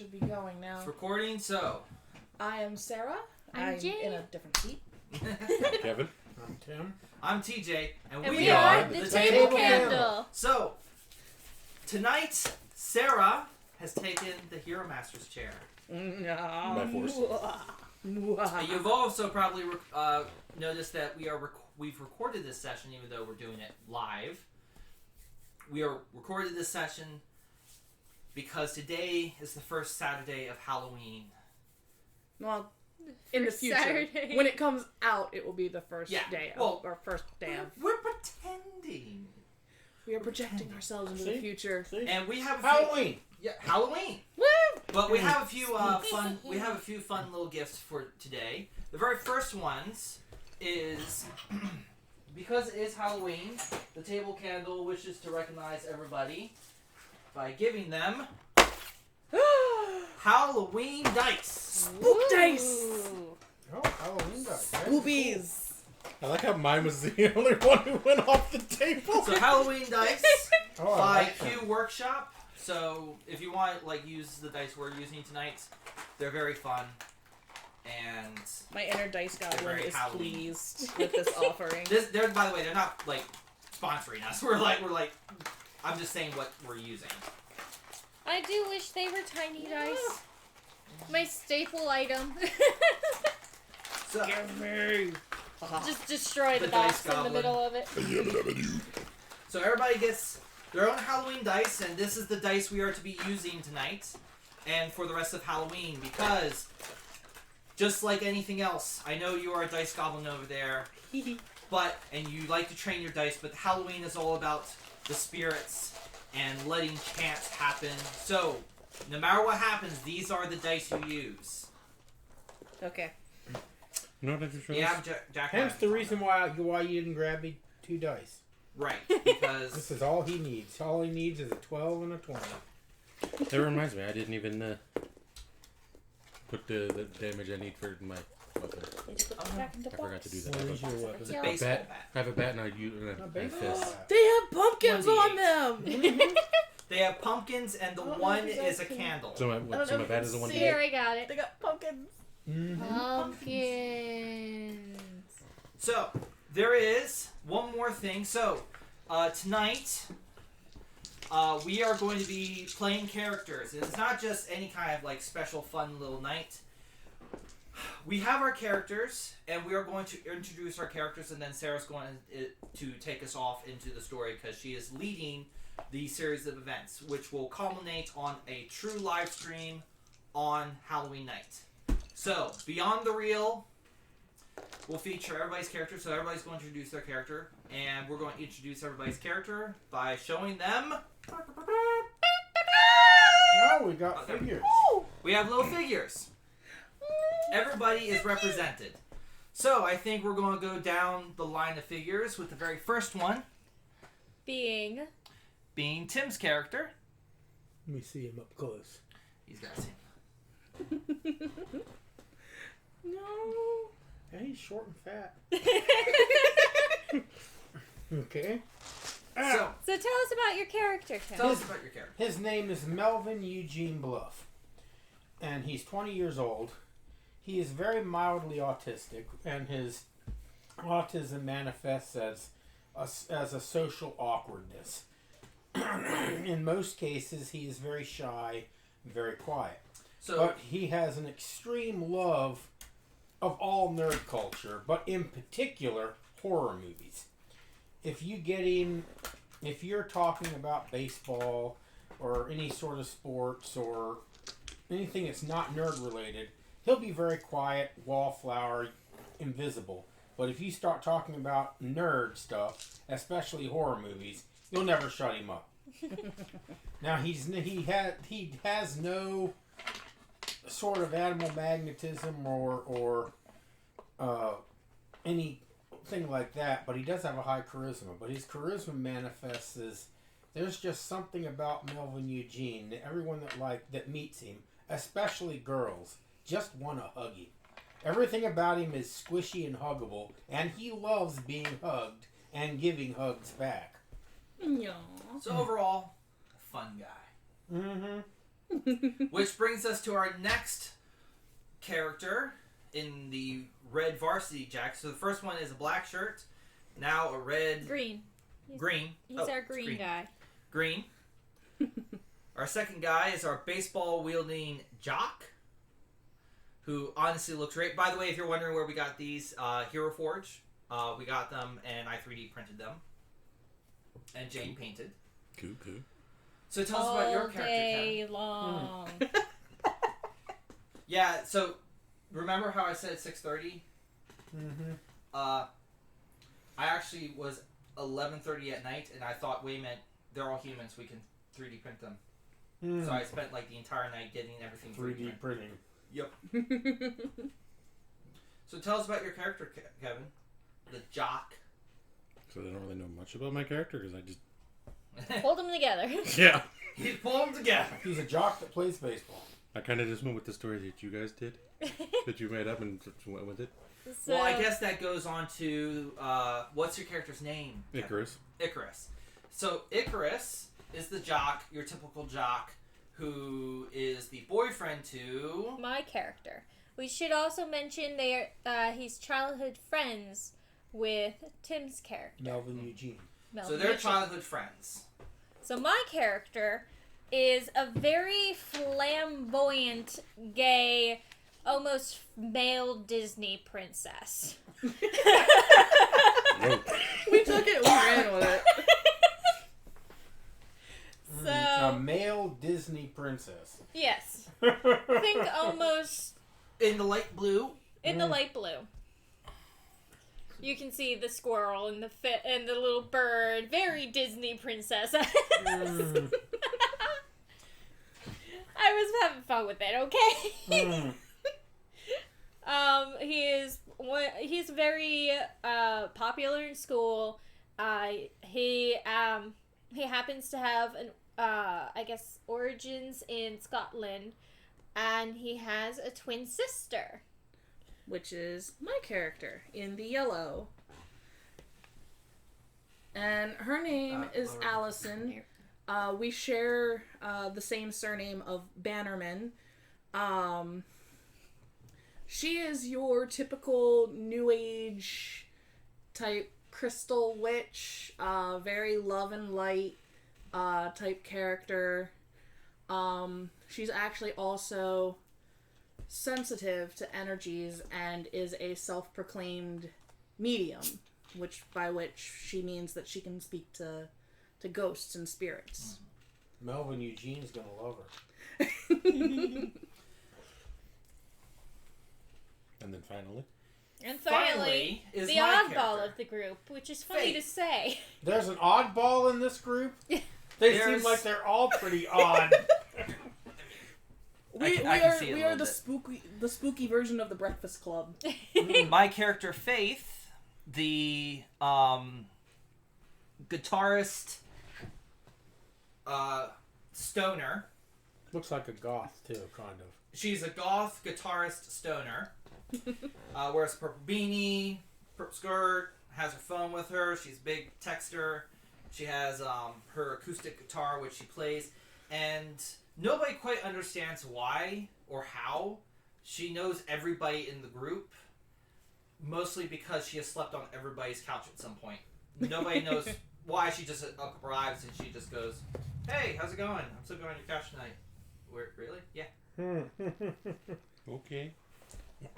should be going now. It's recording, so. I am Sarah. I'm Jay. in a different seat. Kevin. I'm Tim. I'm TJ, and we are the Table Candle. So, tonight, Sarah has taken the Hero Master's chair. No. By force. You've also probably noticed that we've recorded this session, even though we're doing it live. We are recorded this session because today is the first Saturday of Halloween. Well, in the future, Saturday. when it comes out, it will be the first day of, well, or first day of. We're pretending. We are projecting ourselves into the future. See? And we have a few, Halloween. Yeah, Halloween. Woo! But we have a few fun. We have a few fun little gifts for today. The very first ones is because it is Halloween. The Table Candle wishes to recognize everybody by giving them Halloween dice. Spook dice! Oh, Halloween dice. Boobies! I like how mine was the only one who went off the table. So Halloween dice Oh, I by like them. Q Workshop. So if you want, use the dice we're using tonight, they're very fun. And My inner dice goblin very is Halloween. pleased with this offering. they're, by the way, they're not sponsoring us. We're I'm just saying what we're using. I do wish they were tiny dice. My staple item. So, Give me! Just destroy the The dice box in the goblin. middle of it. so everybody gets their own Halloween dice, and this is the dice we are to be using tonight and for the rest of Halloween, because just like anything else, I know you are a dice goblin over there, and you like to train your dice, but Halloween is all about the spirits and letting chance happen. So, no matter what happens, these are the dice you use. Okay. You know what I just You realized? have Jack. Hence the reason why you didn't grab me 2 dice. Right, This because is all he needs. All he needs is a 12 and a 20. That reminds me, I didn't even put the damage I need for my weapon. Need to put them back into I forgot to do that. What is your weapon? it's a Yeah. baseball bat. bat. I have a bat and I use a baseball fist. bat. They have pumpkins 1d8. on them! They have pumpkins, and the I don't know one if you is guys a can- candle. So I don't my know if bat you is the one. can Here, I got it. They got pumpkins. Mm-hmm. Pumpkins. So, there is one more thing. So, tonight, we are going to be playing characters. It's not just any kind of special fun little night. We have our characters, and we are going to introduce our characters, and then Sarah's going to take us off into the story because she is leading the series of events, which will culminate on a true live stream on Halloween night. So, Beyond the Reel will feature everybody's character, so everybody's going to introduce their character, and we're going to introduce everybody's character by showing them. No, we got Okay. figures. We have little figures. Everybody is represented. So, I think we're going to go down the line of figures with the very first one Being. being Tim's character. Let me see him up close. He's got him. No. Yeah, he's short and fat. Okay. So, So tell us about your character, Tim. tell us about your character. His name is Melvin Eugene Bluff, and he's 20 years old. He is very mildly autistic, and his autism manifests as a social awkwardness. In most cases, he is very shy, very quiet. So, But he has an extreme love of all nerd culture, but in particular, horror movies. If you're talking about baseball or any sort of sports or anything that's not nerd related, he'll be very quiet, wallflower, invisible. But if you start talking about nerd stuff, especially horror movies, you'll never shut him up. Now he has no sort of animal magnetism or anything like that, but he does have a high charisma. But his charisma manifests as there's just something about Melvin Eugene that everyone that meets him, especially girls, just want to hug him. Everything about him is squishy and huggable, and he loves being hugged and giving hugs back. No. So overall, a fun guy. Mm-hmm. Which brings us to our next character in the red varsity jacket. So the first one is a black shirt, now a red... Green. Green. He's Oh, our it's green guy. Green. Our second guy is our baseball-wielding jock, who honestly looks great. By the way, if you're wondering where we got these, Hero Forge. We got them, and I 3D printed them. And Jane painted. Cool. So tell us about your All character, day Kevin. long. Yeah, so remember how I said 6:30? Mm-hmm. I actually was 11:30 at night, and I thought, wait a minute, they're all humans. We can 3D print them. So I spent like the entire night getting everything 3D printing. Yep. So tell us about your character, Kevin. The jock. So they don't really know much about my character because I just Hold them together. yeah. He's pulling them together. He's a jock that plays baseball. I kind of just went with the story that you guys did, that you made up, and just went with it. So, Well, I guess that goes on to what's your character's name? Kevin? Icarus. Icarus. So Icarus is the jock, your typical jock, who is the boyfriend to. my character. We should also mention he's childhood friends with Tim's character. Melvin Eugene. Mel So they're Mitchell. childhood friends. So my character is a very flamboyant, gay, almost male Disney princess. Nope. We took it. We ran with it. So A male Disney princess. yes, think almost In the light blue. in the light blue. You can see the squirrel and and the little bird. Very Disney princess. I was having fun with it. Okay. He's very popular in school. He happens to have an I guess origins in Scotland, and he has a twin sister. Which is my character in the yellow. And her name is lower. Allison. We share the same surname of Bannerman. She is your typical New Age type crystal witch, very love and light type character. She's actually also sensitive to energies and is a self-proclaimed medium, which she means that she can speak to ghosts and spirits. Melvin Eugene's gonna love her. And then finally, And finally, is the my oddball character. of the group, which is funny Faith. to say. There's an oddball in this group. They There's- seem like they're all pretty odd. We I can see it a are little the spooky version of the Breakfast Club. My character Faith, the guitarist, stoner. Looks like a goth too, kind of. She's a goth guitarist stoner. Wears a purple beanie, purple skirt, has her phone with her. She's a big texter. She has her acoustic guitar, which she plays, and nobody quite understands why or how. She knows everybody in the group, mostly because she has slept on everybody's couch at some point. Nobody knows why. She just arrives and she just goes, "Hey, how's it going? I'm sleeping on your couch tonight." Really? Yeah. okay.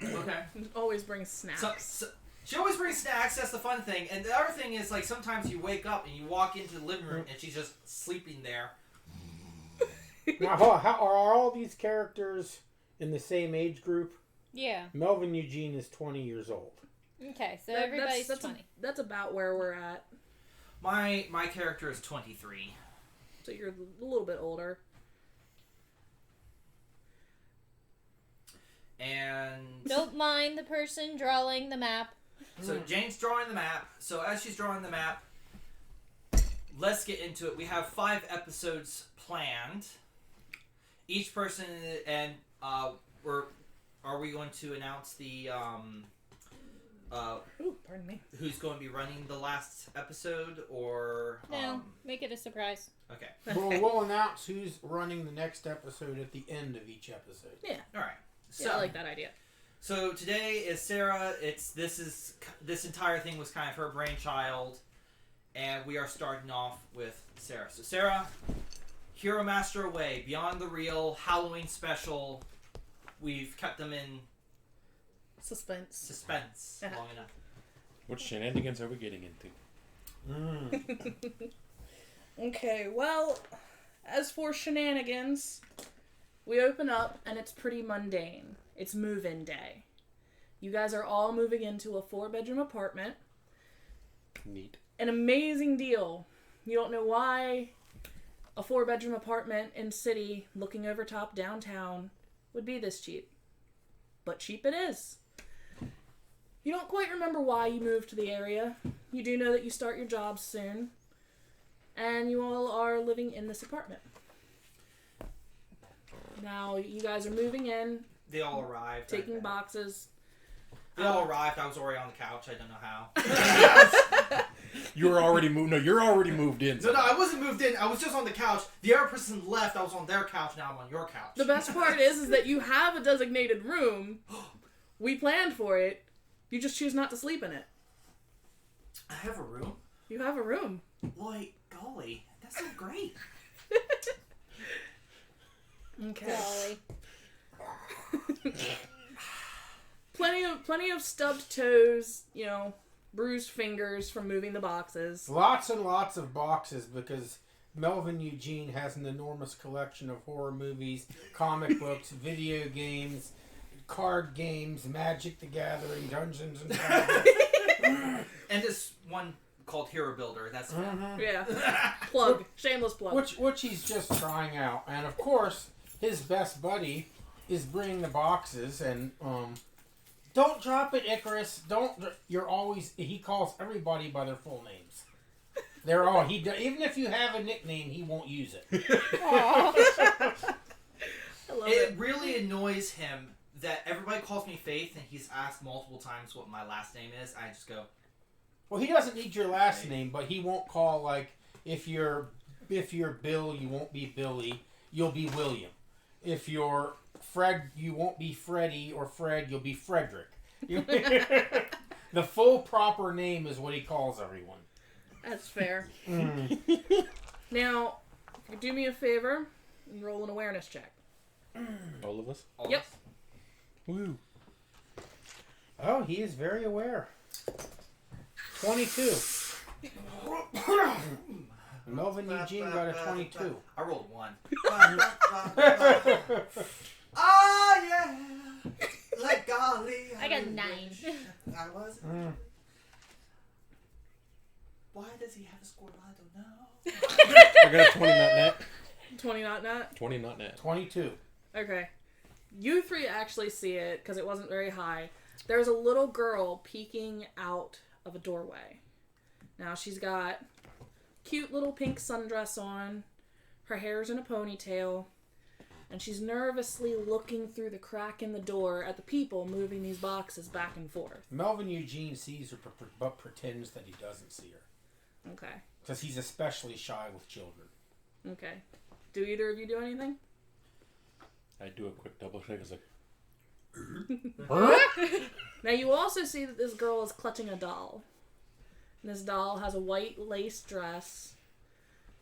Okay. Always brings snacks. So she always brings snacks. That's the fun thing. And the other thing is, like, sometimes you wake up and you walk into the living room and she's just sleeping there. Now, how are all these characters in the same age group? Yeah. Melvin Eugene is 20 years old. Okay, so everybody's that's 20. That's about where we're at. My character is 23. So you're a little bit older. And Don't mind the person drawing the map. so Jane's drawing the map. So as she's drawing the map, let's get into it. We have 5 episodes planned. Each person, and are we going to announce the Ooh, pardon me. who's going to be running the last episode, or No, make it a surprise. okay, We'll announce who's running the next episode at the end of each episode. Yeah. all right. So Yeah, I like that idea. So today is Sarah. This entire thing was kind of her brainchild, and we are starting off with Sarah. So Sarah, Hero Master Away, Beyond the Real, Halloween special. We've kept them in suspense long enough. What shenanigans are we getting into? Okay, well, as for shenanigans, we open up and it's pretty mundane. It's move-in day. You guys are all moving into a 4-bedroom apartment. Neat. An amazing deal. You don't know why a 4-bedroom apartment in city looking over top downtown would be this cheap. But cheap it is. You don't quite remember why you moved to the area. You do know that you start your jobs soon. And you all are living in this apartment. Now, you guys are moving in, They all arrived. taking boxes. They all arrived. I was already on the couch. I don't know how. You were already moved. No, you're already moved in. No, I wasn't moved in. I was just on the couch. The other person left. I was on their couch. Now I'm on your couch. The best part is that you have a designated room. We planned for it. You just choose not to sleep in it. I have a room. You have a room. Boy, golly, that's so great. Okay. Golly. Plenty of stubbed toes, bruised fingers from moving the boxes. Lots and lots of boxes because Melvin Eugene has an enormous collection of horror movies, comic books, video games, card games, Magic the Gathering, Dungeons and Dragons. And this one called Hero Builder. That's Yeah. Plug. Shameless plug. Which he's just trying out. And of course, his best buddy is bringing the boxes and don't drop it, Icarus. He calls everybody by their full names. They're all even if you have a nickname, he won't use it. I love It it. really annoys him that everybody calls me Faith, and he's asked multiple times what my last name is. I just go, Well, he doesn't need your last name, but he won't call if you're Bill, you won't be Billy. You'll be William. If you're Fred, you won't be Freddie or Fred. You'll be Frederick. The full proper name is what he calls everyone. That's fair. Now, if you do me a favor and roll an awareness check. All of us? all Yep. this. Woo. Oh, he is very aware. 22. Melvin Eugene got a 22. I rolled 1. Ah, yeah. Like golly. I got 9. I was. Why does he have a score? I don't know. I got a 20 not net. 20 not net? 20 not net. 22. Okay. You three actually see it because it wasn't very high. There's a little girl peeking out of a doorway. Now she's got cute little pink sundress on. Her hair's in a ponytail. And she's nervously looking through the crack in the door at the people moving these boxes back and forth. Melvin Eugene sees her but pretends that he doesn't see her. Okay. Because he's especially shy with children. Okay. Do either of you do anything? I do a quick double check. It's like, Now you also see that this girl is clutching a doll. And this doll has a white lace dress.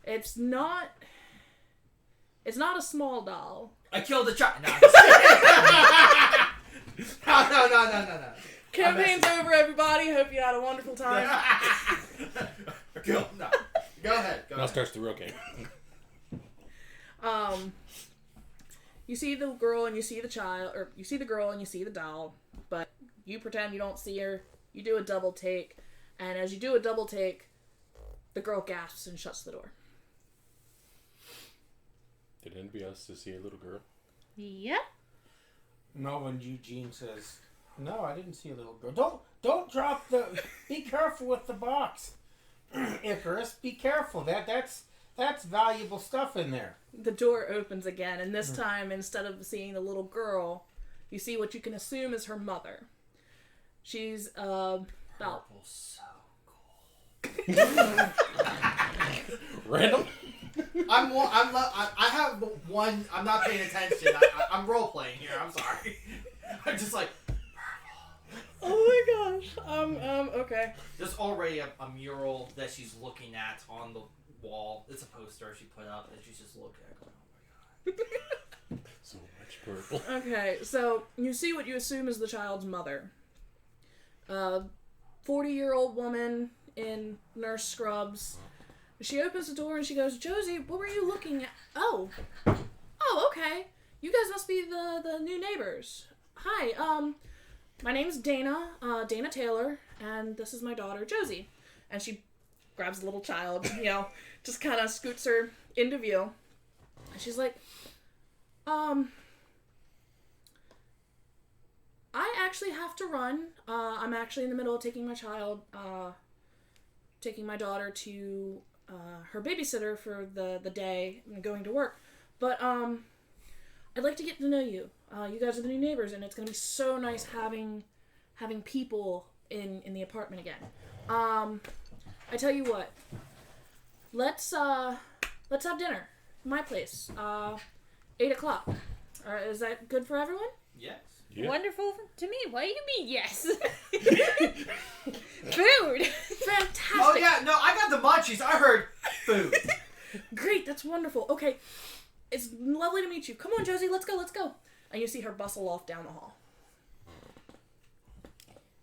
It's not a small doll. I killed the child. No. Campaign's over, everybody. Hope you had a wonderful time. Go. No. Go ahead. Go now ahead. starts the real game. You see the girl and you see the child, or you see the girl and you see the doll, but you pretend you don't see her. You do a double take, and as you do a double take, the girl gasps and shuts the door. Did it envy us to see a little girl? Yep. Melvin Eugene says, "No, I didn't see a little girl. Don't drop the. Be careful with the box, Icarus. Be careful. That's valuable stuff in there." The door opens again, and this time, instead of seeing the little girl, you see what you can assume is her mother. She's about Purple's so cool. Random? I have one. I'm not paying attention. I'm role playing here. I'm sorry. I'm just like. oh my gosh. Okay. There's already a mural that she's looking at on the wall. It's a poster she put up, and she's just looking at it going, oh my god. So much purple. Okay, so you see what you assume is the child's mother. 40-year-old woman in nurse scrubs. She opens the door and she goes, Josie, what were you looking at? Oh, okay. You guys must be the new neighbors. Hi, my name's Dana, Dana Taylor, and this is my daughter, Josie. And she grabs the little child, just kind of scoots her into view. And she's like, I actually have to run. I'm actually in the middle of taking my daughter to her babysitter for the day and going to work. But I'd like to get to know you. You guys are the new neighbors, and it's gonna be so nice having people in the apartment again. I tell you what. Let's have dinner. My place. 8:00. Is that good for everyone? Yes. Yeah. Wonderful to me. What do you mean, yes? Food. Fantastic. Oh yeah, no, I got the munchies. I heard food. Great, that's wonderful. Okay, it's lovely to meet you. Come on, Josie, let's go. And you see her bustle off down the hall.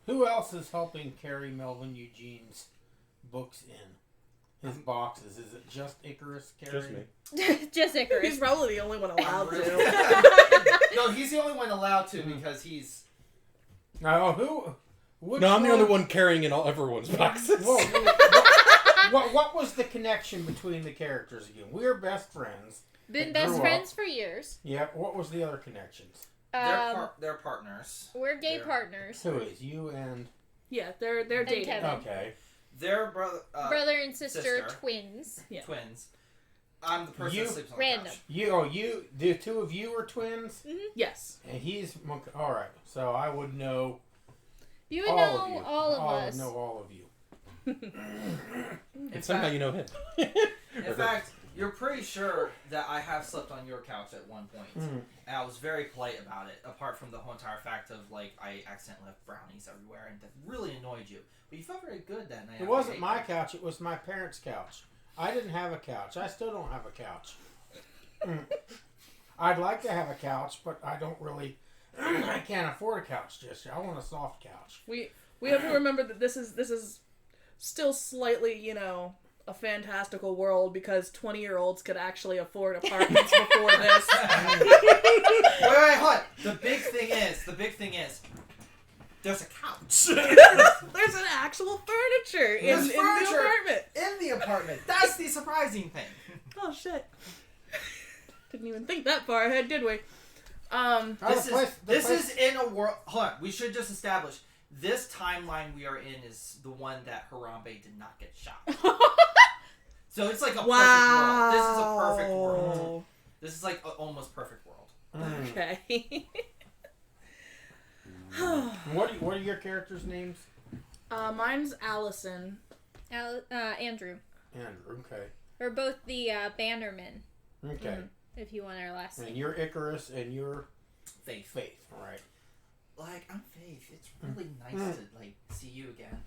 Who else is helping carry Melvin Eugene's books in? His boxes. Is it just Icarus carrying? Just me. Just Icarus. He's probably the only one allowed to. No, he's the only one allowed to because he's. No, who? No, I'm the only one carrying in all everyone's boxes. Whoa, what was the connection between the characters again? We're best friends. Been They best grew friends up. for years. Yeah. What was the other connections? They're partners. We're gay They're- partners. Who is you and? Yeah, they're dating. Kevin. Okay. They're brother. Brother and sister, sister. twins. Yeah. Twins. I'm the person You- that sleeps on Random. the couch. You. The two of you are twins, Yes. and he's all right. So I would know You would all know of you. all of I us. would know all of you. In Somehow fact, you know him. in fact, you're pretty sure that I have slept on your couch at one point, and I was very polite about it. Apart from the whole entire fact of I accidentally left brownies everywhere, and that really annoyed you. But you felt very good that night. It wasn't my couch. It was my parents' couch. I didn't have a couch. I still don't have a couch. I'd like to have a couch, but I don't really. I can't afford a couch just yet. I want a soft couch. We have to remember that this is still slightly, a fantastical world because 20-year-olds could actually afford apartments before this. Wait, hold on. The big thing is, there's a couch. There's an actual furniture in There's the furniture. apartment. In the apartment. That's the surprising thing. Oh shit! Didn't even think that far ahead, did we? This is in a world. Hold on. We should just establish this timeline we are in is the one that Harambe did not get shot. So it's like a perfect world. This is a perfect world. This is like an almost perfect world. Okay. What are your characters' names? Mine's Allison. Andrew. Andrew. Okay. We're both the Bannermen, Okay. if you want our last name. And you're Icarus, and you're Faith. Faith. All right. I'm Faith. It's really nice to see you again.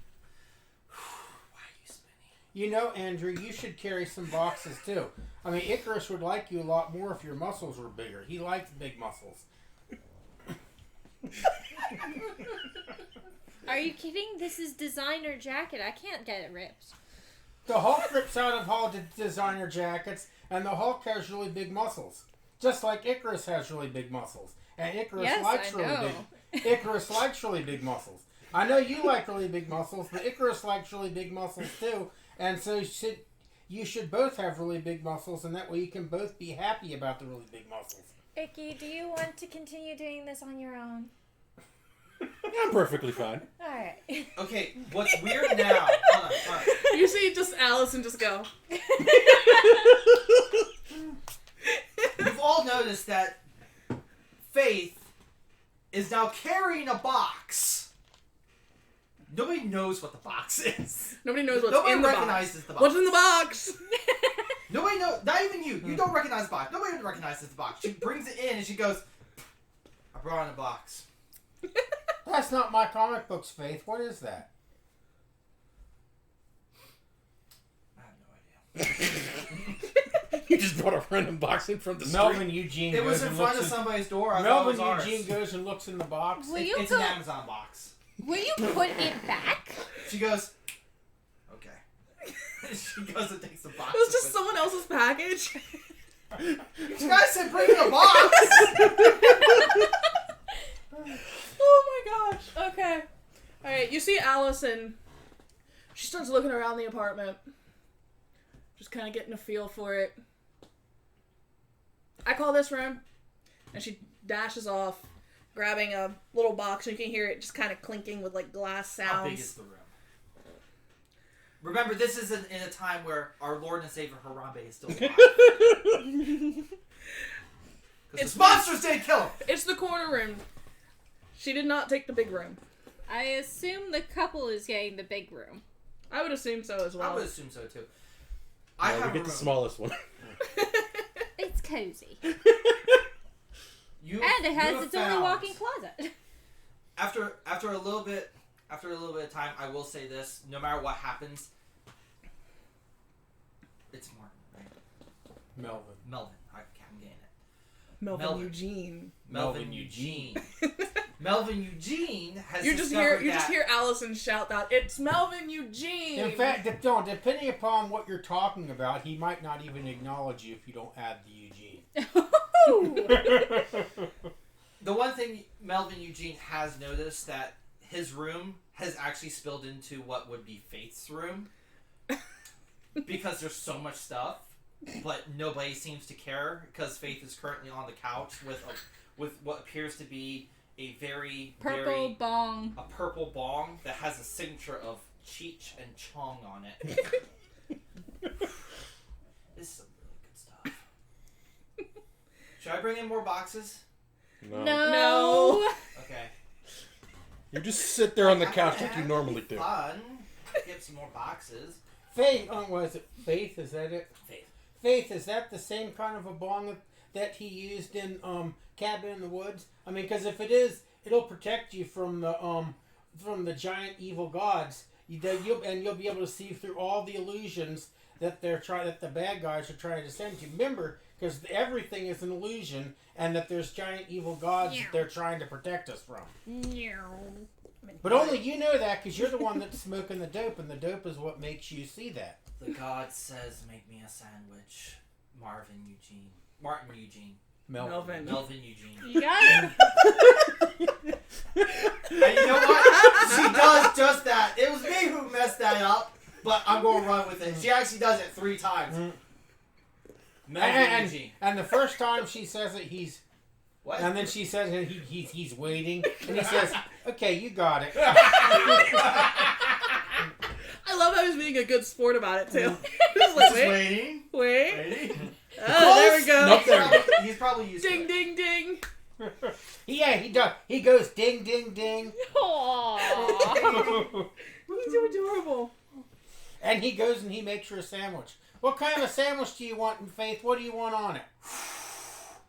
Why are you spinning? You know, Andrew, you should carry some boxes too. I mean, Icarus would like you a lot more if your muscles were bigger. He likes big muscles. Are you kidding? This is designer jacket. I can't get it ripped. The Hulk rips out of all the designer jackets, and the Hulk has really big muscles. Just like Icarus has really big muscles. And Icarus Yes, likes I really know. big. Icarus likes really big muscles. I know you like really big muscles, but Icarus likes really big muscles too. And so you should both have really big muscles, and that way you can both be happy about the really big muscles. Icky, do you want to continue doing this on your own? I'm perfectly fine. Alright. Okay, what's weird now? Hold on. You see just Allison just go. You've all noticed that Faith is now carrying a box. Nobody knows what the box is. Nobody knows what's Nobody in the recognizes box. the box. What's in the box? Nobody knows. Not even you. You don't recognize the box. Nobody recognizes the box. She brings it in and she goes, I brought in a box. That's not my comic books, Faith. What is that? I have no idea. You just brought a random box in from the street. Melvin Eugene It was goes in and front looks of in... somebody's door. I thought it was Melvin ours. Eugene goes and looks in the box. Will you It's go? an Amazon box. Will you put it back? She goes, okay. She goes and takes the box. It was just someone else's package. You guys said bring in a box. Oh my gosh. Okay. Alright, you see Allison. She starts looking around the apartment. Just kind of getting a feel for it. I call this room. And she dashes off, grabbing a little box. And you can hear it just kind of clinking with like glass sounds. How big is the room? Remember, this is in a time where our Lord and Savior Harambe is still alive. Because the monsters didn't kill him. It's the corner room. She did not take the big room. I assume the couple is getting the big room. I would assume so as well. I would assume so too. No, I have we a get the room. smallest one. It's cozy. You, And it you has have its own found- walk-in closet. After a little bit of time, I will say this: no matter what happens, it's Martin, right? Melvin. Melvin. I'm getting it. Melvin Eugene. Melvin Eugene. Melvin Eugene has You just hear Allison shout that it's Melvin Eugene. In fact, depending upon what you're talking about, he might not even acknowledge you if you don't add the Eugene. The one thing Melvin Eugene has noticed that his room has actually spilled into what would be Faith's room because there's so much stuff, but nobody seems to care because Faith is currently on the couch with what appears to be a very Purple bong. a purple bong that has a signature of Cheech and Chong on it. This is some really good stuff. Should I bring in more boxes? No. Okay. You just sit there on the couch like you normally do. Fun. Get some more boxes. Faith, was it Faith? Is that it? Faith. Faith, is that the same kind of a bong that he used in Cabin in the Woods? I mean, because if it is, it'll protect you from the giant evil gods. You'll be able to see through all the illusions that the bad guys are trying to send you. Remember, because everything is an illusion, and that there's giant evil gods that they're trying to protect us from. But only you know that because you're the one that's smoking the dope, and the dope is what makes you see that. The god says, make me a sandwich. Martin Eugene. Melvin. Melvin Eugene. You got it. And you know what? She does just that. It was me who messed that up, but I'm going to run with it. She actually does it 3 times. Melvin Eugene. And the first time she says it, he's... What? And then she says that he's waiting, and he says, "Okay, you got it." I love how he's being a good sport about it too. Just like, Just wait. waiting. Oh, there we go. He's probably used to Ding, it. ding, ding. Yeah, he does. He goes ding, ding, ding, Aww. He's so adorable. and he goes and he makes her a sandwich. What kind of a sandwich do you want, in Faith? What do you want on it?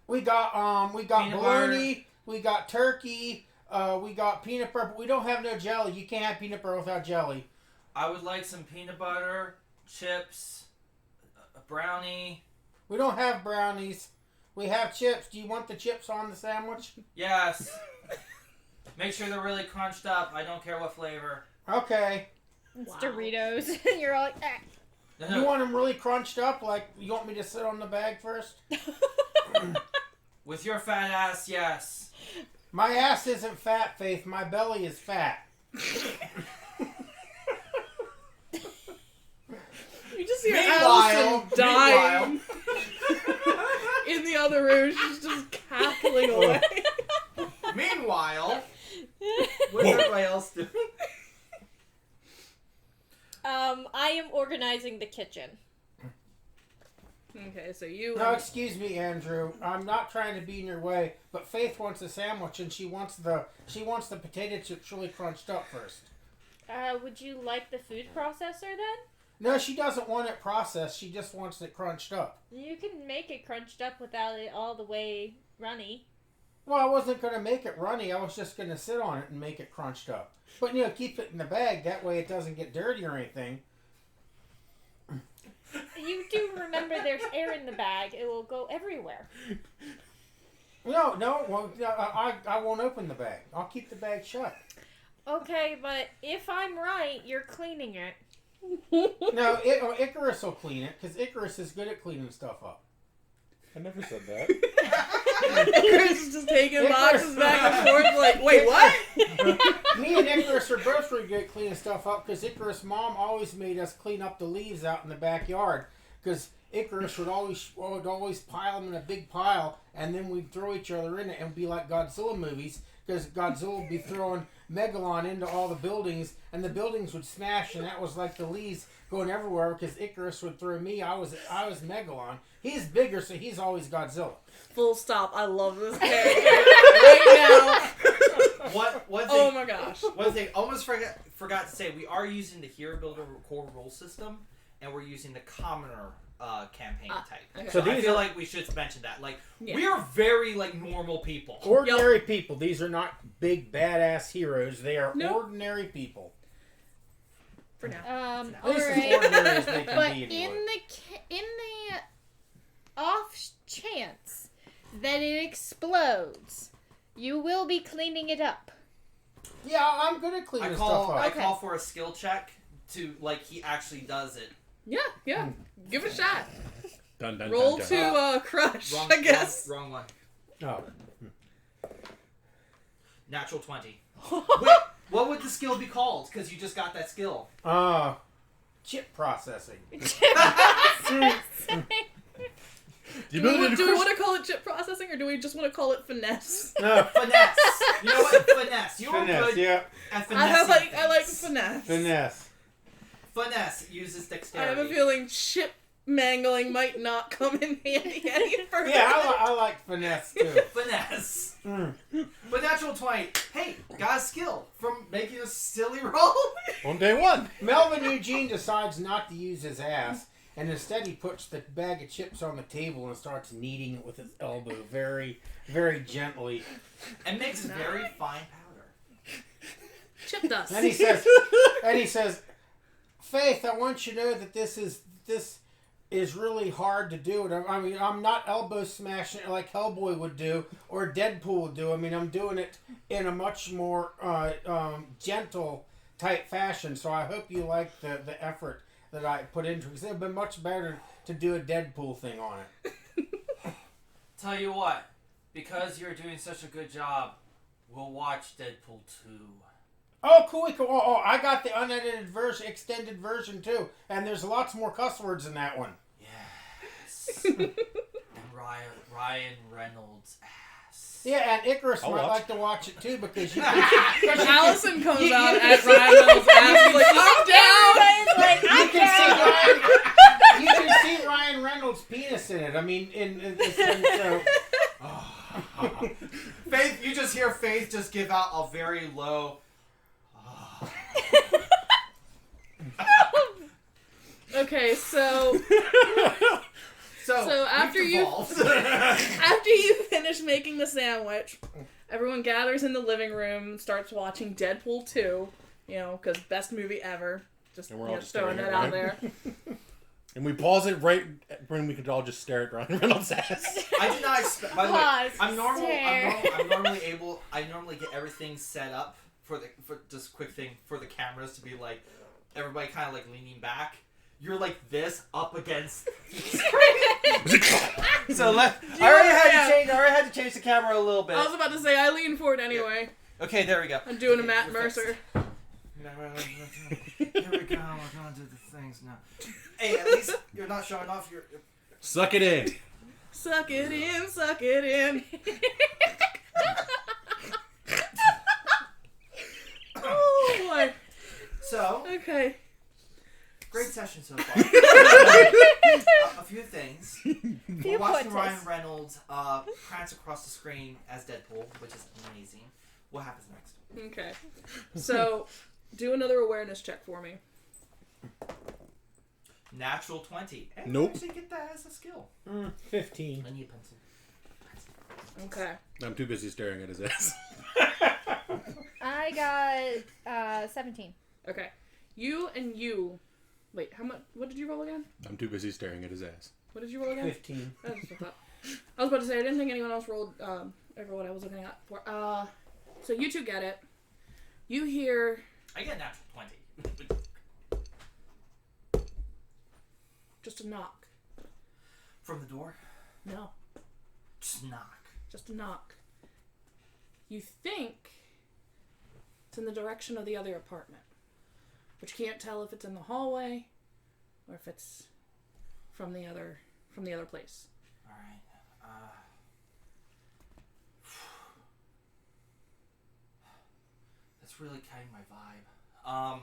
We got Peanut bologna, we got turkey, we got peanut butter, but we don't have no jelly. You can't have peanut butter without jelly. I would like some peanut butter, chips, a brownie. We don't have brownies. We have chips. Do you want the chips on the sandwich? Yes. Make sure they're really crunched up. I don't care what flavor. Okay. It's Wow. Doritos. And you're all like, eh. You want them really crunched up? Like, you want me to sit on the bag first? With your fat ass, yes. My ass isn't fat, Faith. My belly is fat. You just hear Meanwhile- Allison dying in the other room. She's just cackling away. Meanwhile, what's everybody else doing? I am organizing the kitchen. Okay, so you. No, excuse me, Andrew. I'm not trying to be in your way, but Faith wants a sandwich, and she wants the potato chips really crunched up first. Would you like the food processor then? No, she doesn't want it processed. She just wants it crunched up. You can make it crunched up without it all the way runny. Well, I wasn't going to make it runny. I was just going to sit on it and make it crunched up. But, keep it in the bag. That way it doesn't get dirty or anything. You do remember there's air in the bag. It will go everywhere. No. Well, I won't open the bag. I'll keep the bag shut. Okay, but if I'm right, you're cleaning it. No, Icarus will clean it, because Icarus is good at cleaning stuff up. I never said that. Icarus is just taking boxes back and forth like, wait, what? Me and Icarus are both really good at cleaning stuff up, because Icarus' mom always made us clean up the leaves out in the backyard, because Icarus would always pile them in a big pile, and then we'd throw each other in it and be like Godzilla movies, because Godzilla would be throwing Megalon into all the buildings, and the buildings would smash, and that was like the leaves going everywhere, because Icarus would throw me. I was Megalon. He's bigger, so he's always Godzilla. Full stop. I love this character right now. One thing, Oh my gosh. One thing, almost forgot to say, we are using the Hero Builder core rule system, and we're using the Commoner campaign type. Okay. So So I these feel are- like we should mention that. Like, Yeah. we are very, normal people. Ordinary people. These are not big, badass heroes. They are Nope. ordinary people. For now. At least as Alright. ordinary as they can But be anyway. in the off chance that it explodes, you will be cleaning it up. Yeah, I'm good at cleaning stuff up. I Okay. call for a skill check to, he actually does it. Yeah. Give it a shot. Dun, dun, Roll dun, dun. to crush, Wrong, I guess. Wrong one. Oh. Natural 20. Wait, what would the skill be called? Because you just got that skill. Chip processing. You Do build it we in want to call it chip processing, or do we just want to call it finesse? No. Finesse. You know what? Finesse. You were Finesse, good yeah. at finesse. I like finesse. Finesse. Finesse uses I dexterity. have a feeling chip mangling might not come in handy any further. Yeah, I like finesse too. Finesse. Mm. But natural 20. Hey, got a skill from making a silly roll. On day one. Melvin Eugene decides not to use his ass, and instead he puts the bag of chips on the table and starts kneading it with his elbow very, very gently. And makes very fine powder. Chip dust. And he says, Faith, I want you to know that this is really hard to do. And I mean, I'm not elbow smashing it like Hellboy would do or Deadpool would do. I mean, I'm doing it in a much more gentle type fashion. So I hope you like the effort that I put into it. Because it would have been much better to do a Deadpool thing on it. Tell you what, because you're doing such a good job, we'll watch Deadpool 2. Oh, cool. Oh, I got the unedited version, extended version too. And there's lots more cuss words in that one. Yes. And Ryan Reynolds' ass. Yeah, and Icarus I'll might watch. like to watch it too because you Allison comes you- out you- at Ryan Reynolds' ass. She's like, I'm down. Everybody's like, you I'm can down. you can see Ryan Reynolds' penis in it. I mean, in this thing, so. Faith, you just hear Faith just give out a very low. Okay, so So after we've you evolved. after you finish making the sandwich, everyone gathers in the living room and starts watching Deadpool 2. You know, because best movie ever. Just, And we're all just just throwing staring that at out there. And we pause it right when we could all just stare at Ryan Reynolds' ass. I did not expect. By the way, Pause, I'm stare. normally able. I normally get everything set up for just quick thing for the cameras to be like everybody kind of like leaning back. You're like this up against the screen. So I already had to change the camera a little bit. I was about to say, I lean forward anyway. Okay, there we go. I'm doing a Okay, Matt you're fixed. Mercer. Here we go. We're gonna do the things now. Hey, at least you're not showing off your. Suck it in. Suck it in, suck it in. Oh boy. So, Okay. great session so far. A few things. We're watching pointers. Ryan Reynolds prance across the screen as Deadpool, which is amazing. What happens next? Okay. So, Do another awareness check for me. Natural 20. And Nope. actually get that as a skill. 15. I need a pencil. Okay. I'm too busy staring at his ass. I got 17. Okay. You and you. Wait, how much? What did you roll again? I'm too busy staring at his ass. What did you roll again? 15. That's what I thought. I was about to say I didn't think anyone else rolled over what I was looking at for. So you two get it. You hear I get a natural 20. just a knock. From the door? No, Just knock. just a knock. You think it's in the direction of the other apartment, but you can't tell if it's in the hallway or if it's from the other place. Alright. That's really kind of my vibe.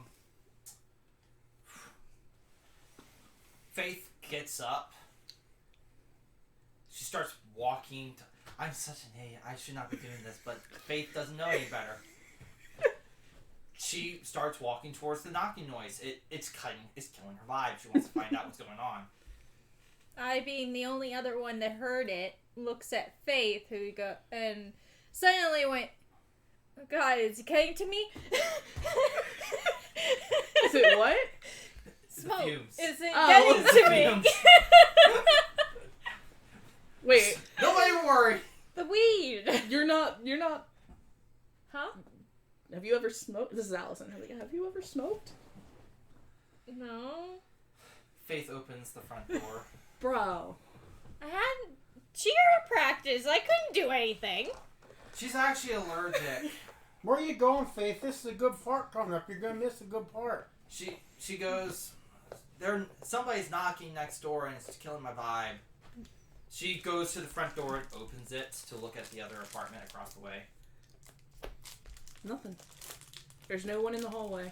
Faith gets up. She starts walking. I'm such an idiot. I should not be doing this, but Faith doesn't know any better. She starts walking towards the knocking noise. It's killing her vibe. She wants to find out what's going on. I, being the only other one that heard it, looks at Faith, who go and suddenly went, "Oh God, is he coming to me?" Is it what? Smoke. fumes. Is it Oh. getting to me? Fumes. Wait, Nobody worry. The weed. you're not. Huh? Have you ever smoked? This is Allison. Have you ever smoked? No. Faith opens the front door. Bro. I had cheer practice. I couldn't do anything. She's actually allergic. Where are you going, Faith? This is a good part coming up. You're going to miss a good part. She goes, somebody's knocking next door and it's killing my vibe. She goes to the front door and opens it to look at the other apartment across the way. Nothing. There's no one in the hallway.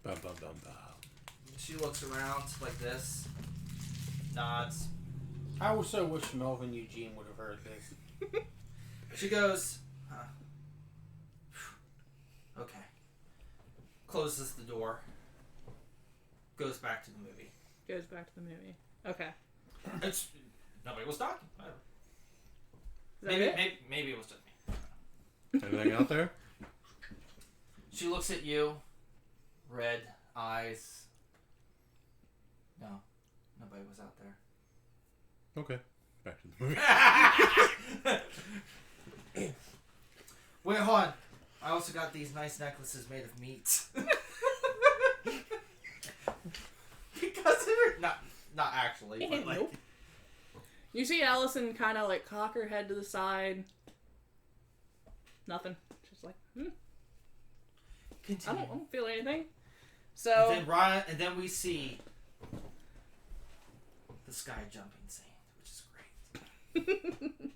Bum, bum, bum, bum. She looks around like this, nods. I also wish Melvin Eugene would have heard this. She goes, okay. Closes the door. Goes back to the movie. Goes back to the movie. Okay. Nobody was talking. I don't know. Is that it? Maybe it was just me. Anything out there? She looks at you. Red eyes. No. Nobody was out there. Okay. Back to the movie. Wait, hold on. I also got these nice necklaces made of meat. Because they're not actually, but like. Nope. You see Allison kind of like cock her head to the side. Nothing. She's like, I Continue. don't feel anything. So And then we see the sky jumping scene, which is great.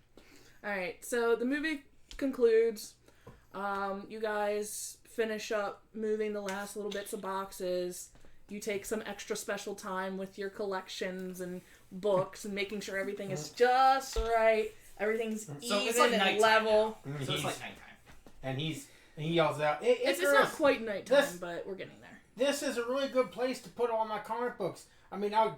all right. So the movie concludes. You guys finish up moving the last little bits of boxes. You take some extra special time with your collections and books and making sure everything is just right. Everything's So it's even like and nighttime level. So it's like nighttime. And he yells out, It's not quite nighttime, This- but we're getting there. This is a really good place to put all my comic books. I mean, I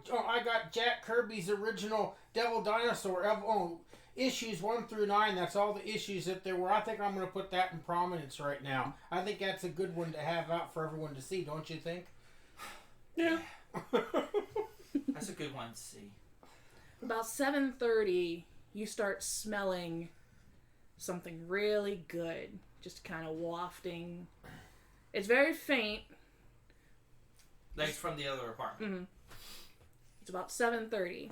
got Jack Kirby's original Devil Dinosaur issues 1 through 9. That's all the issues that there were. I think I'm going to put that in prominence right now. I think that's a good one to have out for everyone to see, don't you think? Yeah. That's a good one to see. About 7:30, you start smelling something really good, just kind of wafting. It's very faint. Like from the other apartment. Mm-hmm. It's about 7:30.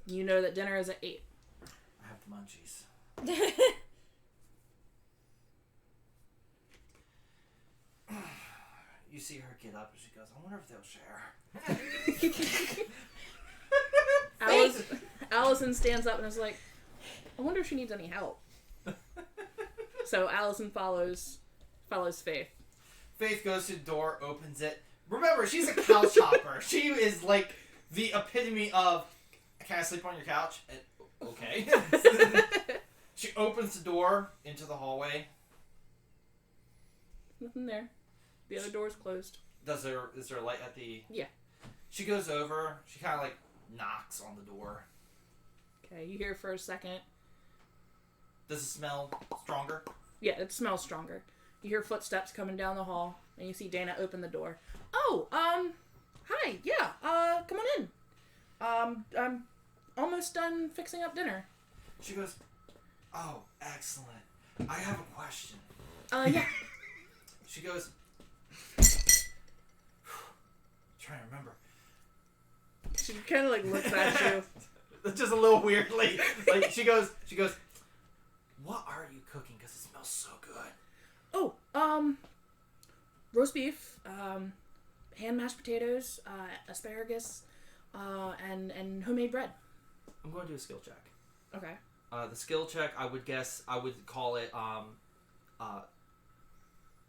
You know that dinner is at 8. I have the munchies. You see her get up and she goes, I wonder if they'll share. Allison stands up and is like, I wonder if she needs any help. So Allison follows Faith. Faith goes to the door, opens it. Remember, she's a couch hopper. She is like the epitome of, can I sleep on your couch? Okay. She opens the door into the hallway. Nothing there. The other door's closed. Is there a light at the... Yeah. She goes over. She kind of like knocks on the door. Okay, you hear for a second. Does it smell stronger? Yeah, it smells stronger. You hear footsteps coming down the hall, and you see Dana open the door. Oh, hi, yeah, come on in. I'm almost done fixing up dinner. She goes, oh, excellent. I have a question. Yeah. She goes, trying to remember. She kind of like looks at you. Just a little weirdly. Like she goes, what are you cooking? Because it smells so good. Oh, roast beef, hand mashed potatoes, asparagus, and homemade bread. I'm going to do a skill check. Okay. The skill check, I would call it,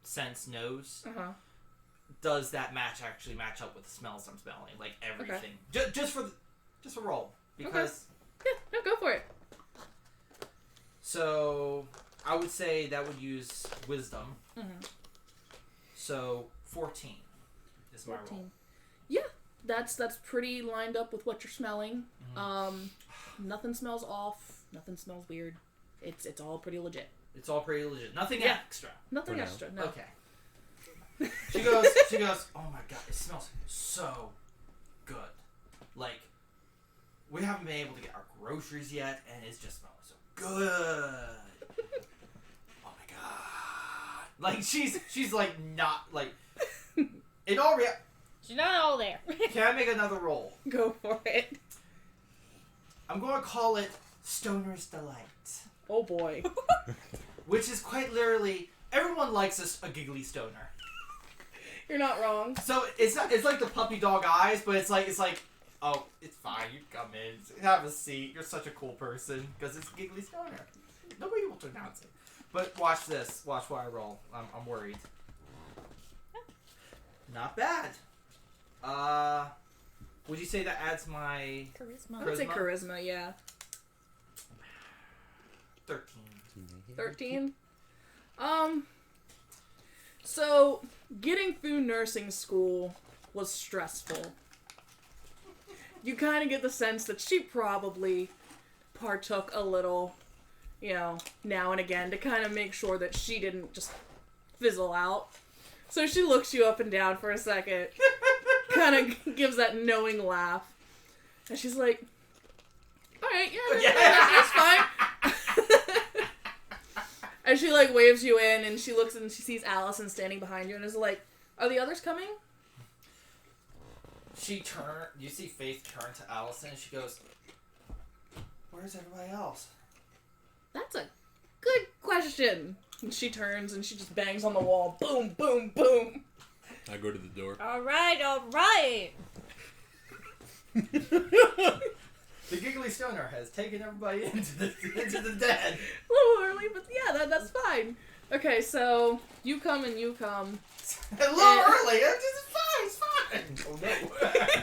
sense knows. Uh-huh. Does that actually match up with the smells I'm smelling? Like everything. Okay. Just for roll. Because... Okay. Yeah, no, go for it. So, I would say that would use wisdom. Mm-hmm. So, 14 is my roll. Yeah, that's pretty lined up with what you're smelling. Mm-hmm. Nothing smells off. Nothing smells weird. It's all pretty legit. It's all pretty legit. Nothing Yeah. extra. Nothing extra. No. Okay. She goes, oh my god, it smells so good. Like, we haven't been able to get our groceries yet, and it's just smelling so good. Oh my god. Like, she's like, not, like, in all reality. She's not all there. Can I make another roll? Go for it. I'm going to call it Stoner's Delight. Oh boy. Which is quite literally, everyone likes a giggly stoner. You're not wrong. So it's like the puppy dog eyes, but it's like, oh, it's fine. You come in, have a seat. You're such a cool person because it's giggly stoner. Nobody will pronounce it. But watch this. Watch what I roll. I'm worried. Not bad. Would you say that adds my Charisma. I would say charisma. Yeah. 13? 13. So getting through nursing school was stressful. You kind of get the sense that she probably partook a little, now and again to kind of make sure that she didn't just fizzle out. So she looks you up and down for a second, kind of gives that knowing laugh, and she's like, all right, yeah, that's fine. And she, like, waves you in, and she looks and she sees Allison standing behind you and is like, are the others coming? You see Faith turn to Allison, and she goes, where's everybody else? That's a good question. And she turns and she just bangs on the wall. Boom, boom, boom. I go to the door. All right. The giggly stoner has taken everybody into the den. A little early, but yeah, that's fine. Okay, so you come. A little early. It's fine. Oh no.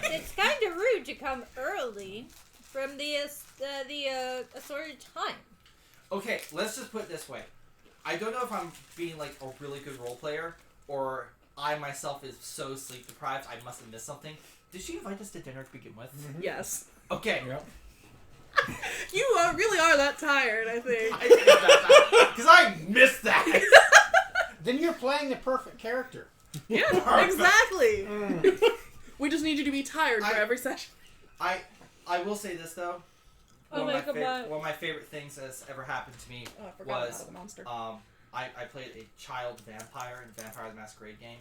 It's kind of rude to come early from the assorted time. Okay, let's just put it this way. I don't know if I'm being like a really good role player or I myself is so sleep deprived I must have missed something. Did she invite us to dinner to begin with? Mm-hmm. Yes. Okay. Yep. You really are that tired, I think. Because I missed that. Then you're playing the perfect character. Yeah, exactly. We just need you to be tired for every session. I will say this though. Oh One of my favorite things that's ever happened to me was the monster. I played a child vampire in the Vampire the Masquerade game,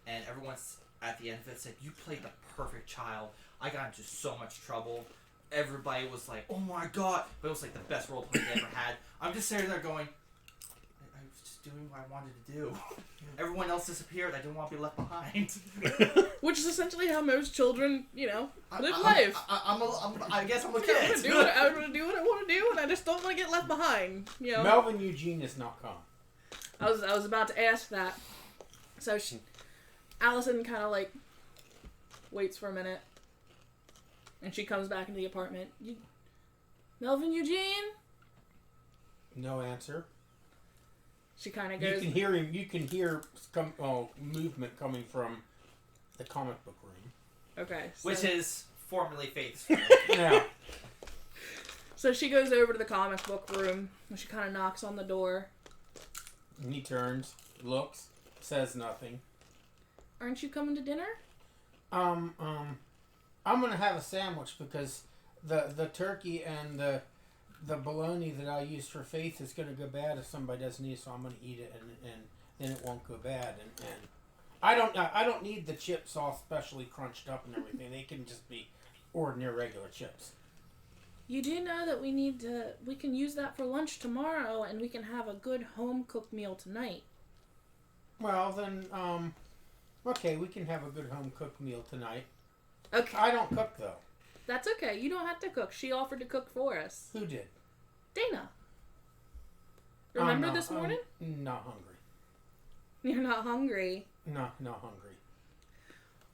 and everyone's at the end of it said, you played the perfect child. I got into so much trouble. Everybody was like, oh my god, but it was like the best role play they ever had. I'm just sitting there going, I was just doing what I wanted to do. Everyone else disappeared. I didn't want to be left behind. Which is essentially how most children, live life. I guess I'm a I'm kid. gonna do what I want to do, and I just don't want to get left behind. Melvin Eugene has not come. I was about to ask that. So Allison kind of like waits for a minute, and she comes back into the apartment. Melvin Eugene? No answer. She kind of You goes. can hear him. You can hear movement coming from the comic book room. Okay. So, Which is formerly Faith's. Yeah. So she goes over to the comic book room and she kind of knocks on the door. And he turns, looks, says nothing. Aren't you coming to dinner? I'm gonna have a sandwich because the turkey and the bologna that I used for Faith is gonna go bad if somebody doesn't eat it, so I'm gonna eat it and then it won't go bad. And I don't need the chips all specially crunched up and everything. They can just be ordinary regular chips. You do know that we can use that for lunch tomorrow and we can have a good home cooked meal tonight. Well then, okay, we can have a good home cooked meal tonight. Okay. I don't cook though. That's okay. You don't have to cook. She offered to cook for us. Who did? Dana. Remember No, this morning? Not hungry. You're not hungry. No, not hungry.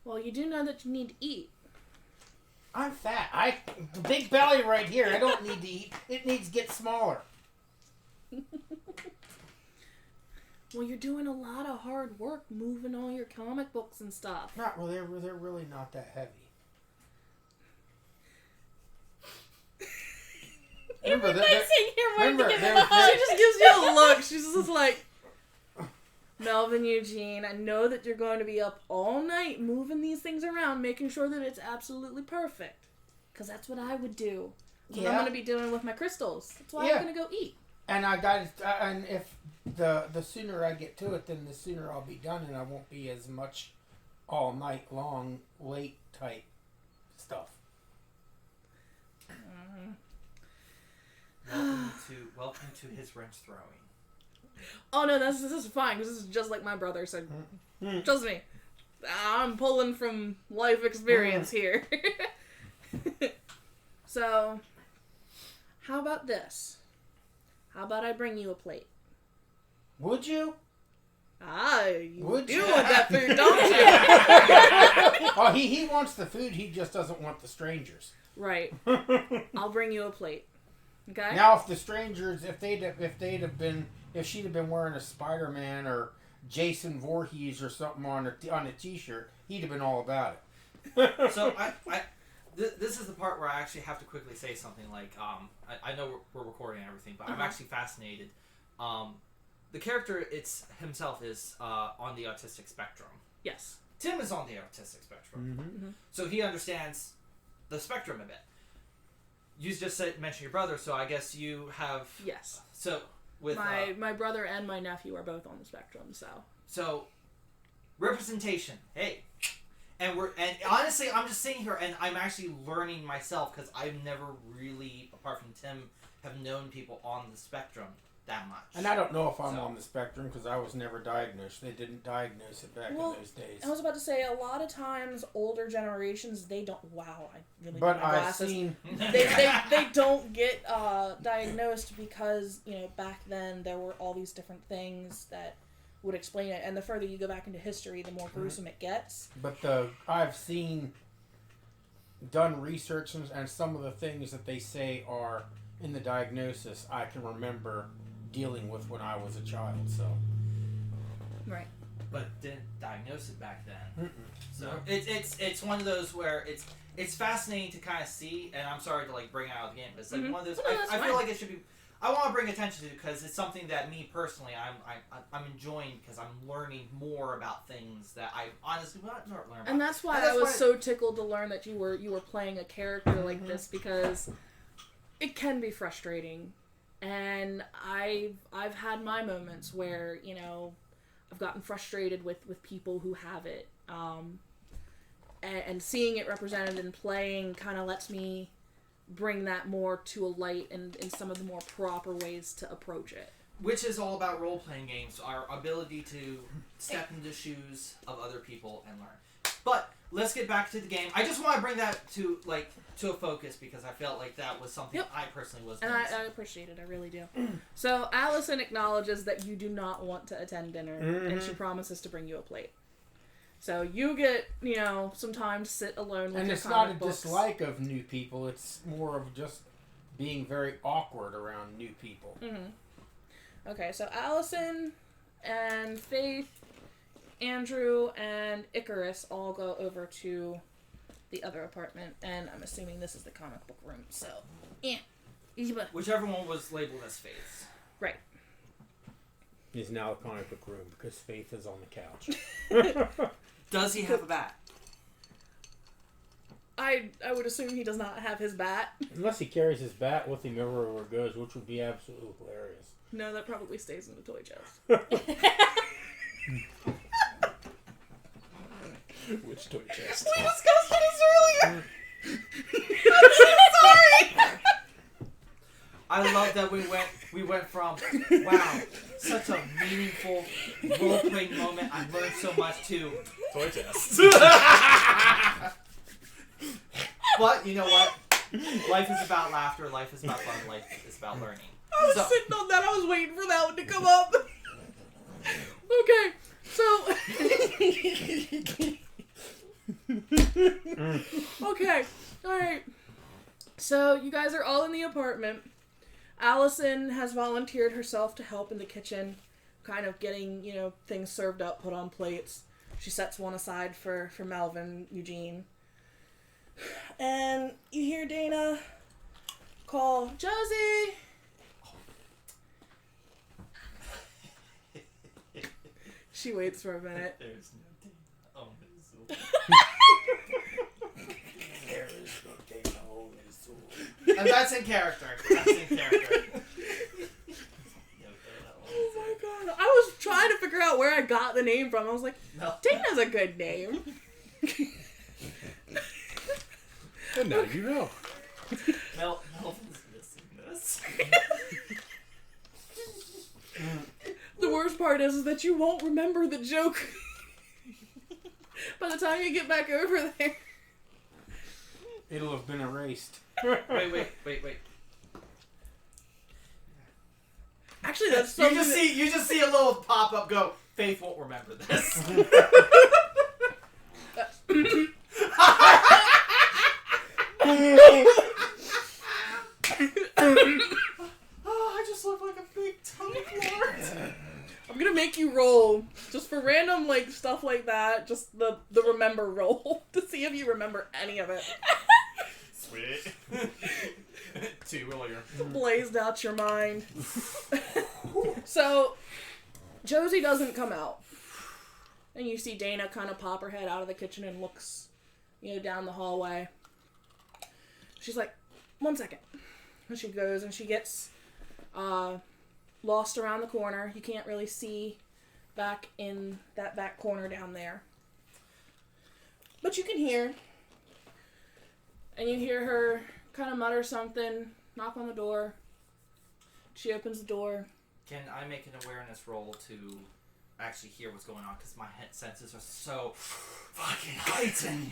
Well, you do know that you need to eat. I'm fat. Big belly right here. I don't need to eat. It needs to get smaller. Well, you're doing a lot of hard work moving all your comic books and stuff. Not well. They're really not that heavy. Remember that? Remember, She just gives you a look. She's just like, Melvin Eugene, I know that you're going to be up all night moving these things around, making sure that it's absolutely perfect. Because that's what I would do. That's what I'm going to be doing with my crystals. That's why I'm going to go eat. And and if the sooner I get to it, then the sooner I'll be done, and I won't be as much all night long, late type stuff. Welcome to his wrench throwing. Oh no, this is fine because this is just like my brother said. Trust me, I'm pulling from life experience here. So, how about this? How about I bring you a plate? Would you? You Would do you? want that food, don't you? Oh, he wants the food. He just doesn't want the strangers. Right. I'll bring you a plate. Okay. Now, if the strangers, if she'd have been wearing a Spider-Man or Jason Voorhees or something on a T-shirt, he'd have been all about it. So this is the part where I actually have to quickly say something. Like, I know we're recording and everything, but I'm actually fascinated. The character himself is on the autistic spectrum. Yes. Tim is on the autistic spectrum, Mm-hmm. so he understands the spectrum a bit. You just mentioned your brother, so I guess you have. Yes. So with my brother and my nephew are both on the spectrum, so representation. Hey, and honestly, I'm just sitting here and I'm actually learning myself because I've never really, apart from Tim, have known people on the spectrum that much. And I don't know if I'm on the spectrum because I was never diagnosed. They didn't diagnose it back in those days. I was about to say, a lot of times, older generations, they don't. Wow, I really. But need my I've glasses. seen. They don't get diagnosed because back then there were all these different things that would explain it, and the further you go back into history, the more gruesome it gets. But I've seen done research and some of the things that they say are in the diagnosis I can remember dealing with when I was a child. So. Right. But didn't diagnose it back then. Mm-mm. So it's one of those where it's fascinating to kind of see, and I'm sorry to bring it out of the game, but it's like one of those. I feel like it should be. I want to bring attention to because it's something that me personally I'm enjoying because I'm learning more about things that I honestly not learn about. And that's why I was so tickled to learn that you were playing a character like this because it can be frustrating, and I've had my moments where I've gotten frustrated with people who have it, and seeing it represented in playing kind of lets me bring that more to a light and in some of the more proper ways to approach it. Which is all about role-playing games, our ability to step into the shoes of other people and learn. But let's get back to the game. I just want to bring that to a focus because I felt like that was something I personally was and I appreciate it. I really do. So Allison acknowledges that you do not want to attend dinner, and she promises to bring you a plate. So you get, some time to sit alone with and your it's comic not a books. dislike of new people. It's more of just being very awkward around new people. Mm-hmm. Okay, so Allison and Faith, Andrew, and Icarus all go over to the other apartment, and I'm assuming this is the comic book room, so, yeah. Easy button. Whichever one was labeled as Faith's. Right. Is now the comic book room because Faith is on the couch. Does he have a bat? I would assume he does not have his bat. Unless he carries his bat with him everywhere he goes, which would be absolutely hilarious. No, that probably stays in the toy chest. Which toy chest? We discussed this earlier! I'm so sorry! I love that we went from, wow, such a meaningful role-playing moment, I learned so much, to Toy test. But, you know what? Life is about laughter, life is about fun, life is about learning. I was sitting on that, I was waiting for that one to come up. Okay, so... Okay, alright. So, you guys are all in the apartment. Allison has volunteered herself to help in the kitchen, kind of getting, things served up, put on plates. She sets one aside for Melvin, Eugene. And you hear Dana call, Josie! She waits for a minute. There's no Dana on his soul. There is no Dana on his soul. And that's in character. That's in character. Oh my god. I was trying to figure out where I got the name from. I was like, No. Dana's a good name. And now you know. Melvin's missing this. The worst part is that you won't remember the joke by the time you get back over there. It'll have been erased. Wait. Actually, that's You something just see a little pop up go, Faith won't remember this. Oh, I just look like a big tongue lord. I'm gonna make you roll just for random stuff like that. Just the remember roll to see if you remember any of it. Sweet. 2 earlier. Blazed out your mind. So Josie doesn't come out, and you see Dana kind of pop her head out of the kitchen and looks, down the hallway. She's like, 1 second. And she goes and she gets lost around the corner. You can't really see back in that back corner down there. But you can hear. And you hear her kind of mutter something, knock on the door. She opens the door. Can I make an awareness roll to actually hear what's going on? Because my senses are so fucking heightened.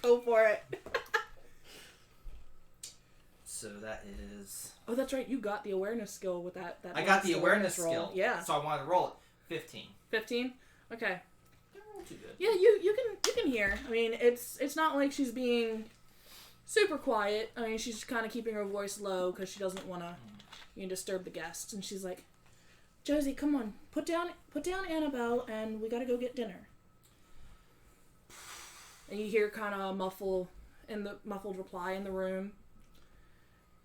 Go for it. So that is... Oh, that's right. You got the awareness skill with that I got the awareness roll. skill. Yeah. So I wanted to roll it. 15. 15? Okay. Didn't roll too good. Yeah, you can hear. I mean, it's not like she's being super quiet. I mean, she's kind of keeping her voice low because she doesn't want to disturb the guests. And she's like, Josie, come on, put down Annabelle, and we gotta go get dinner. And you hear kind of a muffled reply in the room.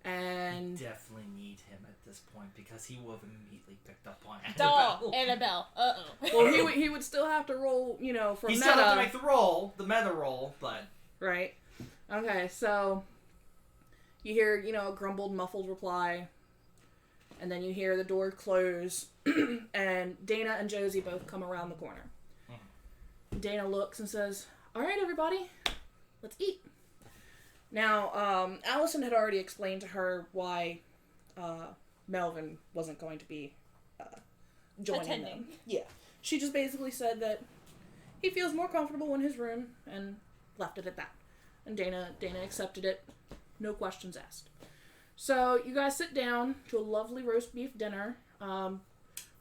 And Definitely need him at this point because he will have immediately picked up on Doll, Annabelle. Annabelle. well, he would still have to roll, for He meta. still have to make the meta roll, but Right. Okay, so you hear, a grumbled, muffled reply, and then you hear the door close, and Dana and Josie both come around the corner. Dana looks and says, "All right, everybody, let's eat." Now, Allison had already explained to her why Melvin wasn't going to be joining them. Attending. Yeah. She just basically said that he feels more comfortable in his room and left it at that. And Dana accepted it. No questions asked. So you guys sit down to a lovely roast beef dinner.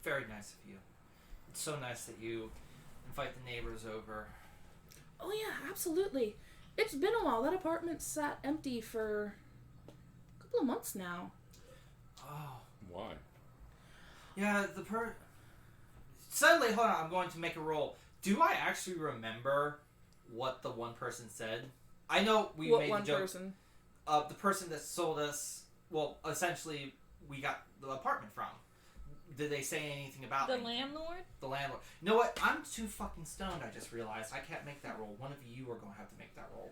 very nice of you. It's so nice that you invite the neighbors over. Oh yeah, absolutely. It's been a while. That apartment sat empty for a couple of months now. Oh. Why? Yeah, Suddenly, hold on, I'm going to make a roll. Do I actually remember what the one person said? I know we made one the joke. person? The person that sold us, well, essentially, we got the apartment from. Did they say anything about The anything? landlord? The landlord. You know what? I'm too fucking stoned, I just realized. I can't make that roll. One of you are going to have to make that roll.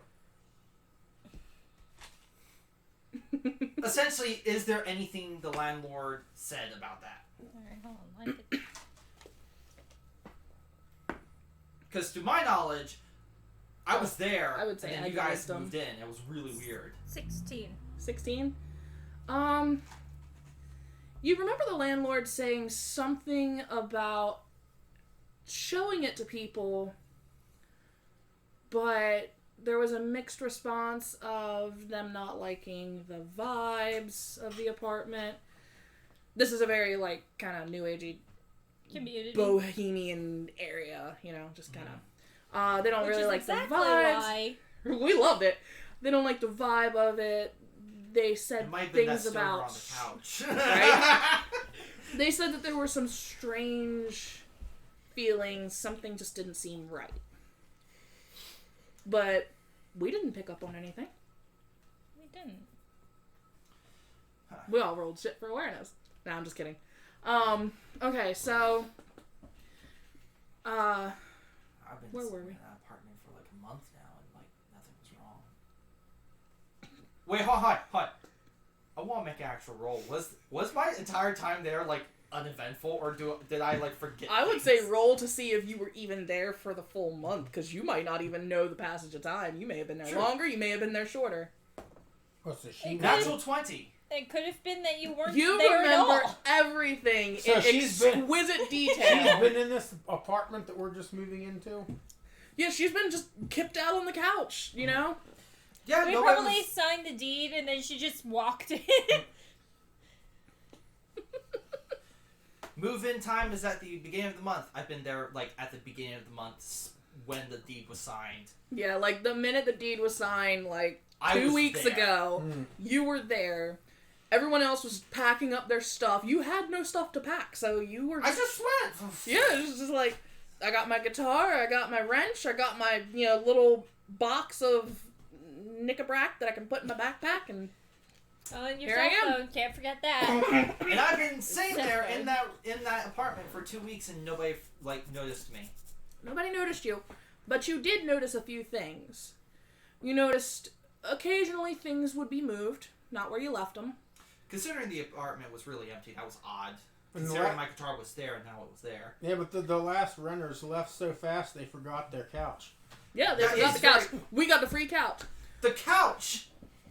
Essentially, is there anything the landlord said about that? Alright, hold on. Because to my knowledge, I was there, I would say and then I you guys wisdom. moved in. It was really weird. 16. 16? You remember the landlord saying something about showing it to people, but there was a mixed response of them not liking the vibes of the apartment. This is a very, like, kind of new agey Community. bohemian area, you know, just kind of. They don't Which really is like exactly the vibes. why. We loved it. They don't like the vibe of it. They said It might have been that things stoner about. on the couch. Right? They said that there were some strange feelings. Something just didn't seem right. But we didn't pick up on anything. We didn't. We all rolled shit for awareness. No, I'm just kidding. Okay, so I've been Where sitting were we? in that apartment for like a month now, and like nothing was wrong. Wait, hold on. I want to make an actual roll. Was my entire time there like uneventful, or did I like forget? I would say things? roll to see if you were even there for the full month, because you might not even know the passage of time. You may have been there True. longer, you may have been there shorter. What's the she? Natural 20. It could have been that you weren't You there at remember all. everything So in she's been- exquisite She's detail. been in this apartment that we're just moving into. Yeah, she's been just kipped out on the couch, you know? Yeah, We no, probably was... signed the deed and then she just walked in. Move-in time is at the beginning of the month. I've been there like at the beginning of the month when the deed was signed. Yeah, like the minute the deed was signed, like I 2 was weeks there. ago, you were there. Everyone else was packing up their stuff. You had no stuff to pack, so you were I just... just went. Yeah, it was just like, I got my guitar, I got my wrench, I got my, little box of knick-a-brack that I can put in my backpack, and Oh, and your Here I cell am. phone. Can't forget that. And I've been sitting there in that apartment for 2 weeks, and nobody like noticed me. nobody noticed you. But you did notice a few things. You noticed occasionally things would be moved, not where you left them. Considering the apartment was really empty, that was odd. And Considering my guitar was there, and now it was there. Yeah, but the last renters left so fast they forgot their couch. Yeah, they That got is the couch. very- We got the free couch. The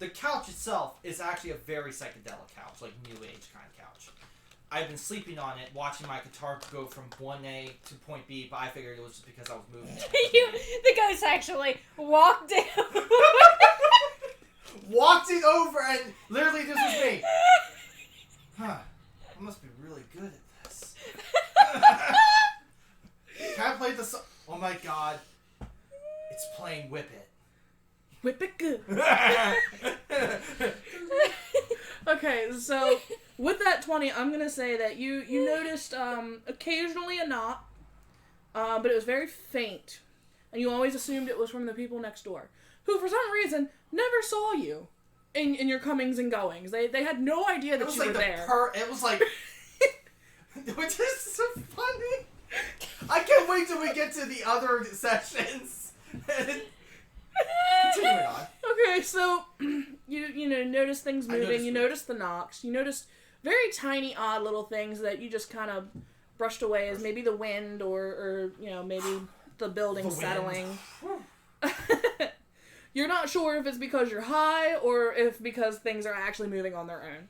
couch itself is actually a very psychedelic couch, like new age kind of couch. I've been sleeping on it, watching my guitar go from point A to point B, but I figured it was just because I was moving. The ghost actually walked in. Walked it over, and literally this was me. Huh. I must be really good at this. Can I play the song? Oh my god. It's playing Whip It. Whip it good. Okay, so with that 20, I'm going to say that you noticed occasionally a knock, but it was very faint. And you always assumed it was from the people next door, who for some reason never saw you in your comings and goings. They had no idea It that was you like were the there. it was like... Which is so funny. I can't wait till we get to the other sessions. Continuing on. Okay, so you notice things moving. noticed You it. notice the knocks. You notice very tiny, odd little things that you just kind of brushed away as maybe the wind or maybe the building The wind. settling. You're not sure if it's because you're high or if because things are actually moving on their own.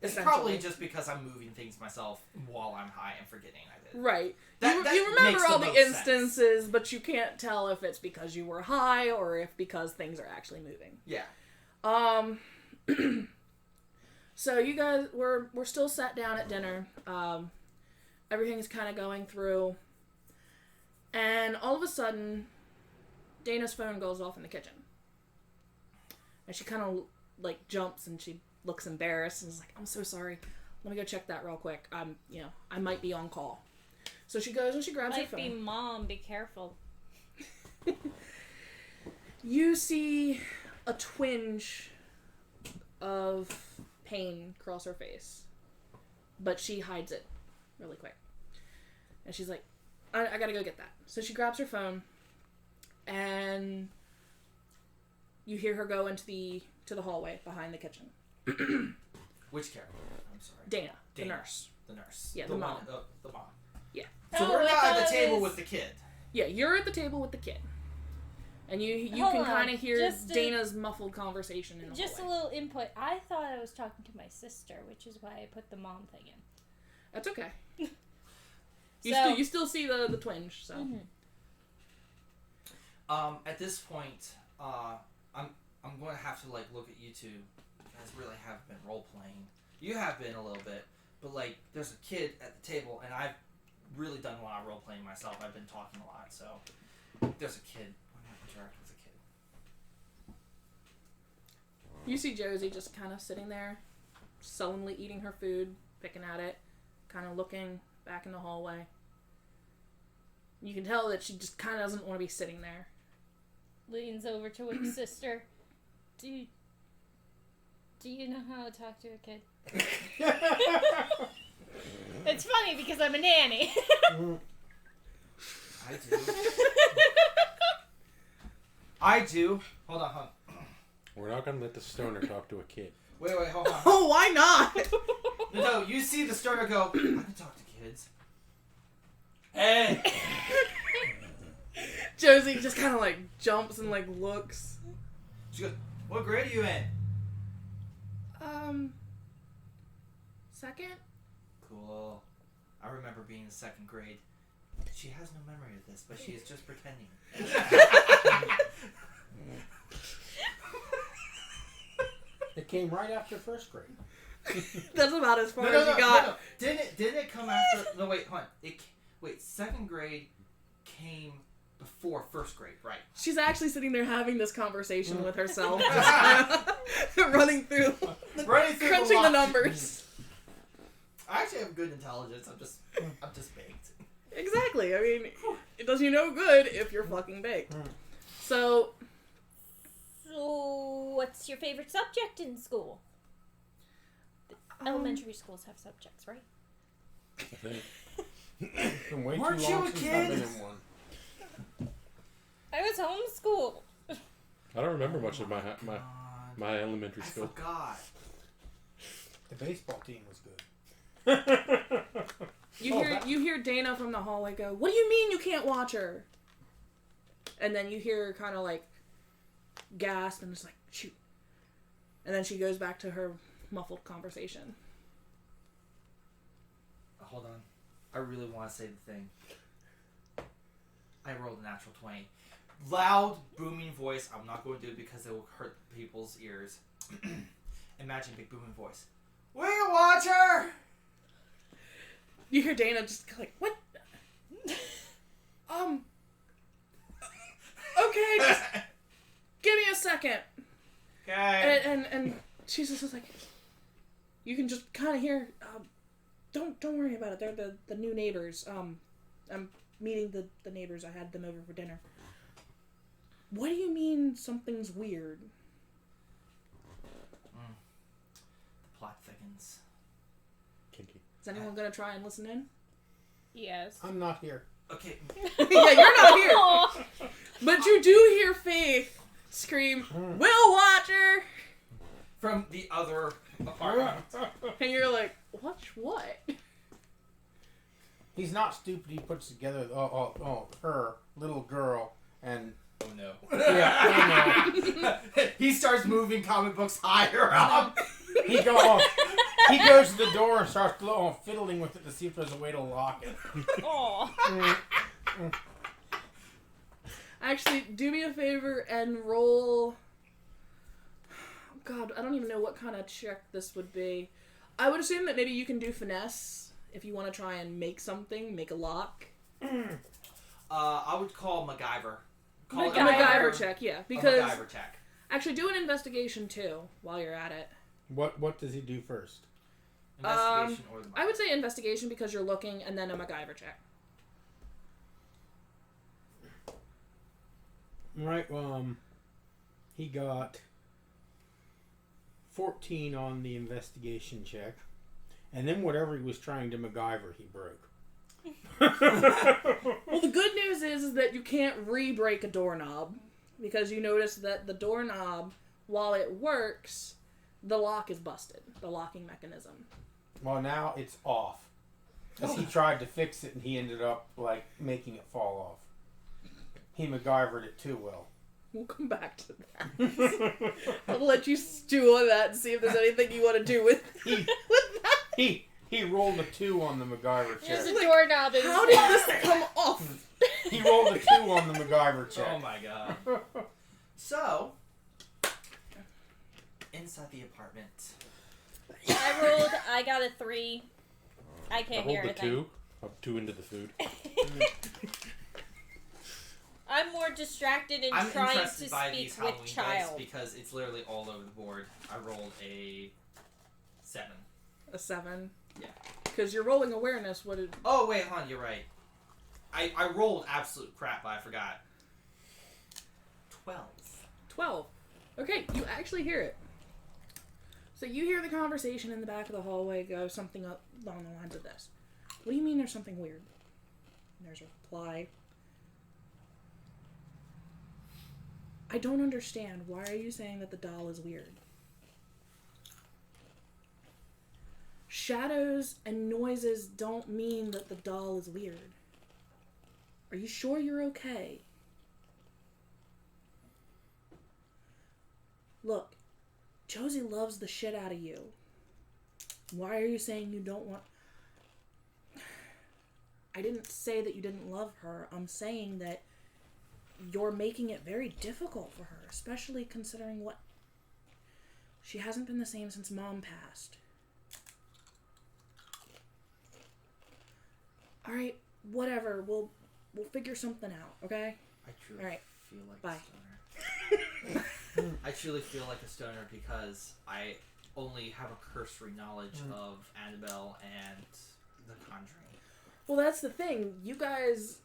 It's essentially. probably just because I'm moving things myself while I'm high and forgetting I did. Right. That You remember makes the all the most sense. instances, but you can't tell if it's because you were high or if because things are actually moving. Yeah. So you guys, we're still sat down at dinner. Everything's kind of going through. And all of a sudden, Dana's phone goes off in the kitchen. And she kind of, jumps and she looks embarrassed and is like, I'm so sorry. let me go check that real quick. I might be on call. So she goes and she grabs her Might phone. be Mom, be careful. You see a twinge of pain cross her face, but she hides it really quick. And she's like, I gotta go get that. So she grabs her phone, and you hear her go into the hallway behind the kitchen. Which character? I'm sorry. Dana, the Dana. nurse. The nurse. Yeah, the mom. The mom. Yeah. So Oh, we're I not thought at the it table was- with the kid. Yeah, you're at the table with the kid. And you Hold can on, kind of hear just a- Dana's muffled conversation in the Just a hallway. little input. I thought I was talking to my sister, which is why I put the mom thing in. That's okay. So- You still see the twinge, so. Mhm. At this point, I'm going to have to like look at you two. You guys really haven't been role playing. You have been a little bit, but like there's a kid at the table, and I've really done a lot of role playing myself. I've been talking a lot, so there's a kid. I'm going to interact with a kid. You see Josie just kind of sitting there, sullenly eating her food, picking at it, kind of looking back in the hallway. You can tell that she just kind of doesn't want to be sitting there. Leans over to his sister. Do you know how to talk to a kid? It's funny because I'm a nanny. I do. I do. Hold on. We're not gonna let the stoner talk to a kid. Wait, hold on. Oh, why not? No, you see the stoner go, I can talk to kids. Hey! Josie just kind of like jumps and like looks. She goes, what grade are you in? Second? Cool. I remember being in second grade. She has no memory of this, but she is just pretending. It came right after first grade. That's about as far as you got. No. Didn't it come after? No, wait, hold on. Wait, second grade came before first grade, right? She's actually sitting there having this conversation with herself, running through, crunching the numbers. I actually have good intelligence. I'm just baked. Exactly. I mean, it does you no good if you're fucking baked. So, So, what's your favorite subject in school? Elementary schools have subjects, right? I think. It's been way Weren't too you long a since kid? I've been in one. I was homeschooled. I don't remember much of God. my elementary I school. forgot. The baseball team was good. you hear Dana from the hallway go, "What do you mean you can't watch her?" And then you hear her kind of like gasp and just like, "Shoot." And then she goes back to her muffled conversation. Hold on. I really want to say the thing. I rolled a natural 20. Loud, booming voice. I'm not going to do it because it will hurt people's ears. Imagine big booming voice. We can watch her! You hear Dana just like, "What? Okay, just give me a second." Okay. And she's just like, you can just kind of hear, don't worry about it. They're the new neighbors. I'm meeting the neighbors. I had them over for dinner. What do you mean something's weird? The plot thickens. Kinky. Is anyone gonna try and listen in? Yes. I'm not here. Okay. Yeah, you're not here. But you do hear Faith scream, "We'll watch her!" From the other apartment. And you're like, "Watch what?" He's not stupid. He puts together, her little girl, and Oh no. yeah, He starts moving comic books higher up. he goes to the door and starts fiddling with it to see if there's a way to lock it. Aw. Actually, do me a favor and roll. God, I don't even know what kind of check this would be. I would assume that maybe you can do finesse if you want to try and make something, make a lock. I would call MacGyver. Call it A MacGyver check, yeah. A Because MacGyver check. actually, do an investigation too while you're at it. What does he do first? Investigation or the I would say investigation because you're looking, and then a MacGyver check. Right, he got 14 on the investigation check, and then whatever he was trying to MacGyver, he broke. Well, the good news is that you can't re-break a doorknob, because you notice that the doorknob, while it works, the lock is busted, the locking mechanism. Well, now it's off. Because he tried to fix it, and he ended up, like, making it fall off. He MacGyvered it too well. We'll come back to that. I'll let you stew on that and see if there's anything you want to do with that. He rolled a 2 on the MacGyver check. There's a doorknob. How did this come off? He rolled a 2 on the MacGyver check. Oh my god. So, inside the apartment. I got a 3. I I can't rolled hear the anything. 2. I'm 2 into the food. I'm more distracted in I'm trying to interested by speak these Halloween with dice child. because it's literally all over the board. I rolled a 7. A 7? Yeah. Because you're rolling awareness, what did... Oh, wait, hon, you're right. I rolled absolute crap, but I forgot. 12. 12. Okay, you actually hear it. So you hear the conversation in the back of the hallway go something up along the lines of this. What do you mean there's something weird? And there's a reply. I don't understand. Why are you saying that the doll is weird? Shadows and noises don't mean that the doll is weird. Are you sure you're okay? Look, Josie loves the shit out of you. Why are you saying you don't want... I didn't say that you didn't love her. I'm saying that you're making it very difficult for her, especially considering what... She hasn't been the same since Mom passed. Alright, whatever. We'll figure something out, okay? I truly All right. feel like Bye. a stoner. I truly feel like a stoner because I only have a cursory knowledge of Annabelle and The Conjuring. Well, that's the thing. You guys...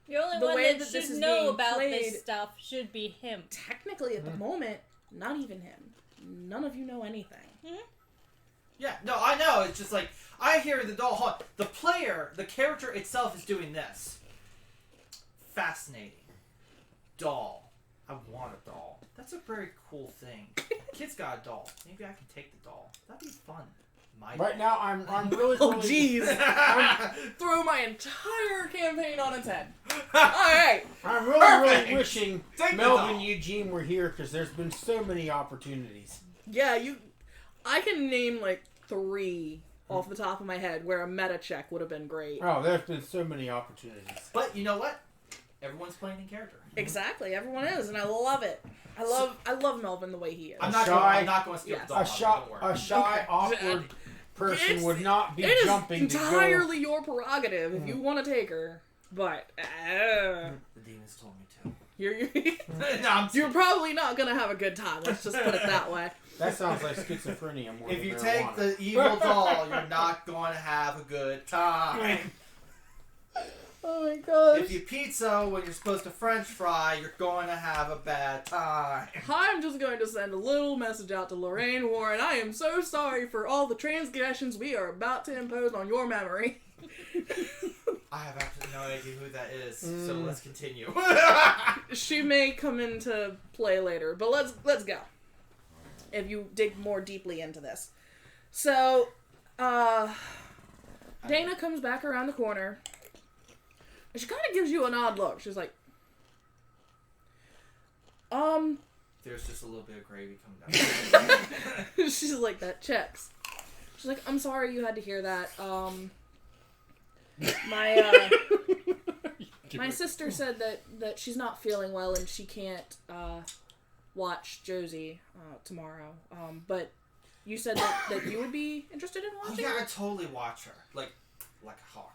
The only The one way that that this should is know being about played- this stuff should be him. Technically, at the moment, not even him. None of you know anything. Yeah, no, I know. It's just like, I hear the doll. The player, the character itself is doing this. Fascinating. Doll. I want a doll. That's a very cool thing. Kid's got a doll. Maybe I can take the doll. That'd be fun. My Right doll. now, I'm really... Oh, jeez. Throw my entire campaign on its head. Alright. I'm really Perfect. wishing Take the Melvin doll. and Eugene were here because there's been so many opportunities. Yeah, I can name like 3 off the top of my head where a meta check would have been great. Oh, there's been so many opportunities. But you know what? Everyone's playing in character. Exactly, everyone is, and I love it. I love Melvin the way he is. I'm not going to steal Yes. the doll. Don't worry. A shy, Okay. awkward person It's- would not be It is jumping to go... entirely your prerogative if you want to take her, but The demons told me to. you're you're probably not gonna have a good time. Let's just put it that way. That sounds like schizophrenia more If than you marijuana. take the evil doll, you're not going to have a good time. Oh my gosh. If you pizza when you're supposed to French fry, you're going to have a bad time. I'm just going to send a little message out to Lorraine Warren. I am so sorry for all the transgressions we are about to impose on your memory. I have absolutely no idea who that is, so let's continue. She may come into play later, but let's go. If you dig more deeply into this. So, Dana comes back around the corner. And she kind of gives you an odd look. She's like, There's just a little bit of gravy coming down. she's like, that checks. She's like, I'm sorry you had to hear that. My sister said that she's not feeling well and she can't watch Josie tomorrow. But you said that you would be interested in Oh, watching yeah, her? I totally watch her. Like a hawk.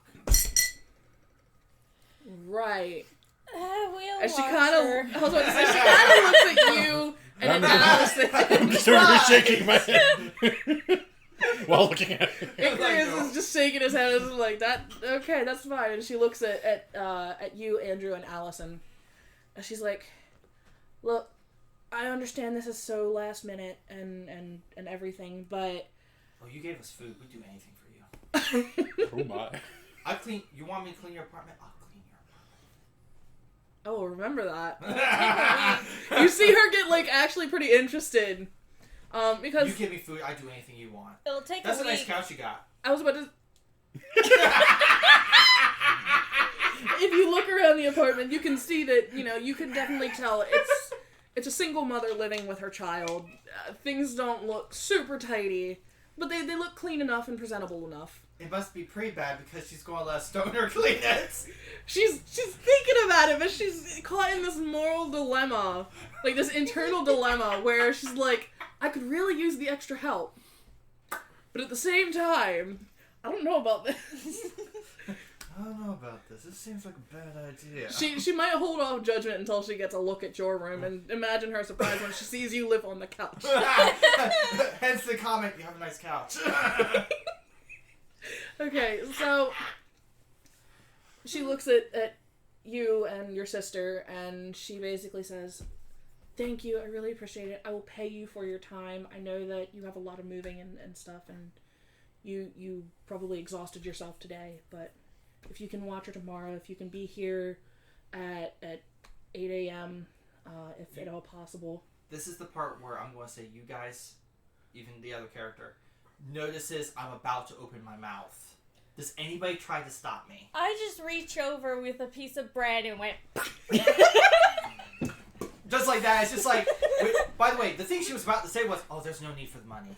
Right. We'll And she watch kind her. of, I was about to say, she kind of looks at you and at Allison. I'm just over here shaking my head. While looking at it. Icarus is just shaking his head and is like, that, okay, that's fine. And she looks at you, Andrew, and Allison. And she's like, look, I understand this is so last minute and everything, but... Oh, you gave us food. We'd do anything for you. Oh my. You want me to clean your apartment? I'll clean your Oh, remember that. apartment. You see her get, like, actually pretty interested. Because... You give me food, I do anything you want. It'll take That's a a nice week. couch you got. I was about to... If you look around the apartment, you can see that, you can definitely tell it's a single mother living with her child. Things don't look super tidy, but they look clean enough and presentable enough. It must be pretty bad because she's going to let Stoner clean it. She's thinking about it, but she's caught in this moral dilemma. Like, this internal dilemma where she's like, I could really use the extra help. But at the same time, I don't know about this. I don't know about this. This seems like a bad idea. She might hold off judgment until she gets a look at your room, and imagine her surprise when she sees you live on the couch. Hence the comment, you have a nice couch. Okay, so she looks at you and your sister, and she basically says, thank you, I really appreciate it. I will pay you for your time. I know that you have a lot of moving and stuff, and you probably exhausted yourself today, but if you can watch her tomorrow, if you can be here at 8 a.m., if at all possible. This is the part where I'm going to say you guys, even the other character, notices I'm about to open my mouth. Does anybody try to stop me? I just reach over with a piece of bread and went... Just like that. It's just like... Wait, by the way, the thing she was about to say was, oh, there's no need for the money.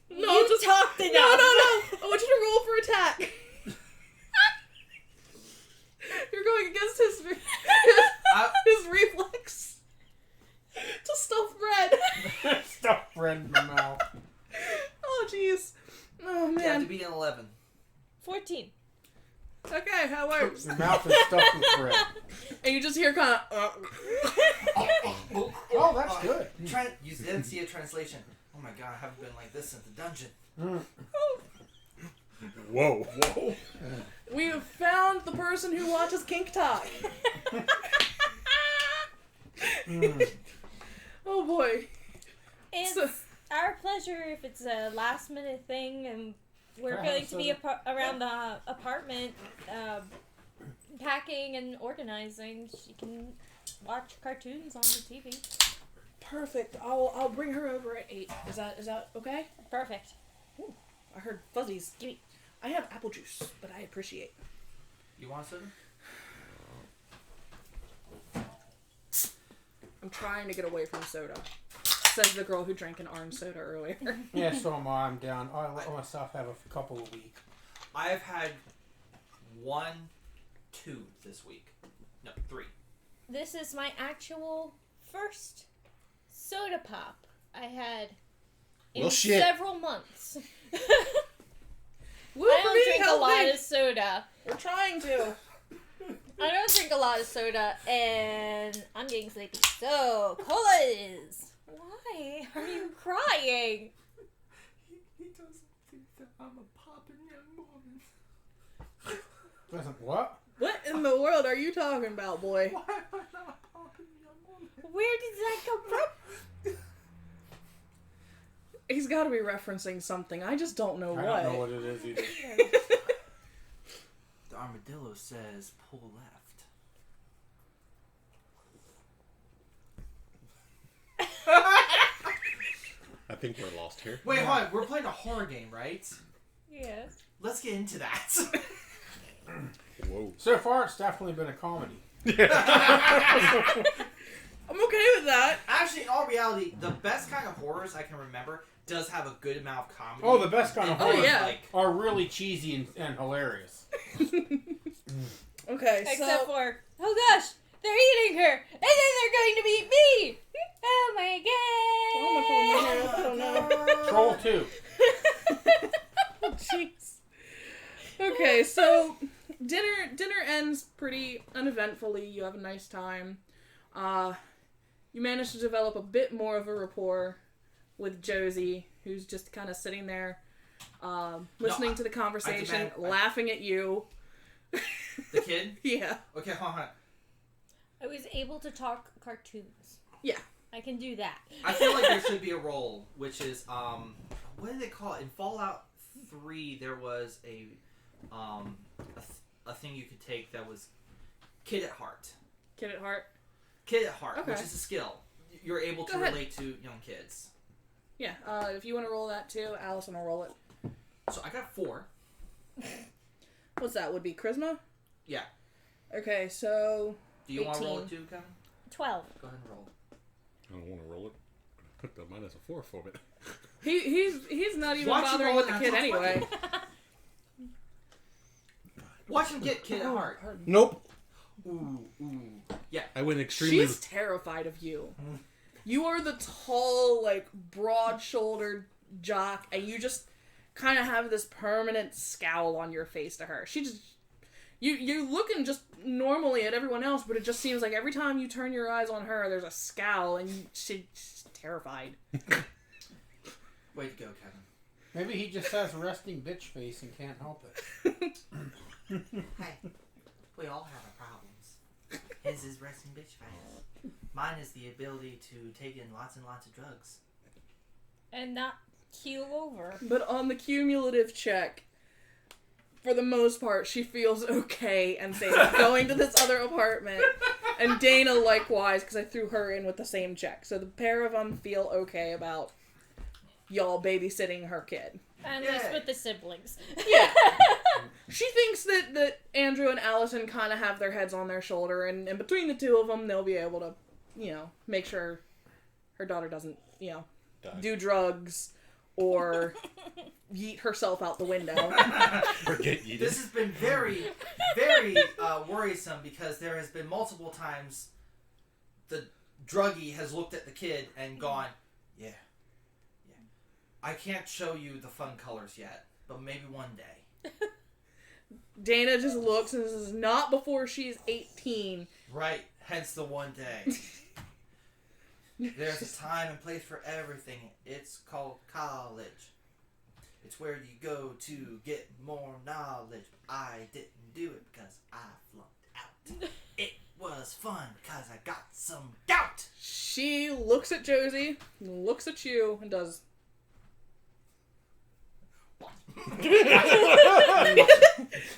No, you just talked enough. No. I want you to roll for attack. You're going against his reflex to stuff bread. Stuff bread in the mouth. Oh, jeez. Oh, You have to man. be an 11. 14. Okay, that works. Your mouth is stuffed with bread. And you just hear kind of... Oh, that's good. You didn't see a translation. Oh my god, I haven't been like this since the dungeon. Whoa. We have found the person who watches Kink Talk. Oh, boy. It's So- our pleasure if it's a last minute thing and we're going to be around the apartment packing and organizing. She can watch cartoons on the TV. Perfect. I'll bring her over at 8. Is that okay? Perfect. Ooh, I heard fuzzies. Gimme. I have apple juice, but I appreciate. You want soda? I'm trying to get away from soda. Says the girl who drank an orange soda earlier. Yeah, so am I. I'm down. I let myself have a couple of weeks. I have had 2 this week. No, 3. This is my actual first soda pop I had in Well, shit. several months. Woo, I for don't being drink a healthy. lot of soda. We're trying to. I don't drink a lot of soda, and I'm getting sleepy. So, cola is. Why are you crying? He doesn't think that I'm a poppin' young woman. Doesn't what? What in the world are you talking about, boy? Why am I not a poppin' young woman? Where did that come from? He's got to be referencing something. I just don't know I what. don't know what it is either. The armadillo says pull left. I think we're lost here. Wait, hold on. We're playing a horror game, right? Yes. Let's get into that. Whoa. So far, it's definitely been a comedy. I'm okay with that. Actually, in all reality, the best kind of horrors I can remember does have a good amount of comedy. Oh, the best kind of And horror Oh, yeah. like, are really cheesy and hilarious. Okay, Except so for, oh gosh, they're eating her, and then they're going to eat me. Oh my god. I don't know. Troll 2. Jeez. Okay, so dinner ends pretty uneventfully. You have a nice time. you manage to develop a bit more of a rapport with Josie, who's just kind of sitting there, listening to the conversation, laughing at you. The kid? Yeah. Okay, hold on. I was able to talk cartoons. Yeah. I can do that. I feel like there should be a role, which is, what do they call it? In Fallout 3, there was a thing you could take that was Kid at Heart. Kid at Heart? Kid at Heart, Okay. which is a skill. You're able to relate to young kids. Yeah, if you want to roll that too, Allison will roll it. So I got 4. What's that? Would be Charisma? Yeah. Okay, so... Do you want to roll 18. it too, Kevin? 12. Go ahead and roll. I don't want to roll it. Put the minus a 4 for it. He's not even Watch him bothering roll with it the and kid talk anyway. Watch him get Kid at Heart. Nope. Ooh. Yeah. I went extremely... She's terrified of you. You are the tall, like, broad-shouldered jock, and you just kind of have this permanent scowl on your face to her. She just... You're looking just normally at everyone else, but it just seems like every time you turn your eyes on her, there's a scowl, and she's terrified. Way to go, Kevin. Maybe he just has resting bitch face and can't help it. Hey, we all have our problems. His is resting bitch face. Mine is the ability to take in lots and lots of drugs. And not keel over. But on the cumulative check, for the most part, she feels okay and safe going to this other apartment. And Dana likewise, because I threw her in with the same check. So the pair of them feel okay about y'all babysitting her kid. And Yay. that's with the siblings. Yeah. She thinks that Andrew and Allison kind of have their heads on their shoulder, and between the two of them, they'll be able to, make sure her daughter doesn't, do drugs or yeet herself out the window. Forget yeeted. This has been very, very worrisome because there has been multiple times the druggie has looked at the kid and gone, yeah. I can't show you the fun colors yet, but maybe one day. Dana just looks and says, not before she's 18. Right, hence the one day. There's a time and place for everything. It's called college. It's where you go to get more knowledge. I didn't do it because I flunked out. It was fun because I got some gout. She looks at Josie, looks at you, and does...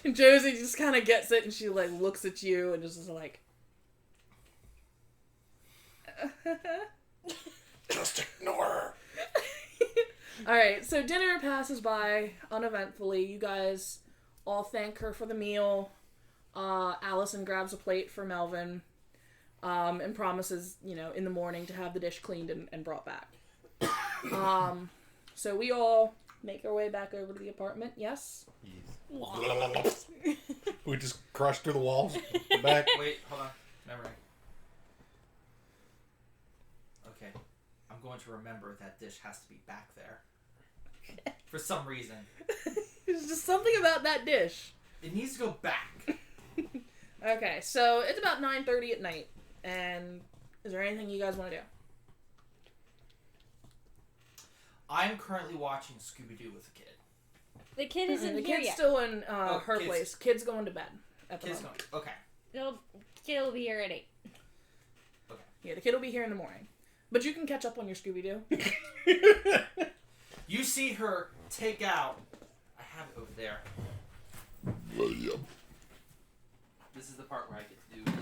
And Josie just kind of gets it, and she like looks at you and just is like, Just ignore her. all right. So dinner passes by uneventfully. You guys all thank her for the meal. Allison grabs a plate for Melvin, and promises, in the morning to have the dish cleaned and brought back. So we all make our way back over to the apartment. Yes. We just crushed through the walls. The back. Wait, hold on. Memory. Okay. I'm going to remember that dish has to be back there. For some reason. There's just something about that dish. It needs to go back. Okay, so it's about 9:30 at night, and is there anything you guys want to do? I'm currently watching Scooby-Doo with a kid. The kid isn't The here kid's yet. still in her kids. place. Kid's going to bed at the Kid's moment. going. Okay. Kid will be here at 8. Yeah, the kid will be here in the morning. But you can catch up on your Scooby-Doo. You see her take out... I have it over there. This is the part where I get to do...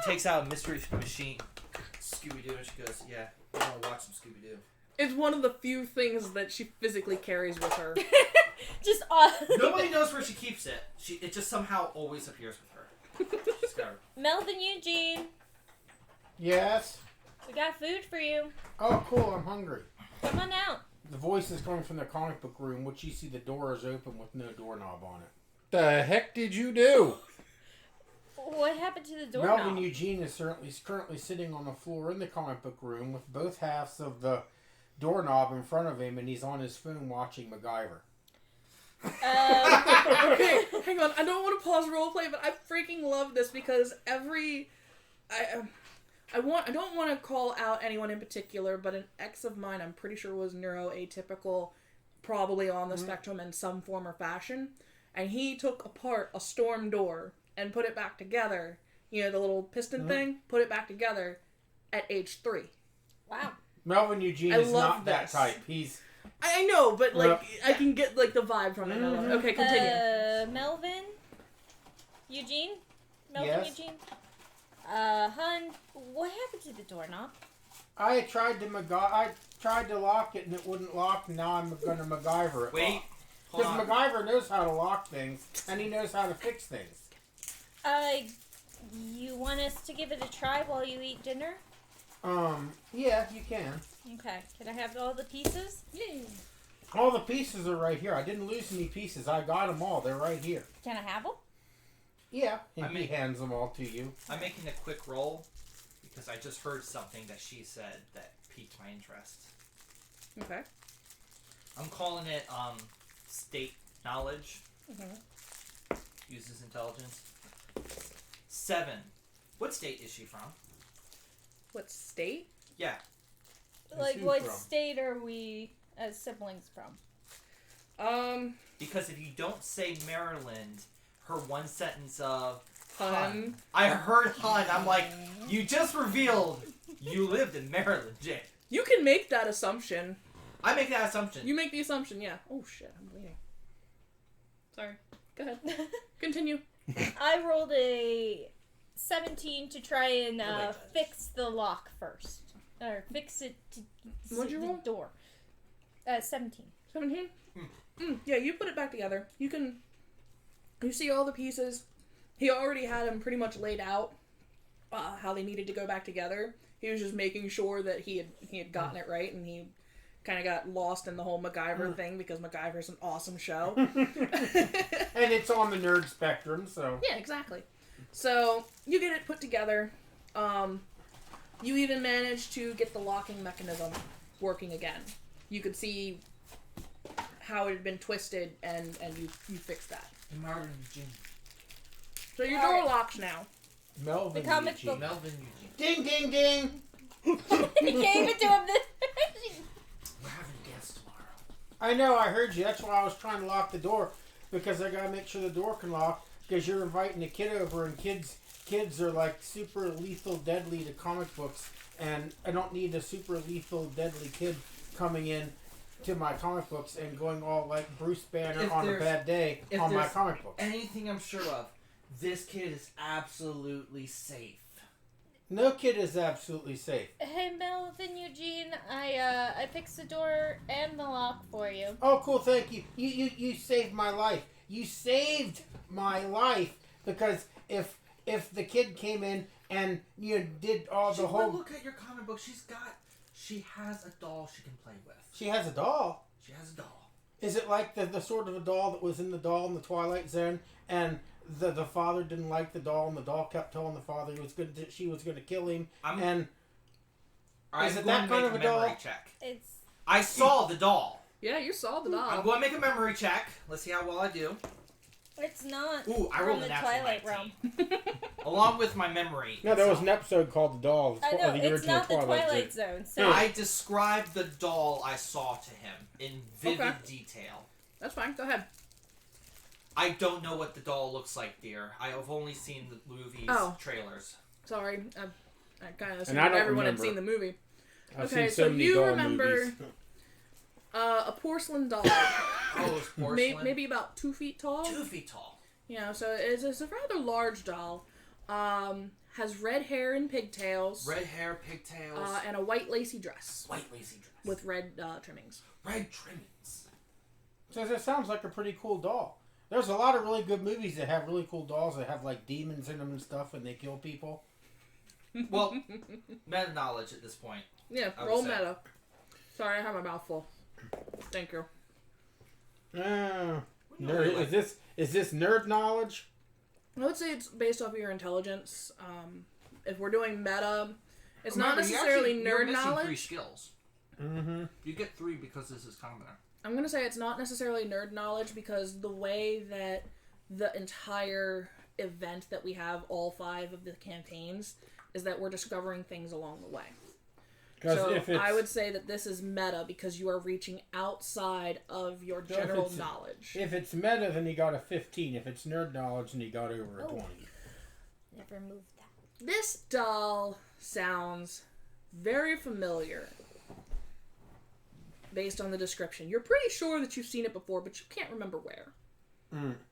She takes out a mystery machine, Scooby-Doo, and she goes, yeah, I want to watch some Scooby-Doo. It's one of the few things that she physically carries with her. Just Nobody knows where she keeps it. It just somehow always appears with her. She's got her. Melvin Eugene, Yes? we got food for you. Oh, cool, I'm hungry. Come on out. The voice is coming from the comic book room, which you see the door is open with no doorknob on it. The heck did you do? What happened to the doorknob? Melvin Eugene is currently sitting on the floor in the comic book room with both halves of the doorknob in front of him, and he's on his phone watching MacGyver. Okay, hang on. I don't want to pause roleplay, but I freaking love this because I don't want to call out anyone in particular, but an ex of mine I'm pretty sure was neuroatypical, probably on the spectrum in some form or fashion, and he took apart a storm door and put it back together. You know, the little piston thing, put it back together at age 3. Wow. Melvin Eugene I is love not that this. type. He's I know, but like I can get like the vibe from it. Okay, continue. Melvin Eugene? Yes. Eugene? Hun, what happened to the doorknob? I tried to lock it and it wouldn't lock, and now I'm going to MacGyver it. Wait, hold Because on. MacGyver knows how to lock things, and he knows how to fix things. You want us to give it a try while you eat dinner? Yeah, you can. Okay. Can I have all the pieces? Yay. All the pieces are right here. I didn't lose any pieces. I got them all. They're right here. Can I have them? Yeah, and he hands them all to you. I'm making a quick roll because I just heard something that she said that piqued my interest. Okay. I'm calling it state knowledge. Mhm. Uses intelligence. 7. What state is she from? What state? Yeah. Like, who what from? state are we as siblings from? Because if you don't say Maryland, her one sentence of Hun. I heard Hun. I'm like, you just revealed you lived in Maryland, Jay. You can make that assumption. I make that assumption. You make the assumption, yeah. Oh shit, I'm bleeding. Sorry. Go ahead. Continue. I rolled a 17 to try and Nobody does. fix the lock first. Or fix it to What'd you the roll? door. 17. 17? Yeah, you put it back together. You see all the pieces. He already had them pretty much laid out, how they needed to go back together. He was just making sure that he had gotten it right, and he kind of got lost in the whole MacGyver thing because MacGyver's an awesome show. And it's on the nerd spectrum, so... Yeah, exactly. So, you get it put together. You even managed to get the locking mechanism working again. You could see how it had been twisted, and you fixed that. Marvin Eugene. So your All door right. locks now. Melvin The comic Eugene. book. Melvin Eugene. Ding, ding, ding! He gave it to him. We're having a dance tomorrow. I know, I heard you. That's why I was trying to lock the door, because I gotta make sure the door can lock, because you're inviting a kid over, and kids are like super lethal deadly to comic books, and I don't need a super lethal deadly kid coming in to my comic books and going all like Bruce Banner If on a there's- bad day if on my there's comic books. Anything I'm sure of, this kid is absolutely safe. No kid is absolutely safe. Hey, Melvin Eugene, I fixed the door and the lock for you. Oh, cool, thank you. You saved my life. You saved my life, because if the kid came in and you did all the whole... Look at your comic book. She has a doll she can play with. She has a doll. She has a doll. Is it like the sort of a doll that was in the doll in the Twilight Zone, and the father didn't like the doll, and the doll kept telling the father she was going to kill him? I'm Is it going that to kind make of a memory doll? check. It's I saw the doll. Yeah, you saw the I'm doll. going to make a memory check. Let's see how well I do. not Ooh, I from rolled the an natural Twilight 19. realm. Along with my memory. No, there was itself. an episode called The Doll. I know, the it's original not the Twilight Zone. Zone. So I described the doll I saw to him in vivid Okay. detail. That's fine. Go ahead. I don't know what the doll looks like, dear. I have only seen the movie's trailers. Sorry, I kind of assumed I don't everyone remember. had seen the movie. I've Okay, seen so so many you doll remember- movies. A porcelain doll, Oh, it's porcelain. maybe about 2 feet tall. 2 feet tall. You know, so it's a rather large doll. Has red hair and pigtails. Red hair, pigtails, And a white lacy dress white lacy dress. with red trimmings. red trimmings. So that sounds like a pretty cool doll. There's a lot of really good movies that have really cool dolls that have like demons in them and stuff, and they kill people. Well, meta knowledge at this point. Yeah, I would roll say. meta. Sorry, I have my mouth full. Thank you. Nerd, is this nerd knowledge? I would say it's based off of your intelligence. If we're doing meta, it's not necessarily you're nerd missing 3 knowledge. skills. Mm-hmm. You get 3 because this is commoner. I'm going to say it's not necessarily nerd knowledge because the way that the entire event that we have, all 5 of the campaigns, is that we're discovering things along the way. Because So I would say that this is meta because you are reaching outside of your general knowledge. If it's meta, then you got a 15. If it's nerd knowledge, then you got over a 20. Never moved that. This doll sounds very familiar based on the description. You're pretty sure that you've seen it before, but you can't remember where.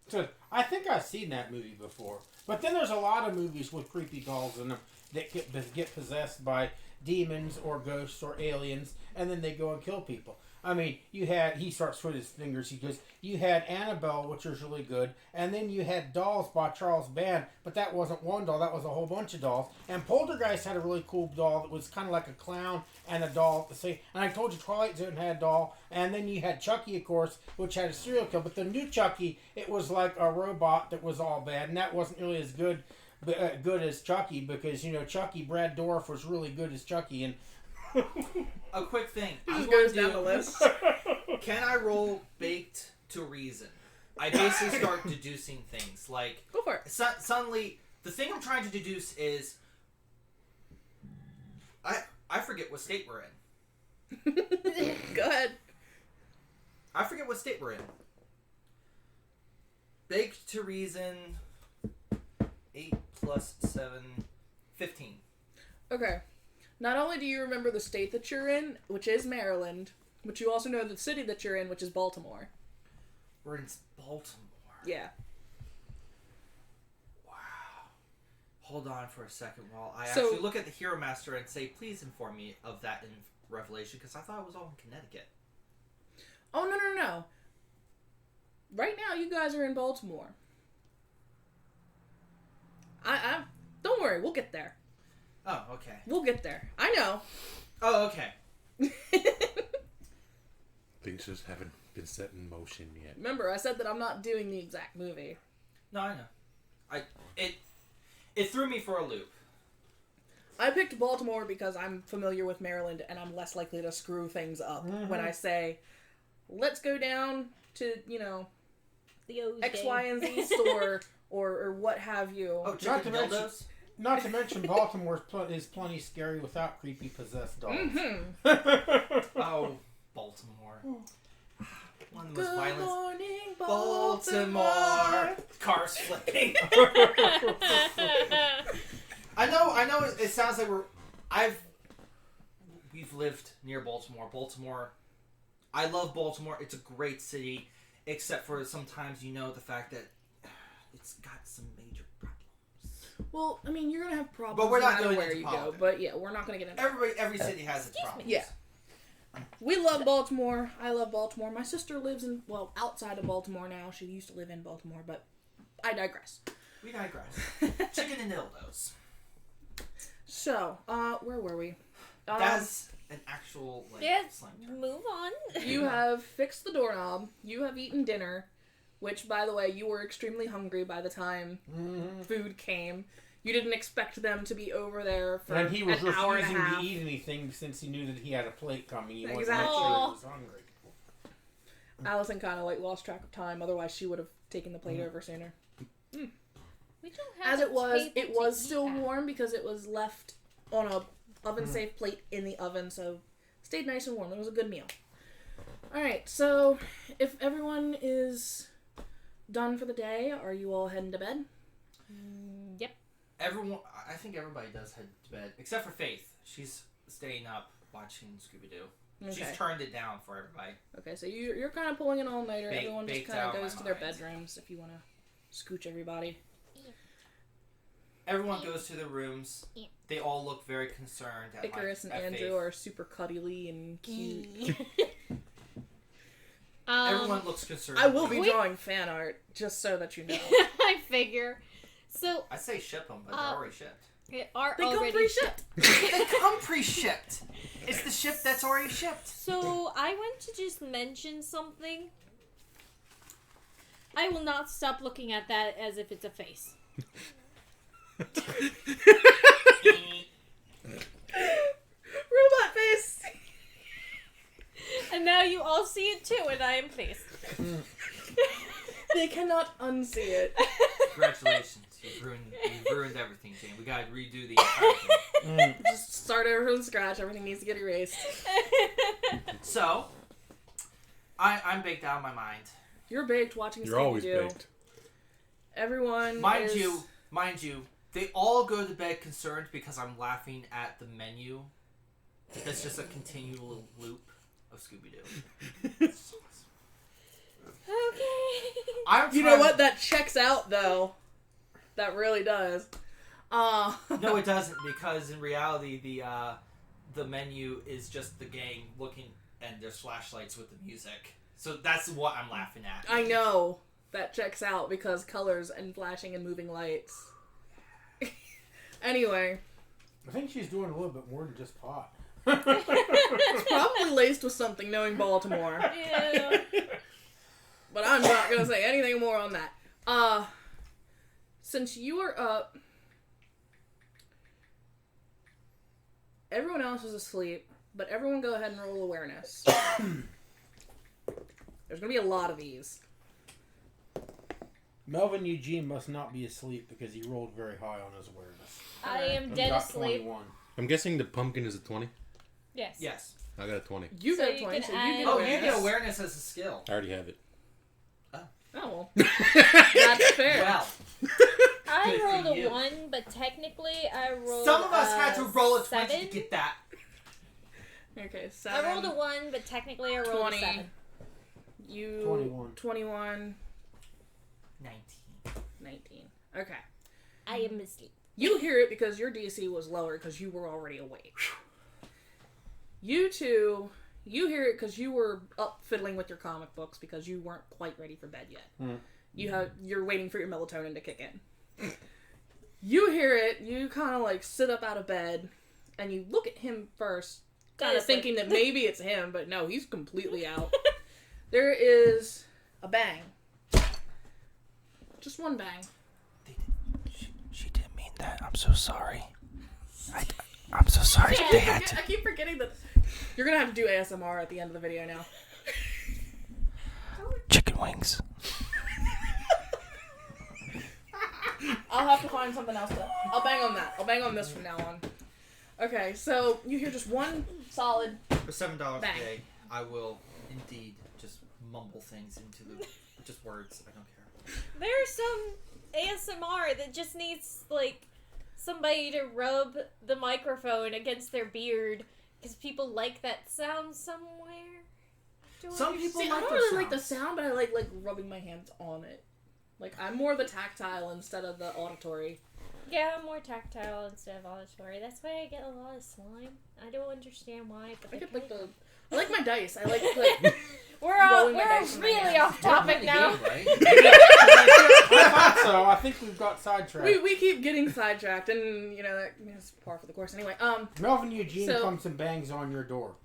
So I think I've seen that movie before. But then there's a lot of movies with creepy dolls in them that get possessed by demons or ghosts or aliens, and then they go and kill people. I mean, he starts with his fingers, he goes, you had Annabelle, which was really good, and then you had Dolls by Charles Band, but that wasn't one doll, that was a whole bunch of dolls. And Poltergeist had a really cool doll that was kind of like a clown and a doll at the same. And I told you Twilight Zone had a doll, and then you had Chucky, of course, which had a serial kill. But the new Chucky, it was like a robot that was all bad, and that wasn't really as good as Chucky, because, you know, Chucky, Brad Dourif was really good as Chucky, and A quick thing. Just goes down the list. Can I roll baked to reason? I basically start deducing things. Like, Go for it. Suddenly, the thing I'm trying to deduce is... I forget what state we're in. Go ahead. I forget what state we're in. Baked to reason... 8 plus 7... 15. Okay. Not only do you remember the state that you're in, which is Maryland, but you also know the city that you're in, which is Baltimore. We're in Baltimore. Yeah. Wow. Hold on for a second while I So- actually look at the Hero Master and say, please inform me of that in Revelation, because I thought it was all in Connecticut. Oh, no. Right now, you guys are in Baltimore. Don't worry, we'll get there. Oh, okay. We'll get there. I know. Oh, okay. Things just haven't been set in motion yet. Remember, I said that I'm not doing the exact movie. No, I know. It threw me for a loop. I picked Baltimore because I'm familiar with Maryland and I'm less likely to screw things up when I say, let's go down to, you know, The O's X, game. Y, and Z store or what have you. Oh, chicken dildos? not to mention Baltimore is plenty scary without creepy possessed dolls. Oh, Baltimore. One of the most Good violent. morning, Baltimore. Cars flipping. I know. It sounds like we've lived near Baltimore. Baltimore. I love Baltimore. It's a great city, except for sometimes the fact that it's got some major problems. Well, I mean, you're gonna have problems But we're not no matter going where into you politics. go. But yeah, we're not gonna get into Every city has its problems. Yeah. We love Baltimore. I love Baltimore. My sister lives outside of Baltimore now. She used to live in Baltimore, but I digress. We digress. Chicken and dildos. So, where were we? That's an actual Yes, slang term. move on. You have fixed the doorknob. You have eaten dinner, which, by the way, you were extremely hungry by the time food came. You didn't expect them to be over there for And he was an hour and a refusing half. to eat anything since he knew that he had a plate coming. He Exactly. wasn't sure he was hungry. Allison kind of lost track of time. Otherwise, she would have taken the plate over sooner. We don't have As it was, table it to was eat still at. warm because it was left on a oven-safe plate in the oven, so stayed nice and warm. It was a good meal. All right, so if everyone is done for the day, are you all heading to bed? Yep. I think everybody does head to bed, except for Faith. She's staying up watching Scooby-Doo. Okay. She's turned it down for everybody. Okay, so you're kind of pulling an all-nighter. Everyone just baked kind of out goes my to their mind. bedrooms if you want to scooch everybody. Everyone goes to their rooms. They all look very concerned at Icarus and at Andrew Faith. are super cuddly and cute. Everyone looks concerned. I will be Wait. drawing fan art, just so that you know. I figure. So, I say ship them, but they're already shipped. they are They come already pre-shipped. They come pre-shipped. It's the ship that's already shipped. So, I want to just mention something. I will not stop looking at that as if it's a face. Robot face. And now you all see it too, and I am pleased. They cannot unsee it. Congratulations. You've ruined everything, Jane. We gotta redo the entire thing. Just start over from scratch. Everything needs to get erased. So, I'm baked out of my mind. You're baked watching You're always Scooby-Doo. baked. Everyone Mind is... you, they all go to bed concerned because I'm laughing at the menu. That's just a continual loop of Scooby-Doo. Okay. You know what? That checks out, though. That really does. No, it doesn't, because in reality, the menu is just the gang looking, and there's flashlights with the music. So that's what I'm laughing at. I know. That checks out because colors and flashing and moving lights. Anyway. I think she's doing a little bit more than just pot. It's probably laced with something, knowing Baltimore. Yeah. But I'm not going to say anything more on that. Since you are up, everyone else is asleep, but everyone go ahead and roll awareness. There's going to be a lot of these. Melvin Eugene must not be asleep because he rolled very high on his awareness. I am He dead got asleep. 21. I'm guessing the pumpkin is a 20. Yes. Yes. I got a 20. You So got you 20, can so you add- get Oh, awareness. you get awareness as a skill. I already have it. Oh, well. That's fair. Well, I Good for rolled you. a 1, but technically I rolled some of us had to roll a 20 7. to get that. Okay, 7. I rolled a 1, but technically I rolled 20. a 7. You 21. 21. 19. 19. Okay. I am asleep. You hear it because your DC was lower because you were already awake. You two, you hear it because you were up fiddling with your comic books because you weren't quite ready for bed yet. You're waiting for your melatonin to kick in. You hear it, you kind of like sit up out of bed, and you look at him first, kind of Honestly. thinking that maybe it's him, but no, he's completely out. There is a bang. Just one bang. She didn't mean that. I'm so sorry. I'm so sorry. Yeah. They had to. I keep forgetting that you're gonna have to do ASMR at the end of the video now. Chicken wings. I'll have to find something else to... I'll bang on that. I'll bang on this from now on. Okay, so you hear just one solid... For $7 a Bang. day, I will indeed just mumble things into the just words. I don't care. There's some ASMR that just needs, like, somebody to rub the microphone against their beard because people like that sound somewhere. Some people See, I like don't those really like the sounds. sound, but I like rubbing my hands on it. Like, I'm more the tactile instead of the auditory. Yeah, I'm more tactile instead of auditory. That's why I get a lot of slime. I don't understand why, but I get, kinda- like, I like my dice. I like We're rolling my dice in my really hands. off topic now. Right? I thought so. I think we've got sidetracked. we keep getting sidetracked, and, you know, that's par for the course. Anyway, Melvin Eugene So- comes and bangs on your door.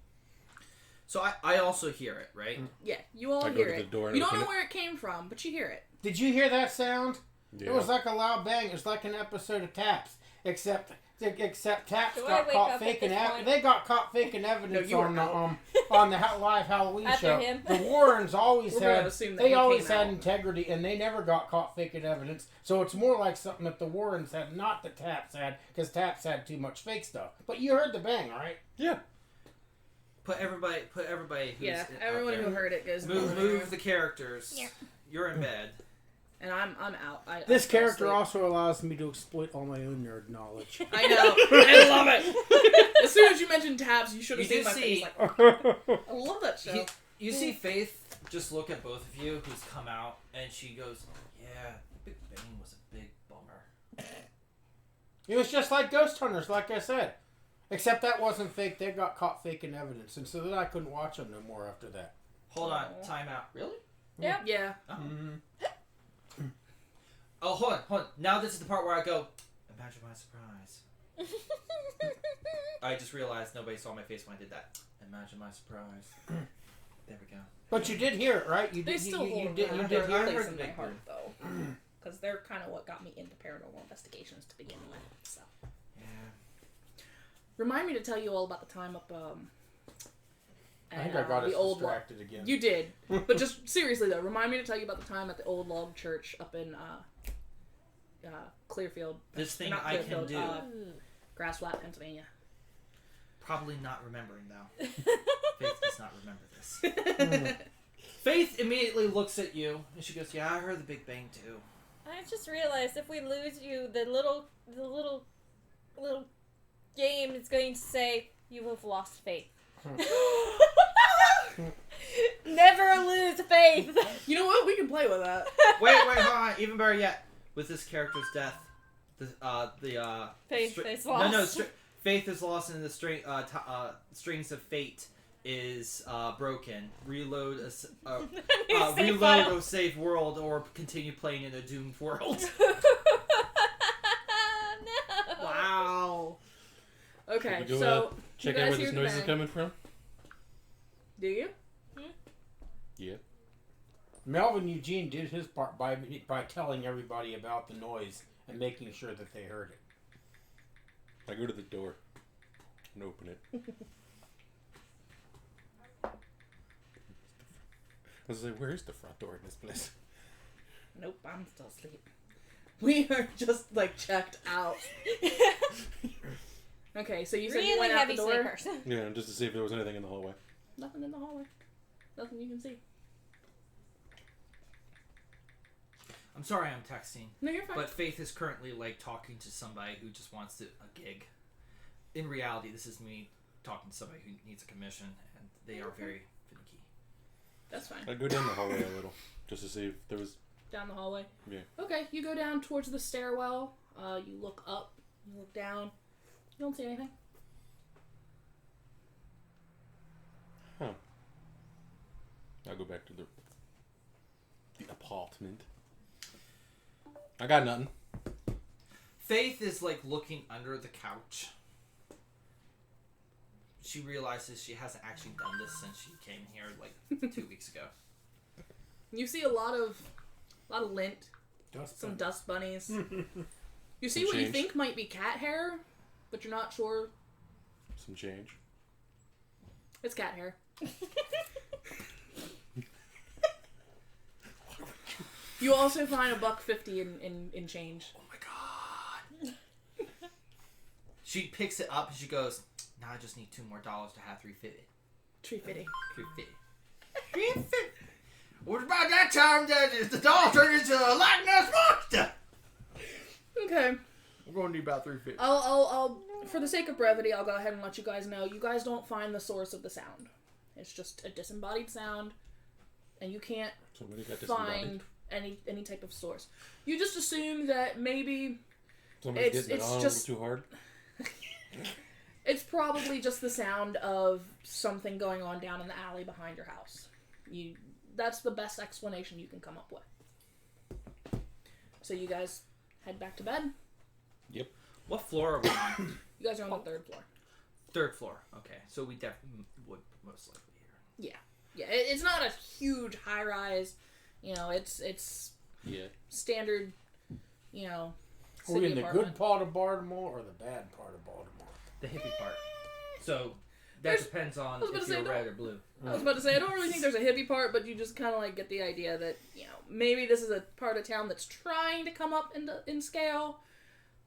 So I also hear it, right? yeah, you all I go hear to the it. door and You don't open know it. where it came from, but you hear it. Did you hear that sound? Yeah. It was like a loud bang. It was like an episode of Taps, except Taps Do I got wake caught up at faking this evidence. point? They got caught faking evidence you were on the out. on the live Halloween After show. him. The Warrens always We're gonna had assume that they he always came had out. integrity, and they never got caught faking evidence. So it's more like something that the Warrens had, not that Taps had, because Taps had too much fake stuff. But you heard the bang, right? Yeah. Put everybody who's Yeah, out everyone there. who heard it goes... Move the characters. Yeah. You're in bed. And I'm out. This I'm character asleep. also allows me to exploit all my own nerd knowledge. I know. I love it. As soon as you mentioned Tabs, you should have You seen do my see- face. Like, I love that show. You see Faith just look at both of you who's come out, and she goes, "Yeah, Big Bang was a big bummer." It was just like Ghost Hunters, like I said. Except that wasn't fake. They got caught faking evidence. And so then I couldn't watch them no more after that. Hold on, Aw. time out. Really? Yep. Yeah. Oh. Mm-hmm. Oh, hold on. Now this is the part where I go, imagine my surprise. I just realized nobody saw my face when I did that. Imagine my surprise. There we go. But you did hear it, right? You They did. still You hold did. a You place did hear I it. heard in the my big heart, bird. though. Because they're kind of what got me into paranormal investigations to begin with. So, Yeah. remind me to tell you all about the time up I think I got us the old log. distracted again. You did, but just seriously though, remind me to tell you about the time at the old log church up in Clearfield. This thing not I can Clearfield, do. Grass Flat, Pennsylvania. Probably not remembering though. Faith does not remember this. Faith immediately looks at you and she goes, "Yeah, I heard the Big Bang too." I just realized if we lose you, the little game is going to say you have lost faith. Never lose faith. You know what? We can play with that. Wait, hold on. Even better yet, with this character's death, Faith is lost. Faith is lost, and the strings of fate is broken. Reload a save world, or continue playing in a doomed world. No. Wow. Okay, Should we go, so check you out guys where hear this the noise is bang. coming from? Do you? Yeah. Melvin Eugene did his part by telling everybody about the noise and making sure that they heard it. I go to the door and open it. I was like, where is the front door in this place? Nope, I'm still asleep. We are just like checked out. Okay, so you said you Really went out heavy the door. sleepers. Yeah, just to see if there was anything in the hallway. Nothing in the hallway. Nothing you can see. I'm sorry, I'm texting, No, you're fine. but Faith is currently like talking to somebody who just wants a gig. In reality, this is me talking to somebody who needs a commission, and they are very finicky. That's fine. I go down the hallway a little just to see if there was. Down the hallway. Yeah. Okay, you go down towards the stairwell. You look up. You look down. You don't see anything. Huh. I'll go back to the apartment. I got nothing. Faith is like looking under the couch. She realizes she hasn't actually done this since she came here like 2 weeks ago. You see a lot of lint, Dust some bunny. dust bunnies. You see Some what you change. think might be cat hair, but you're not sure. Some change. It's cat hair. You also find $1.50 in change. Oh my god. She picks it up and she goes, "Now I just need $2 more to have $3.50. $3.50. $3.50. What about that time that the doll turned into a Loch Ness monster? Okay. We're going to need about $3.50. I'll for the sake of brevity, I'll go ahead and let you guys know. You guys don't find the source of the sound. It's just a disembodied sound, and you can't Somebody got disembodied. find any type of source. You just assume that maybe Somebody's it's- getting it it's on just- too hard. it's probably just the sound of something going on down in the alley behind your house. That's the best explanation you can come up with. So you guys head back to bed. Yep. What floor are we on? You guys are on the 3rd floor. 3rd floor. Okay, so we definitely would most likely hear. Yeah, it's not a huge high rise. You know, it's Yeah. standard. You know, Are we city in the apartment. good part of Baltimore or the bad part of Baltimore? The hippie part. So that depends on was about if to say, you're no. red or blue. I was about to say, I don't really think there's a hippie part, but you just kind of like get the idea that, you know, maybe this is a part of town that's trying to come up in scale,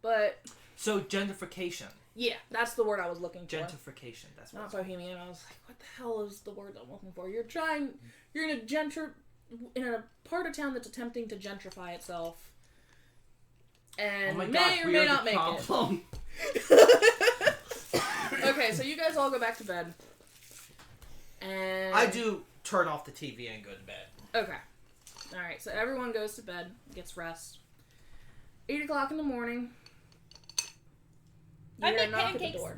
but So gentrification. yeah, that's the word I was looking for. Gentrification. That's what Not it's bohemian. I was like, what the hell is the word I'm looking for? You're in a part of town that's attempting to gentrify itself, and Oh my may gosh, or we may are not the make problem. it. Okay, so you guys all go back to bed, and I do turn off the TV and go to bed. Okay. Alright, so everyone goes to bed, gets rest. 8 o'clock in the morning. You I hear a make knock at the pancakes. door.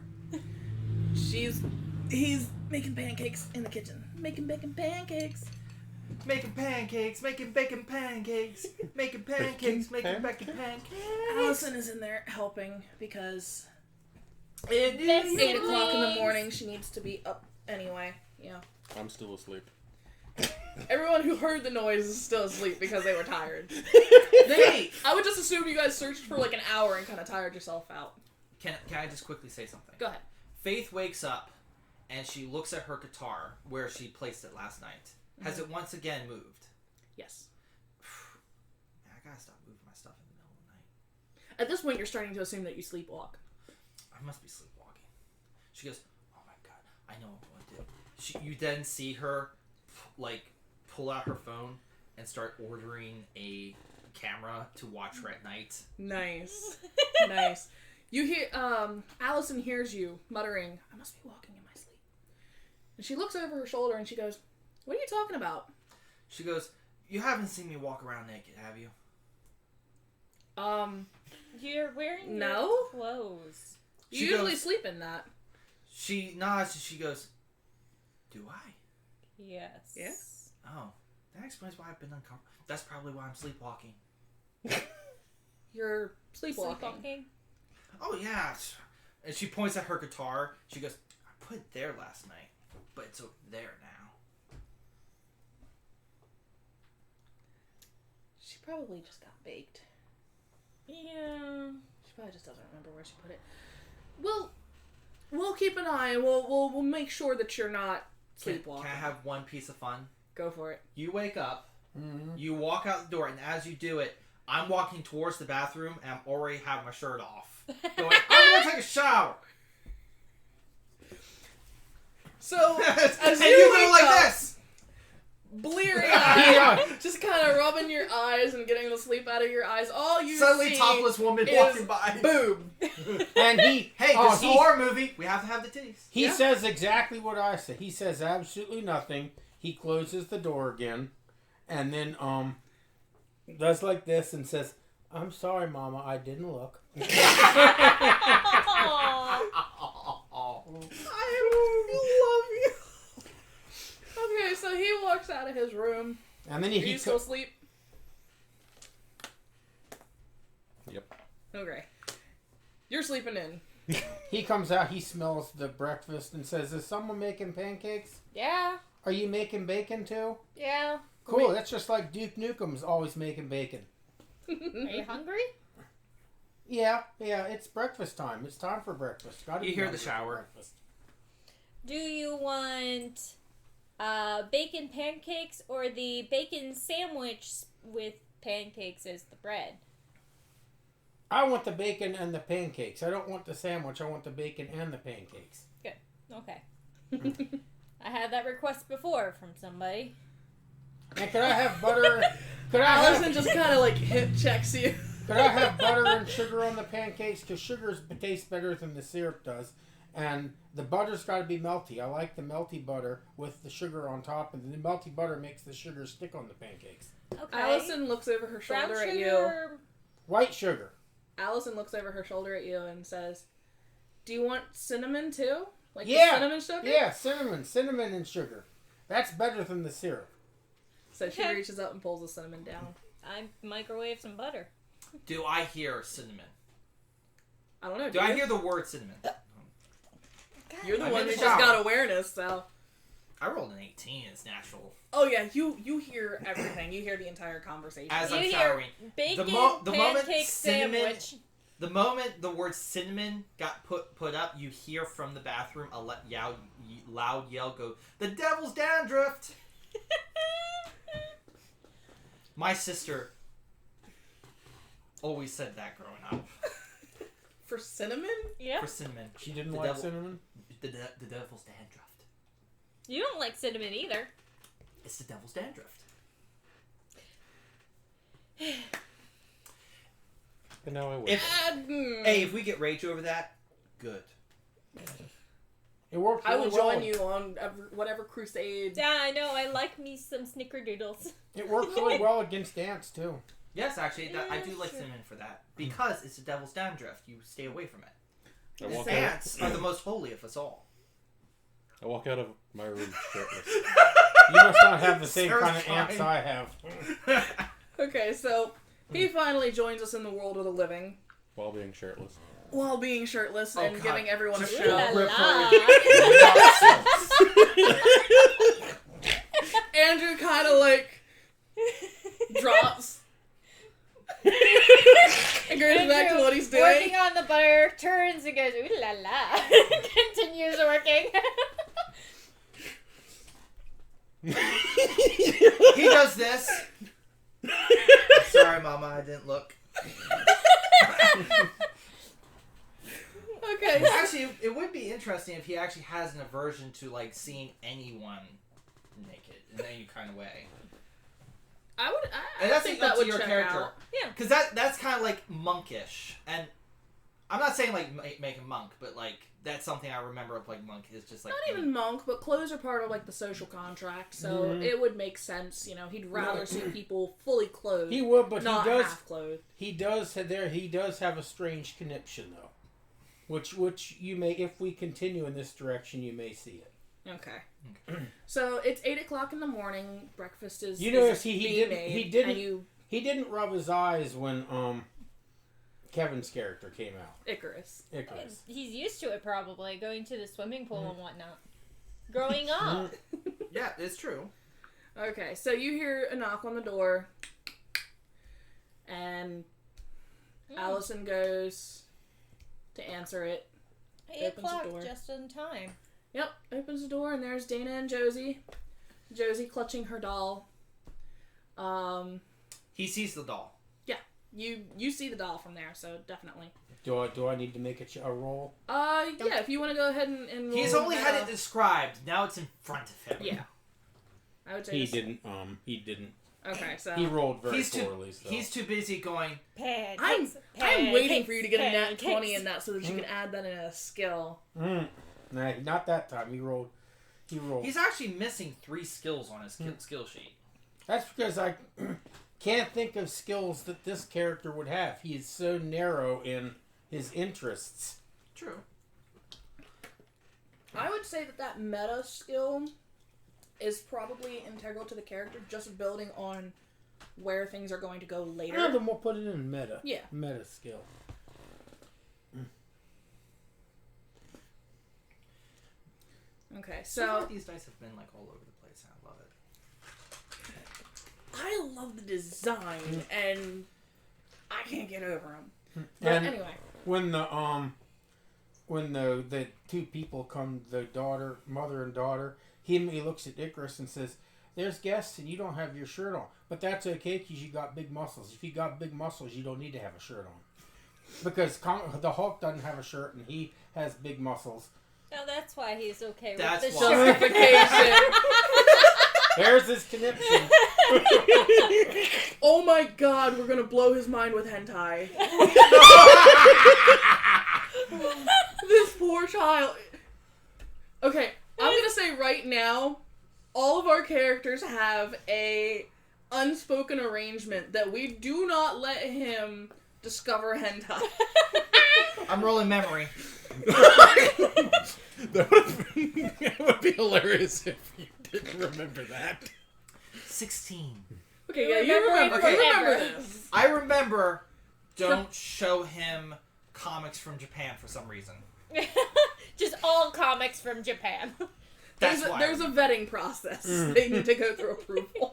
He's making pancakes in the kitchen. Making pancakes. Making pancakes, making bacon pancakes, making pancakes, making bacon pancakes. Allison is in there helping because It That's is 8 o'clock in the Siblings. morning she needs to be up anyway. Yeah. I'm still asleep. Everyone who heard the noise is still asleep because they were tired. I would just assume you guys searched for like an hour and kind of tired yourself out. Can I just quickly say something? Go ahead. Faith wakes up and she looks at her guitar where she placed it last night. Has it once again moved? Yes. Man, I gotta stop moving my stuff in the middle of the night. At this point, you're starting to assume that you sleepwalk. I must be sleepwalking. She goes, oh my god, I know what I'm going to do. You then see her, like, pull out her phone and start ordering a camera to watch her at night. Nice. Nice. You hear, Allison hears you muttering, I must be walking in my sleep. And she looks over her shoulder and she goes, what are you talking about? She goes, you haven't seen me walk around naked, have you? You're wearing No. your clothes. You usually sleep in that. She nods and she goes, do I? Yes. Yeah? Oh, that explains why I've been uncomfortable. That's probably why I'm sleepwalking. You're sleepwalking. Sleepwalking? Oh, yeah. And she points at her guitar. She goes, I put it there last night, but it's over there now. She probably just got baked. Yeah. She probably just doesn't remember where she put it. We'll keep an eye. We'll make sure that you're not sleepwalking. Can I have one piece of fun? Go for it. You wake up, you walk out the door, and as you do it, I'm walking towards the bathroom, and I'm already having my shirt off. Going, I'm going to take a shower. So, as and you you wake go like up, this. bleary eyed, just kind of rubbing your eyes and getting the sleep out of your eyes. All you Suddenly, see topless woman is walking by. Boom. And he, Hey, this is a horror movie. We have to have the titties. he Yeah. says exactly what I said. He says absolutely nothing. He closes the door again, and then does like this and says, "I'm sorry, Mama, I didn't look." Aw. I love you. Okay, so he walks out of his room. And then Are you still asleep? Yep. Okay. You're sleeping in. he comes out. He smells the breakfast and says, "Is someone making pancakes? Yeah. Are you making bacon too?" Yeah. Cool. That's just like Duke Nukem's always making bacon. Are you hungry? Yeah. It's breakfast time. It's time for breakfast. Gotta You be hear hungry the for shower. breakfast. Do you want bacon pancakes or the bacon sandwich with pancakes as the bread? I want the bacon and the pancakes. I don't want the sandwich. I want the bacon and the pancakes. Good. Okay. I had that request before from somebody. And could I have butter? Allison just kind of like hip checks you. Could I have butter and sugar on the pancakes? Because sugar tastes better than the syrup does. And the butter's got to be melty. I like the melty butter with the sugar on top. And the melty butter makes the sugar stick on the pancakes. Okay. Allison looks over her Brown shoulder at you. sugar. White sugar. Allison looks over her shoulder at you and says, "Do you want cinnamon too? Like Yeah. the cinnamon sugar?" Yeah, cinnamon and sugar. That's better than the syrup. So she Okay. reaches up and pulls the cinnamon down. I microwave some butter. Do I hear cinnamon? I don't know. Do I hear the word cinnamon? You're the I'm one in who the just shower. got awareness, so. I rolled an 18. It's natural. Oh yeah, you hear everything. You hear the entire conversation. As You I'm hear showering. bacon The moment pancake cinnamon- sandwich. The moment the word cinnamon got put up, you hear from the bathroom a loud yell go, "The devil's dandruff!" My sister always said that growing up. For cinnamon? Yeah. For cinnamon. She didn't The like devil- cinnamon? The devil's dandruff. You don't like cinnamon either. It's the devil's dandruff. But now I will. If we get rage over that, good. It works I will really well. join you on whatever crusade. Yeah, I know. I like me some snickerdoodles. It works really well against ants, too. Yes, actually, I do like sure. cinnamon for that. Because it's the devil's dandruff. You stay away from it. I walk, Ants are the most holy of us all. I walk out of my room shirtless. You must not have the same Sarah's kind of ants fine. I have. Okay, so he finally joins us in the world of the living While being shirtless. while being shirtless Oh, and God. giving everyone a Just Ooh la show. rip la. Andrew kind of like drops and goes back to what he's doing. Working on the butter, turns and goes, ooh la la. Continues working. He does this. Sorry, Mama, I didn't look. Okay. Actually, it would be interesting if he actually has an aversion to like seeing anyone naked in any kind of way. I would. And I that's think up that to would your check character. out. Yeah. Because that's kind of like monkish, and I'm not saying like make a monk, but like that's something I remember of like monk is just like Not even monk, but clothes are part of like the social contract, so it would make sense. You know, he'd rather see people fully clothed. He would, but not he does. half clothed. He does have a strange conniption though, which you may, if we continue in this direction, you may see it. Okay. So it's 8:00 in the morning. Breakfast is. You know, is he being didn't made, he didn't and you he didn't rub his eyes when Kevin's character came out. Icarus. He's used to it probably, going to the swimming pool and whatnot. Growing up. Yeah, it's true. Okay, so you hear a knock on the door, and Allison goes to answer it. 8 opens the o'clock, door. just in time. Yep, opens the door, and there's Dana and Josie. Josie clutching her doll. He sees the doll. Yeah, you see the doll from there, so definitely. Do I need to make a roll? Yeah, if you want to go ahead and roll. He's only had it described. Now it's in front of him. Yeah. I would say He this- didn't. Okay, so He rolled very He's poorly. So. He's too busy going. I'm waiting for you to get a nat 20 in that so that you can add that in a skill. Nah, not that time. He rolled. He's actually missing 3 skills on his skill sheet. That's because I can't think of skills that this character would have. He is so narrow in his interests. True. I would say that meta skill is probably integral to the character, just building on where things are going to go later. No, then we'll put it in meta. Yeah. Meta skill. Okay, So so these dice have been like all over the place. I love it. I love the design, and I can't get over them. But And anyway, when the two people come, the mother and daughter, he looks at Icarus and says, "There's guests and you don't have your shirt on, but that's okay because you got big muscles. If you got big muscles, you don't need to have a shirt on, because the Hulk doesn't have a shirt and he has big muscles." No, that's why he's okay That's with the why. shirt. justification. There's his conniption. Oh my god, we're gonna blow his mind with hentai. This poor child. Okay, I'm gonna say right now, all of our characters have a unspoken arrangement that we do not let him discover hentai. I'm rolling memory. That would be hilarious if you didn't remember that. 16. Okay, You yeah, you remember remember. it You remember forever. this. I remember. Don't show him comics from Japan for some reason. Just all comics from Japan. That's why. There's a vetting process. They need to go through approval.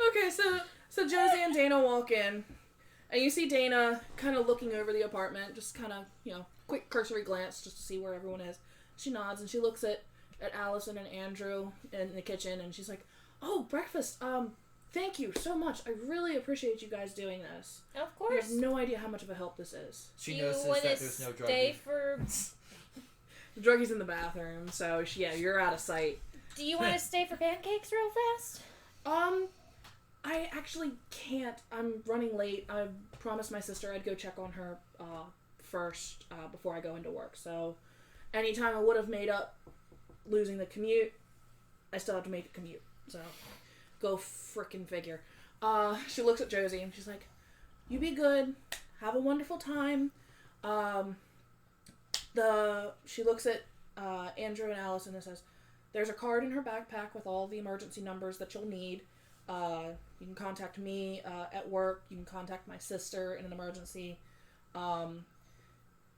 Okay, so Josie and Dana walk in, and you see Dana kind of looking over the apartment, just kind of, quick cursory glance just to see where everyone is. She nods and she looks at Allison and Andrew in the kitchen, and she's like, "Oh, breakfast. Thank you so much. I really appreciate you guys doing this. Of You course. have no idea how much of a help this is." She You notices wanna that there's no drug stay use. for? The druggie's in the bathroom, so you're out of sight. Do you want to stay for pancakes real fast? I actually can't. I'm running late. I promised my sister I'd go check on her first before I go into work. So anytime I would have made up losing the commute, I still have to make the commute. So go frickin' figure. She looks at Josie and she's like, "You be good. Have a wonderful time." She looks at Andrew and Allison and says, "There's a card in her backpack with all the emergency numbers that you'll need. You can contact me at work. You can contact my sister in an emergency.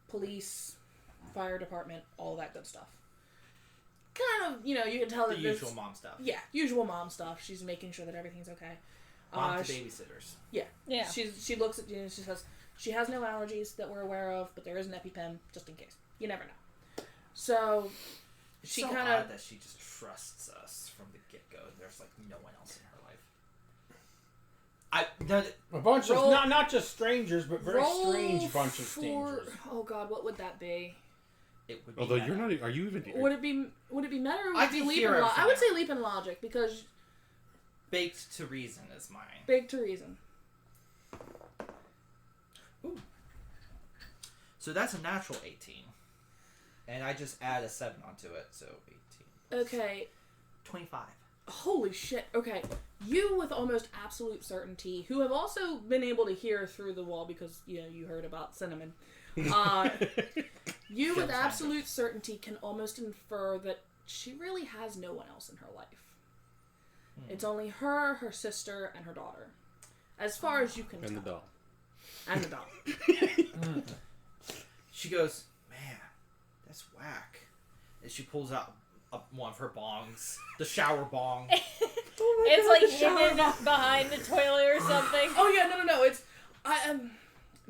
Police, fire department, all that good stuff." Kind of, you can tell The that usual mom stuff. Yeah, usual mom stuff. She's making sure that everything's okay. Mom to babysitters. Yeah. Yeah. She looks at you and she says she has no allergies that we're aware of, but there is an EpiPen just in case. You never know. So she so kind odd of that she just trusts us from the get-go. There's like no one else in her life. A bunch Roll- of not just strangers, but very strange bunch of strangers. Oh God, what would that be? It would be Although meta. you're not. Are you even? Would it be meta or would I it be can leap hear and everything I would now. say leap and logic because Baked to reason is mine. big to reason. So that's a natural 18. And I just add a 7 onto it, so 18. Okay. 25. Holy shit. Okay. You with almost absolute certainty, who have also been able to hear through the wall because, you heard about Cinnamon. You with absolute certainty can almost infer that she really has no one else in her life. It's only her, her sister, and her daughter. As far as you can tell. And the doll. And the dog. She goes, man, that's whack. And she pulls out one of her bongs, the shower bong. It's like hidden behind the toilet or something. Oh yeah, no. It's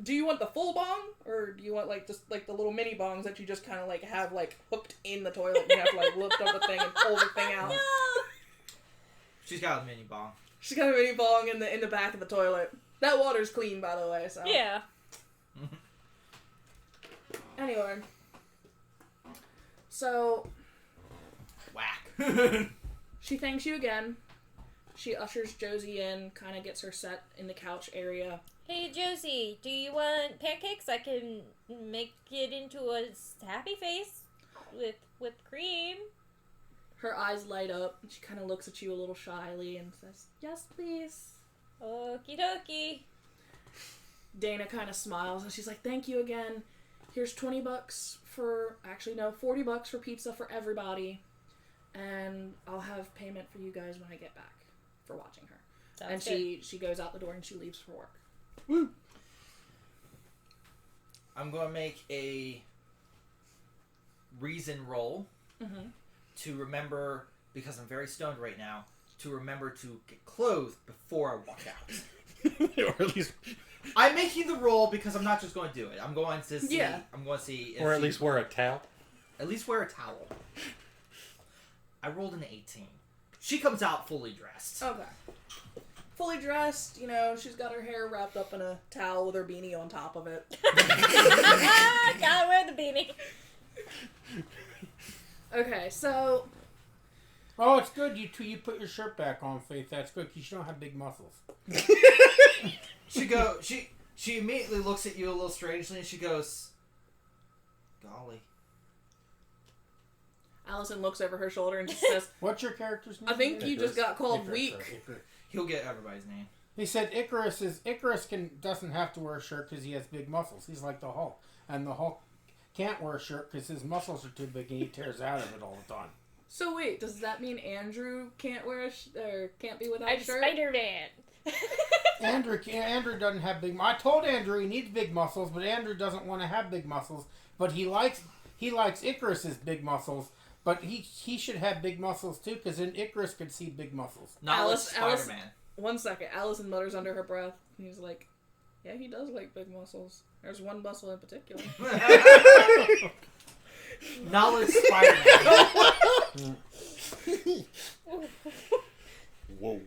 do you want the full bong or do you want like just like the little mini bongs that you just kind of like have like hooked in the toilet and you have to like lift up the thing and pull the thing out? No. She's got a mini bong. She's got a mini bong in the back of the toilet. That water's clean, by the way. So Yeah. Anyway, so Whack. she thanks you again. She ushers Josie in, kind of gets her set in the couch area. Hey Josie, do you want pancakes? I can make it into a happy face with cream. Her eyes light up. And she kind of looks at you a little shyly and says, "Yes, please." Okie dokie. Dana kind of smiles and she's like, "Thank you again. Here's $20 for, actually no, $40 for pizza for everybody. And I'll have payment for you guys when I get back for watching her." Sounds and she goes out the door and she leaves for work. Woo. I'm going to make a reason roll to remember, because I'm very stoned right now, to remember to get clothed befor I walk out. Or at least, I'm making the roll because I'm not just going to do it. I'm going to see. Yeah. I'm going to see. If or at she- least wear a towel. At least wear a towel. I rolled an 18. She comes out fully dressed. Okay. Fully dressed, she's got her hair wrapped up in a towel with her beanie on top of it. Gotta wear the beanie. Okay, so... Oh, it's good you put your shirt back on, Faith. That's good because you don't have big muscles. She immediately looks at you a little strangely and she goes, "Golly." Allison looks over her shoulder and just says, What's your character's name? "I think you just got called Icarus, weak." sorry, Icarus. He'll get everybody's name. He said Icarus doesn't have to wear a shirt because he has big muscles. He's like the Hulk, and the Hulk can't wear a shirt because his muscles are too big and he tears out of it all the time. So wait, does that mean Andrew can't wear or can't be without I'm a shirt? Spider-Man. Andrew doesn't have big. I told Andrew he needs big muscles, but Andrew doesn't want to have big muscles. But he likes Icarus's big muscles. But he should have big muscles too, because then Icarus could see big muscles. Not Alice- Spider-Man. 1 second. Allison mutters under her breath. And he's like, "Yeah, he does like big muscles. There's one muscle in particular." Knowledge Spider-Man. Whoa.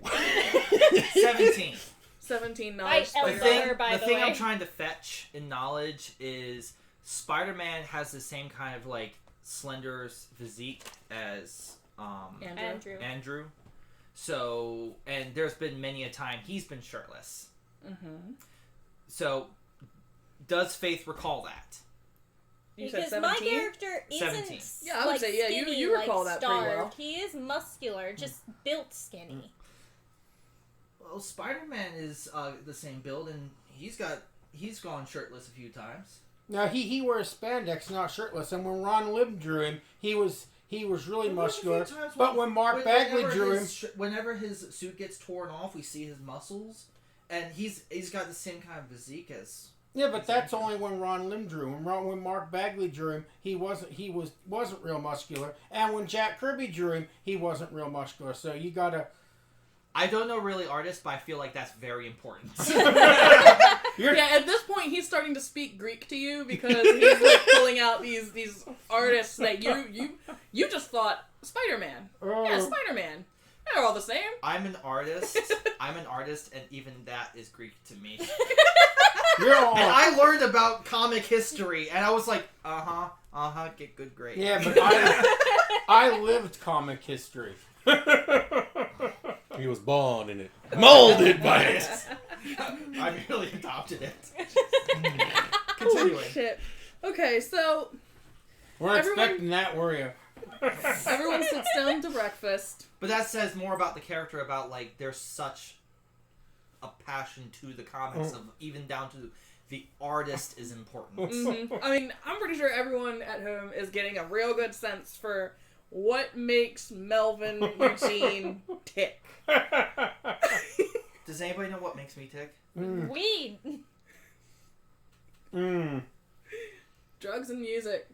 17. 17 I knowledge. am The Spider-Man. Elsa. thing, by the the thing way. I'm trying to fetch in knowledge is Spider-Man has the same kind of like slender physique as Andrew. So, and there's been many a time he's been shirtless. Mm-hmm. So, does Faith recall that? You said Because my 17? character isn't 17. Yeah, I would say, yeah, you- skinny, you recall like that pretty well. starved. He is muscular, just built skinny. Well, Spider-Man is the same build, and he's gone shirtless a few times. Now he wears spandex, not shirtless. And when Ron Lim drew him, he was really muscular. But when Mark Bagley drew him, whenever his suit gets torn off, we see his muscles, and he's got the same kind of physique as. yeah, but that's only when Ron Lim drew him. When Mark Bagley drew him, he wasn't real muscular. And when Jack Kirby drew him, he wasn't real muscular. So you gotta. I don't know really artists, but I feel like that's very important. Yeah, at this point, he's starting to speak Greek to you because he's like pulling out these artists that you just thought Spider-Man. Yeah, Spider-Man. They're all the same. I'm an artist. And even that is Greek to me. You're all... And I learned about comic history, and I was like, get good grades. Yeah, but I lived comic history. He was born in it. Molded by it. I really adopted it. Holy Continuing. shit. Okay, so We're Everyone- expecting that, were you? everyone sits down to breakfast. But that says more about the character, about, like, there's such a passion to the comics, of even down to the artist is important. I mean, I'm pretty sure everyone at home is getting a real good sense for what makes Melvin Eugene tick. Does anybody know what makes me tick? Weed. Drugs and music.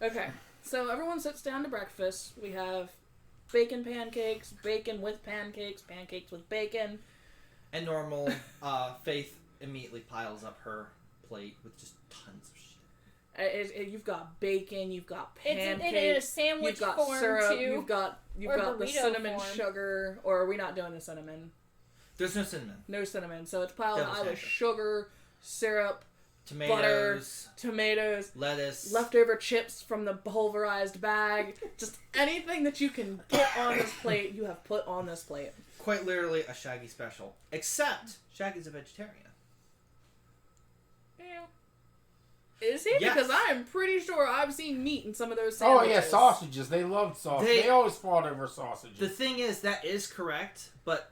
Okay, so everyone sits down to breakfast. We have bacon pancakes, bacon with pancakes, pancakes with bacon. And normal, Faith immediately piles up her plate with just tons of shit. You've got bacon, you've got It's pancakes, in a sandwich you've got form syrup, too. you've got or the burrito cinnamon form. sugar, or are we not doing the cinnamon? There's no cinnamon. No cinnamon, so it's piled Devil's out with nectar. sugar, syrup, Tomatoes, tomatoes, lettuce. leftover chips from the pulverized bag. Just anything that you can get on this plate, you have put on this plate. Quite literally a Shaggy special. Except, Shaggy's a vegetarian. Is he? Yes. Because I am pretty sure I've seen meat in some of those Oh, sandwiches. yeah, sausages. They loved sausages. They always fought over sausages. The thing is, that is correct, but,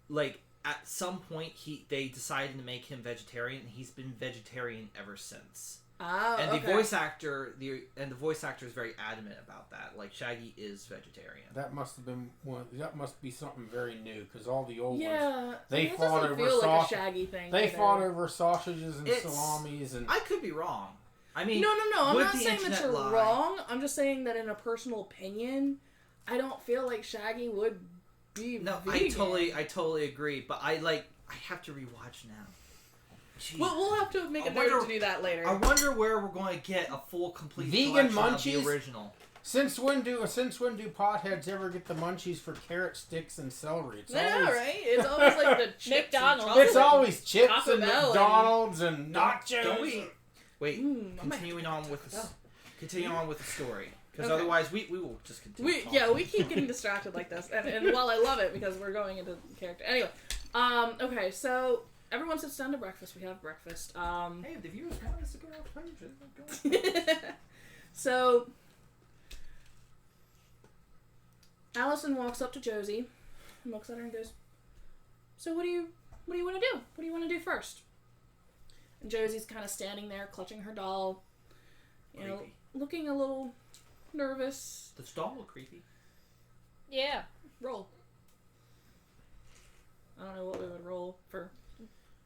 like, at some point, they decided to make him vegetarian, and he's been vegetarian ever since. Ah, And okay. the voice actor is very adamant about that. Like, Shaggy is vegetarian. That must have been that must be something very new, because all the old ones, Yeah, they it fought doesn't over feel like a sausage. Shaggy thing. They either. fought over sausages and It's- salamis and. I could be wrong. I mean, No. I'm would not the saying that internet you're lie? wrong. I'm just saying that in a personal opinion, I don't feel like Shaggy would be No, vegan. I totally agree. But I have to rewatch now. Jeez. We'll have to make a I note wonder- to do that later. I wonder where we're going to get a full, complete Vegan collection of munchies? the original. Since when do potheads ever get the munchies for carrot sticks and celery? It's I know, always, right? It's always like the chips McDonald's. and chocolate. It's always chips Taco and Bell and- McDonald's and nachos. Don't we? Wait, I'm continuing on with the story, because Okay. otherwise we will just continue. We keep getting distracted like this, and while I love it because we're going into character. Anyway, okay, so everyone sits down to breakfast. We have breakfast. Hey, if the viewers want us to go off page, So Allison walks up to Josie and looks at her and goes, "So what do you want to do? What do you want to do first?" And Josie's kind of standing there, clutching her doll, Creepy. looking a little nervous. The doll look creepy. Yeah. Roll. I don't know what we would roll for.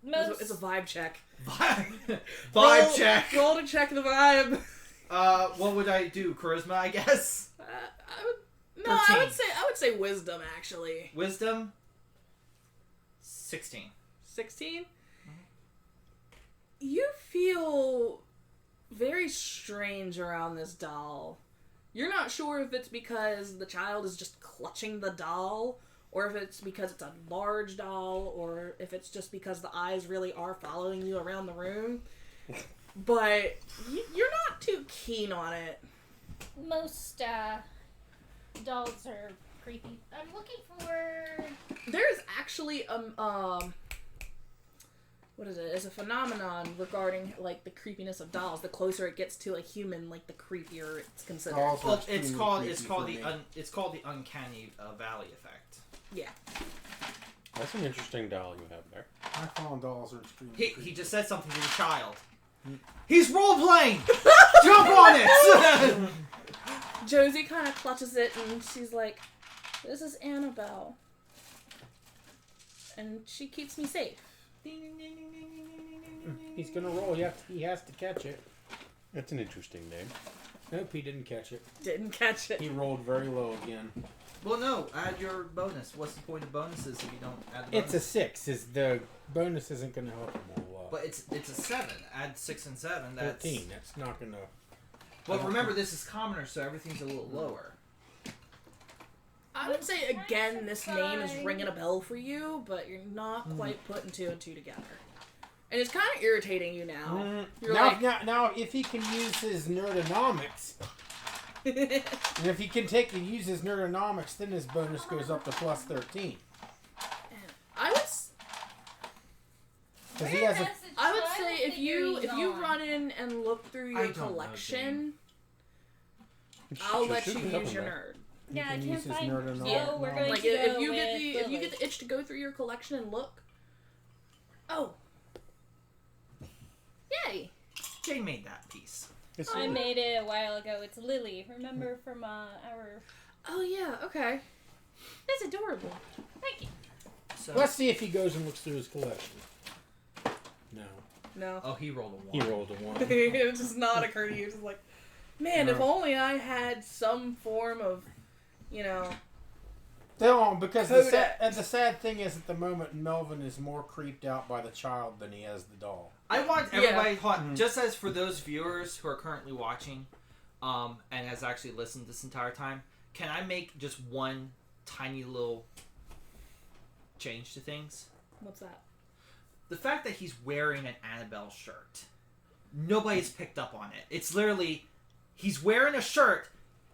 Most. It's a vibe check. Vibe Roll- check. Roll to check the vibe. What would I do? Charisma, I guess. I 13. would say wisdom actually. Wisdom. 16. 16. You feel very strange around this doll. You're not sure if it's because the child is just clutching the doll, or if it's because it's a large doll, or if it's just because the eyes really are following you around the room. But you're not too keen on it. Most dolls are creepy. I'm looking for. There's actually what is it? It's a phenomenon regarding like the creepiness of dolls. The closer it gets to a human, like the creepier it's considered. Dolls are Well, it's extremely called creepy it's for called me. the uncanny valley effect. Yeah. That's an interesting doll you have there. I found dolls are extremely He creepy. just said something to the child. He's role playing. Jump on it. Josie kind of clutches it and she's like, "This is Annabelle, and she keeps me safe." He's gonna roll. He has to catch it. That's an interesting name. Nope, he didn't catch it. Didn't catch it. He rolled very low again. Well, no. Add your bonus. What's the point of bonuses if you don't add the bonus? It's a 6. The bonus isn't going to help him a whole lot. But it's a 7. Add 6 and 7. That's 13. That's not going to... But remember, this is commoner, so everything's a little lower. I would say again, this name is ringing a bell for you, but you're not quite putting 2 and 2 together, and it's kind of irritating you now. You're Now, if he can use his nerdonomics, and if he can use his nerdonomics, then his bonus goes up to plus 13. I would. Because he has a... I would say if you run in and look through your collection, I'll let you use your nerd. Yeah, I can't find. Yeah, we're going Like to go if you with get the itch to go through your collection and look. Oh. Yay! Jay made that piece. I made it a while ago. It's Lily. Remember from our... Oh yeah, okay. That's adorable. Thank you. So, Let's see if he goes and looks through his collection. No. No. oh, he rolled a 1. He rolled a 1. It does not occur to you. It's just like, man, if only I had some form of, No, because Kodak. the sad thing is at the moment Melvin is more creeped out by the child than he has the doll. I want everybody, just as for those viewers who are currently watching, and has actually listened this entire time, can I make just one tiny little change to things? What's that? The fact that he's wearing an Annabelle shirt, nobody's picked up on it. It's literally, he's wearing a shirt,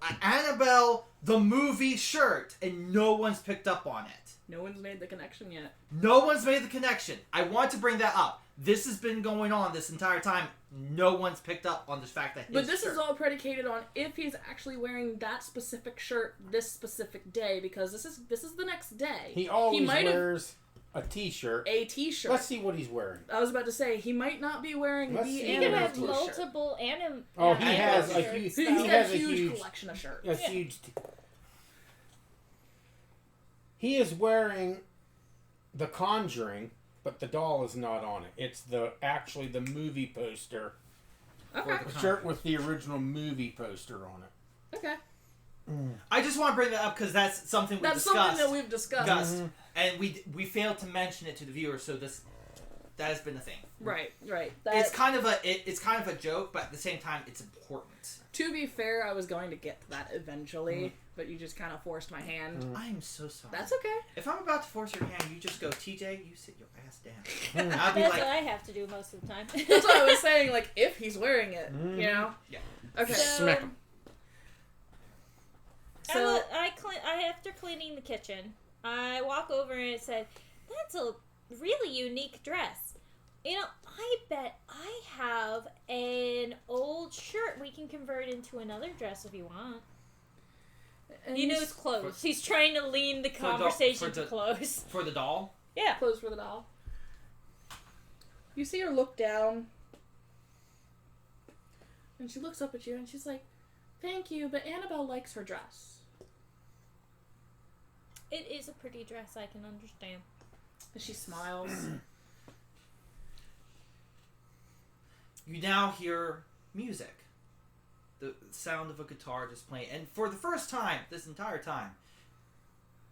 an Annabelle the movie shirt, and no one's picked up on it. No one's made the connection yet. No one's made the connection. I want to bring that up. This has been going on this entire time. No one's picked up on the fact that his But this shirt. is all predicated on if he's actually wearing that specific shirt this specific day, because this is the next day. He always might have wears a t-shirt. a t-shirt. Let's see what he's wearing. I was about to say he might not be wearing Let's the see. You He can can have Annabelle t-shirt. multiple anim. Oh, he has a shirts, huge- though. He's he got has a a huge huge- collection of shirts. A huge... He is wearing The Conjuring, but the doll is not on it. It's actually the movie poster. Okay. A shirt with the original movie poster on it. Okay. I just want to bring that up because that's something we That's discussed. something that we've discussed. Mm-hmm. And we failed to mention it to the viewers, so that has been a thing. Right. It's kind of a joke, but at the same time, it's important. To be fair, I was going to get to that eventually, but you just kind of forced my hand. I am so sorry. That's okay. If I'm about to force your hand, you just go, TJ, you sit your ass down. And I'll be That's like, what I have to do most of the time. That's what I was saying. Like, if he's wearing it, you know. Yeah. Okay. Smack him. So After cleaning the kitchen, I walk over and it said, "That's a really unique dress. I bet I have an old shirt we can convert into another dress if you want." He knows clothes. He's trying to lean the conversation to clothes. for the doll? Yeah. clothes for the doll. You see her look down, and she looks up at you, and she's like, "Thank you, but Annabelle likes her dress." It is a pretty dress, I can understand. And she smiles. You now hear music. The sound of a guitar just playing. And for the first time, this entire time,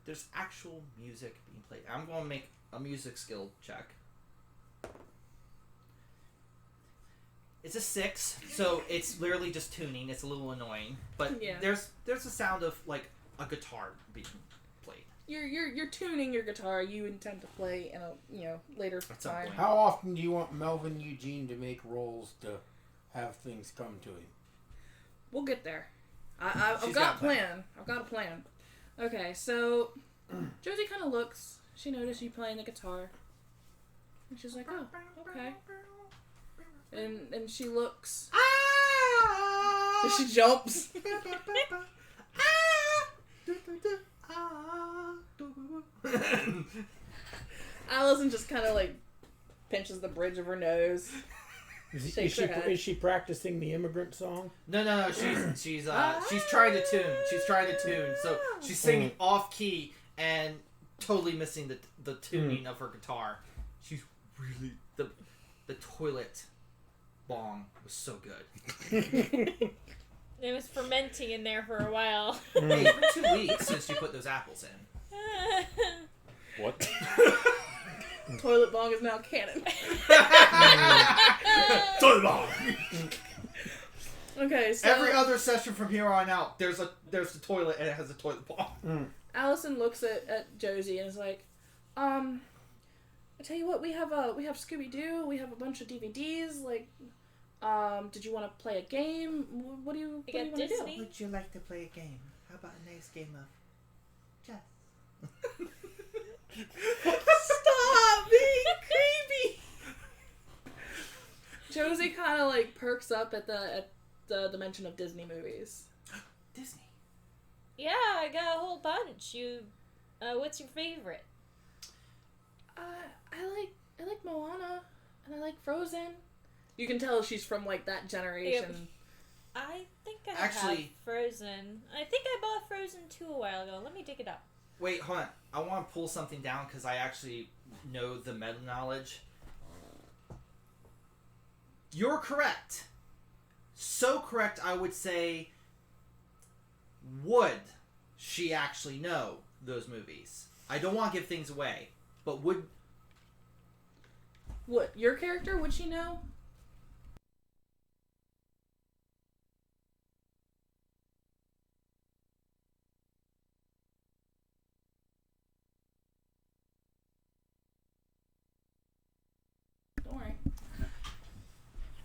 there's actual music being played. I'm going to make a music skill check. It's a 6, so it's literally just tuning. It's a little annoying. But Yeah. there's a sound of, like, a guitar being played. You're tuning your guitar. You intend to play in a later At some time. point. How often do you want Melvin Eugene to make rolls to have things come to him? We'll get there. I've She's got a got that. plan. I've got a plan. Okay, so Josie kind of looks. She noticed you playing the guitar, and she's like, "Oh, okay." And she looks. And she jumps. Allison just kind of like pinches the bridge of her nose. Shakes her head. Is she practicing the immigrant song? No. She's trying to tune. She's trying to tune. So she's singing off key and totally missing the tuning of her guitar. She's really the toilet bong was so good. It was fermenting in there for a while. Hey, it's been 2 weeks since you put those apples in. What? Toilet bong is now canon. Toilet bong. Okay, so Every other session from here on out, there's the toilet and it has a toilet bong. Allison looks at Josie and is like, I tell you what, we have Scooby Doo, we have a bunch of DVDs. Like, did you want to play a game? What do you want to do? Would you like to play a game? How about a nice game of chess? Stop being creepy. Josie kind of like perks up at the mention of Disney movies. Disney. Yeah, I got a whole bunch. What's your favorite? I like Moana and I like Frozen. You can tell she's from like that generation. I think I Actually- have Frozen. I think I bought Frozen 2 a while ago. Let me dig it up. Wait, hold on. I want to pull something down because I actually know the meta knowledge. You're correct. So correct, I would say, would she actually know those movies? I don't want to give things away, but would... What, your character, would she know? Don't worry.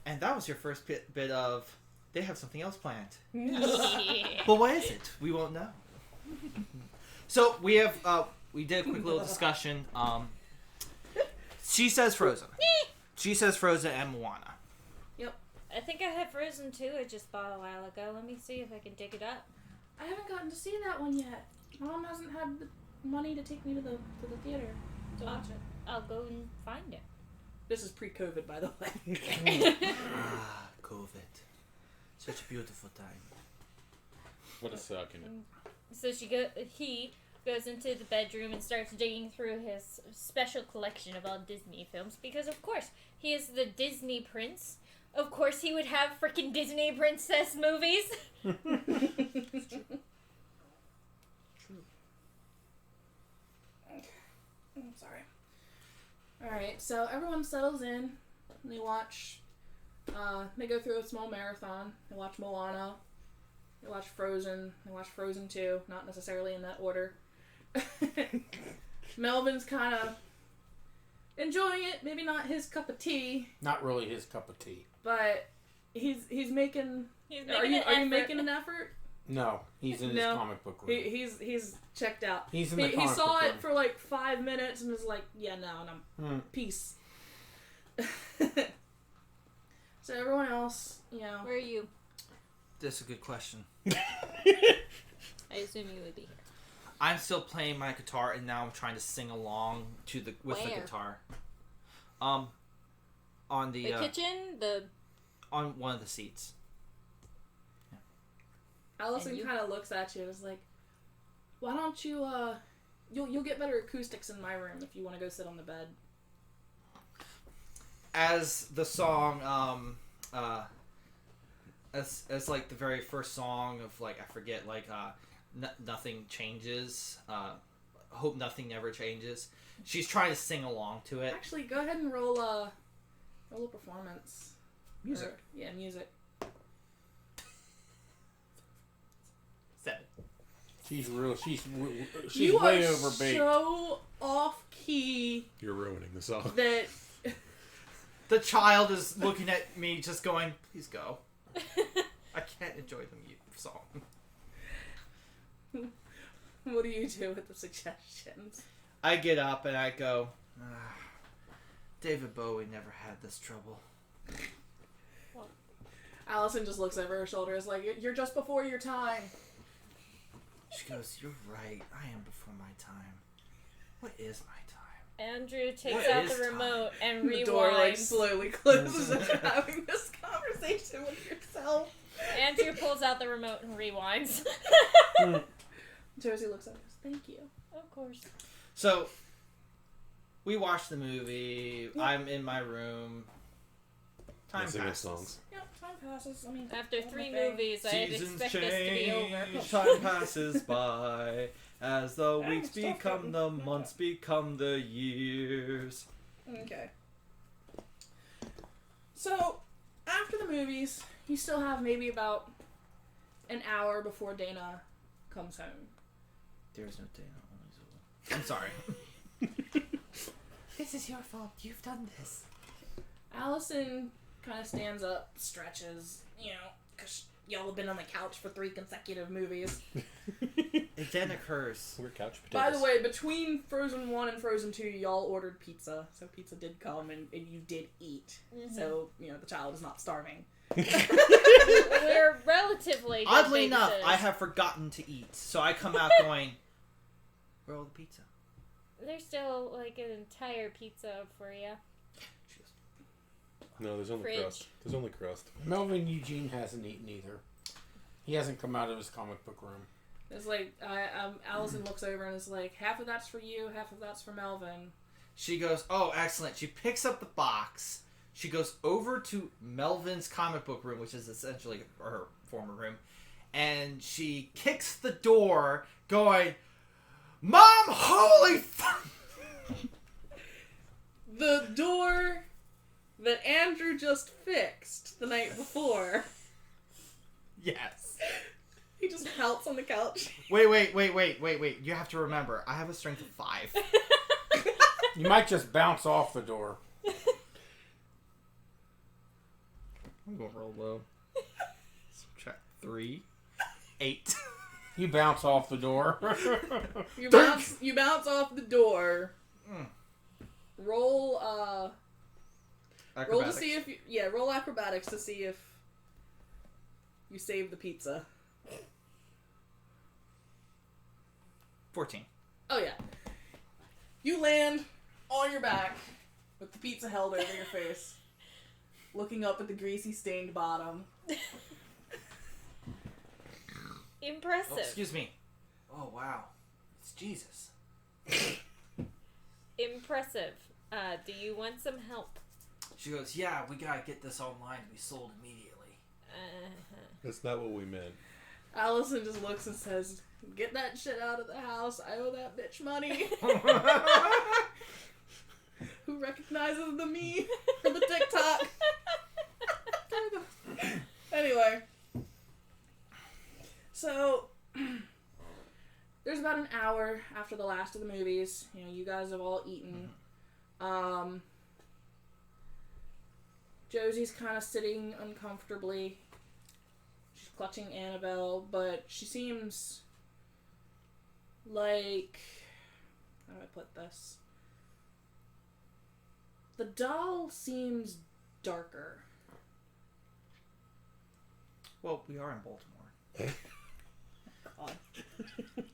And that was your first bit of... They have something else planned. Yeah. But what is it? We won't know. So we have we did a quick little discussion. She says Frozen. She says Frozen and Moana. I think I had Frozen 2 I just bought a while ago. Let me see if I can dig it up. I haven't gotten to see that one yet. Mom hasn't had the money to take me to the theater to watch it. I'll go and find it. This is pre-COVID, by the way. COVID. Such a beautiful time. What a suck in it. So he goes into the bedroom and starts digging through his special collection of all Disney films because, of course, he is the Disney prince. Of course, he would have freaking Disney princess movies. I'm sorry. Alright, so everyone settles in. And they watch, they go through a small marathon. They watch Moana. They watch Frozen. They watch Frozen 2. Not necessarily in that order. Melvin's kind of enjoying it. Maybe not his cup of tea. Not really his cup of tea. But he's making... Are you making an effort? No, he's in his comic book room. He's checked out. He's in the He comic saw book it room. for like 5 minutes and was like, yeah, no, and I'm peace. So everyone else, you know. Where are you? That's a good question. I assume you would be here. I'm still playing my guitar, and now I'm trying to sing along with the Where? guitar. On the kitchen, on one of the seats. Allison And you? kind of looks at you and is like, why don't you, you'll get better acoustics in my room if you want to go sit on the bed. As the song, as like the very first song of like, I forget, like, Nothing Changes, Hope Nothing Never Changes. She's trying to sing along to it. Actually, go ahead and roll a performance. Music. Yeah, music. 7. She's You way are overbaked. so off key You're ruining the song. that The child is looking at me just going, please go. I can't enjoy the song. what do you do with the suggestions? I get up and I go, David Bowie never had this trouble. Allison just looks over her shoulder. Is like, you're just before your time. She goes, you're right. I am before my time. What is my time? Andrew takes What out is the remote and The door like rewinds. slowly closes as you're having this conversation with yourself. Andrew pulls out the remote and rewinds. Josie looks at us. Thank you. Of course. So, we watched the movie. Yep. I'm in my room. Time Singing passes. songs. Yep, time time passes. I mean, After one 3 more thing. movies, I'd Seasons expect this to be over. change, time passes by, as the I'm weeks still become kidding. the months, become the years. Okay. So, after the movies, you still have maybe about an hour before Dana comes home. There's no Dana, only Zola. I'm sorry. This is your fault. You've done this. Allison kind of stands up, stretches, because y'all have been on the couch for 3 consecutive movies. It then occurs. We're couch potatoes. By the way, between Frozen 1 and Frozen 2, y'all ordered pizza. So pizza did come and you did eat. Mhm. So, the child is not starving. We're relatively good Oddly enough, babysitters. I have forgotten to eat, so I come out going, "Where all the pizza?" There's still like an entire pizza for you. She goes, No, there's only Fridge. crust. There's only crust. Melvin Eugene hasn't eaten either. He hasn't come out of his comic book room. It's like, Allison looks over and is like, half of that's for you, half of that's for Melvin. She goes, "Oh, excellent." She picks up the box. She goes over to Melvin's comic book room, which is essentially her former room, and she kicks the door, going, "Mom, holy The door that Andrew just fixed the night before. Yes. He just pouts on the couch. Wait. You have to remember, I have a strength of 5. You might just bounce off the door. I'm going to roll low. Subtract 3. 8. You bounce off the door. You bounce off the door. Mm. Roll roll to Acrobatics. see if roll acrobatics to see if you save the pizza. 14. Oh yeah. You land on your back with the pizza held over your face, looking up at the greasy stained bottom. Impressive. Oh, excuse me. Oh, wow. It's Jesus. Impressive. Do you want some help? She goes, "Yeah, we gotta get this online to be sold immediately." That's not what we meant. Allison just looks and says, "Get that shit out of the house. I owe that bitch money." Who recognizes the me from the TikTok? Anyway. So, there's about an hour after the last of the movies. You guys have all eaten. Josie's kind of sitting uncomfortably. She's clutching Annabelle, but she seems like... How do I put this? The doll seems darker. Well, we are in Baltimore. God.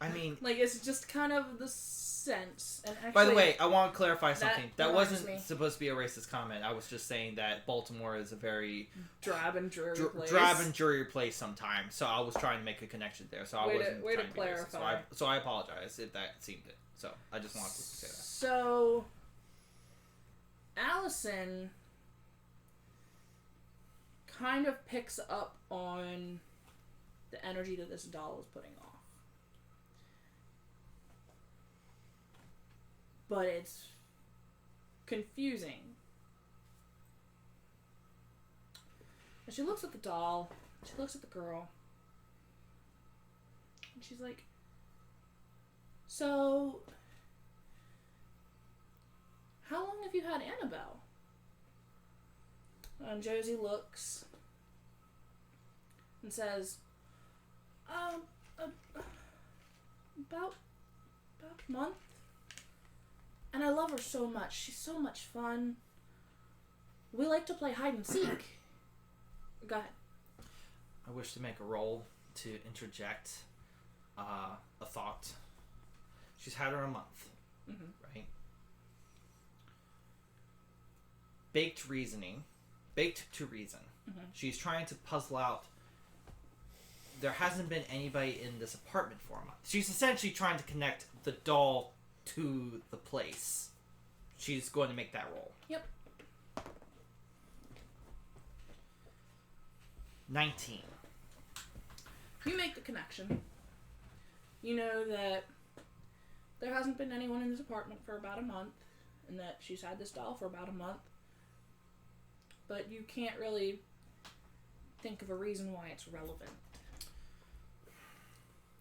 I mean, Like, it's just kind of the sense. And actually, by the way, I want to clarify something. That reminds wasn't me. supposed to be a racist comment. I was just saying that Baltimore is a very drab and dreary place. drab and dreary place sometimes. So I was trying to make a connection there. So I wasn't way to trying to be racist. clarify. So I apologize if that seemed it. So I just wanted to say that. So, Allison kind of picks up on the energy that this doll is putting off. But it's confusing. And she looks at the doll, she looks at the girl, and she's like, "So, how long have you had Annabelle?" And Josie looks and says, about a month. And I love her so much. She's so much fun. We like to play hide and seek. Go ahead. I wish to make a roll to interject a thought. She's had her a month, right? Baked to reason. She's trying to puzzle out. There hasn't been anybody in this apartment for a month. She's essentially trying to connect the doll to the place. She's going to make that roll. Yep. 19. You make the connection. You know that there hasn't been anyone in this apartment for about a month, and that she's had this doll for about a month. But you can't really think of a reason why it's relevant.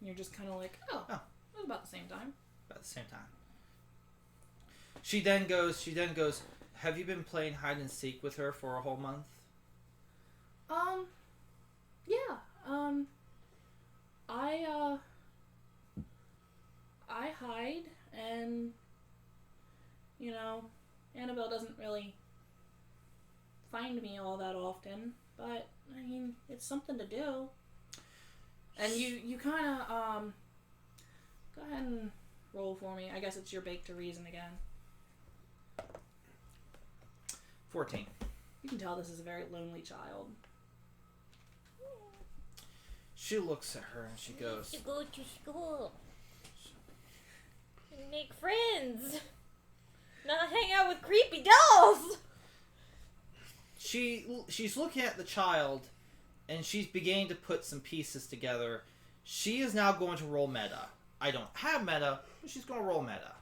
You're just kind of like, oh, it was about the same time. About the same time. She then goes, have you been playing hide and seek with her for a whole month? Yeah. I hide, and, you know, Annabelle doesn't really find me all that often, but, I mean, it's something to do. And you kind of, go ahead and roll for me. I guess it's your bake to reason again. 14. You can tell this is a very lonely child. She looks at her and she goes, To go to school. And make friends. Not hang out with creepy dolls. She's looking at the child and she's beginning to put some pieces together. She is now going to roll meta. I don't have meta, but she's going to roll meta.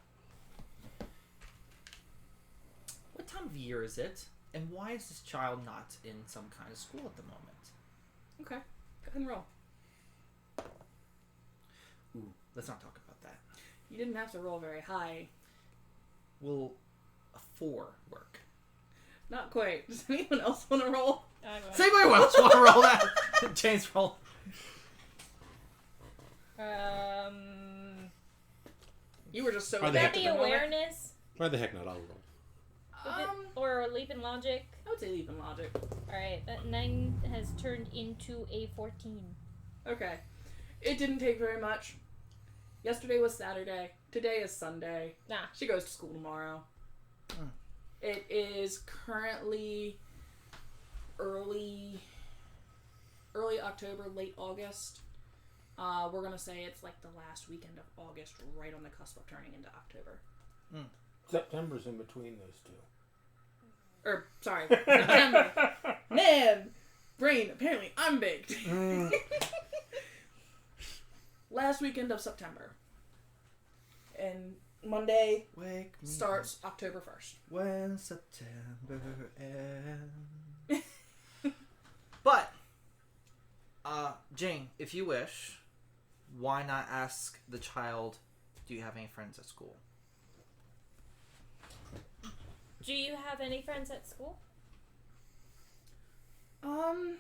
What time of year is it? And why is this child not in some kind of school at the moment? Okay. Go ahead and roll. Ooh, let's not talk about that. You didn't have to roll very high. Will a 4 work? Not quite. Does anyone else want to roll? Does anybody else want to roll that? James, roll. You were just so Why Would the that heck be at the moment. awareness? Why the heck not? I'll roll. Or leap in logic? I would say leap in logic. Alright, that 9 has turned into a 14. Okay. It didn't take very much. Yesterday was Saturday. Today is Sunday. Nah. She goes to school tomorrow. Hmm. It is currently early October, late August. We're going to say it's like the last weekend of August, right on the cusp of turning into October. September's in between those two. Or, sorry, September. Man, brain, apparently I'm baked. Last weekend of September. And Monday Wake me starts October 1st. when September ends. But, Jane, if you wish, why not ask the child, do you have any friends at school? Do you have any friends at school? Not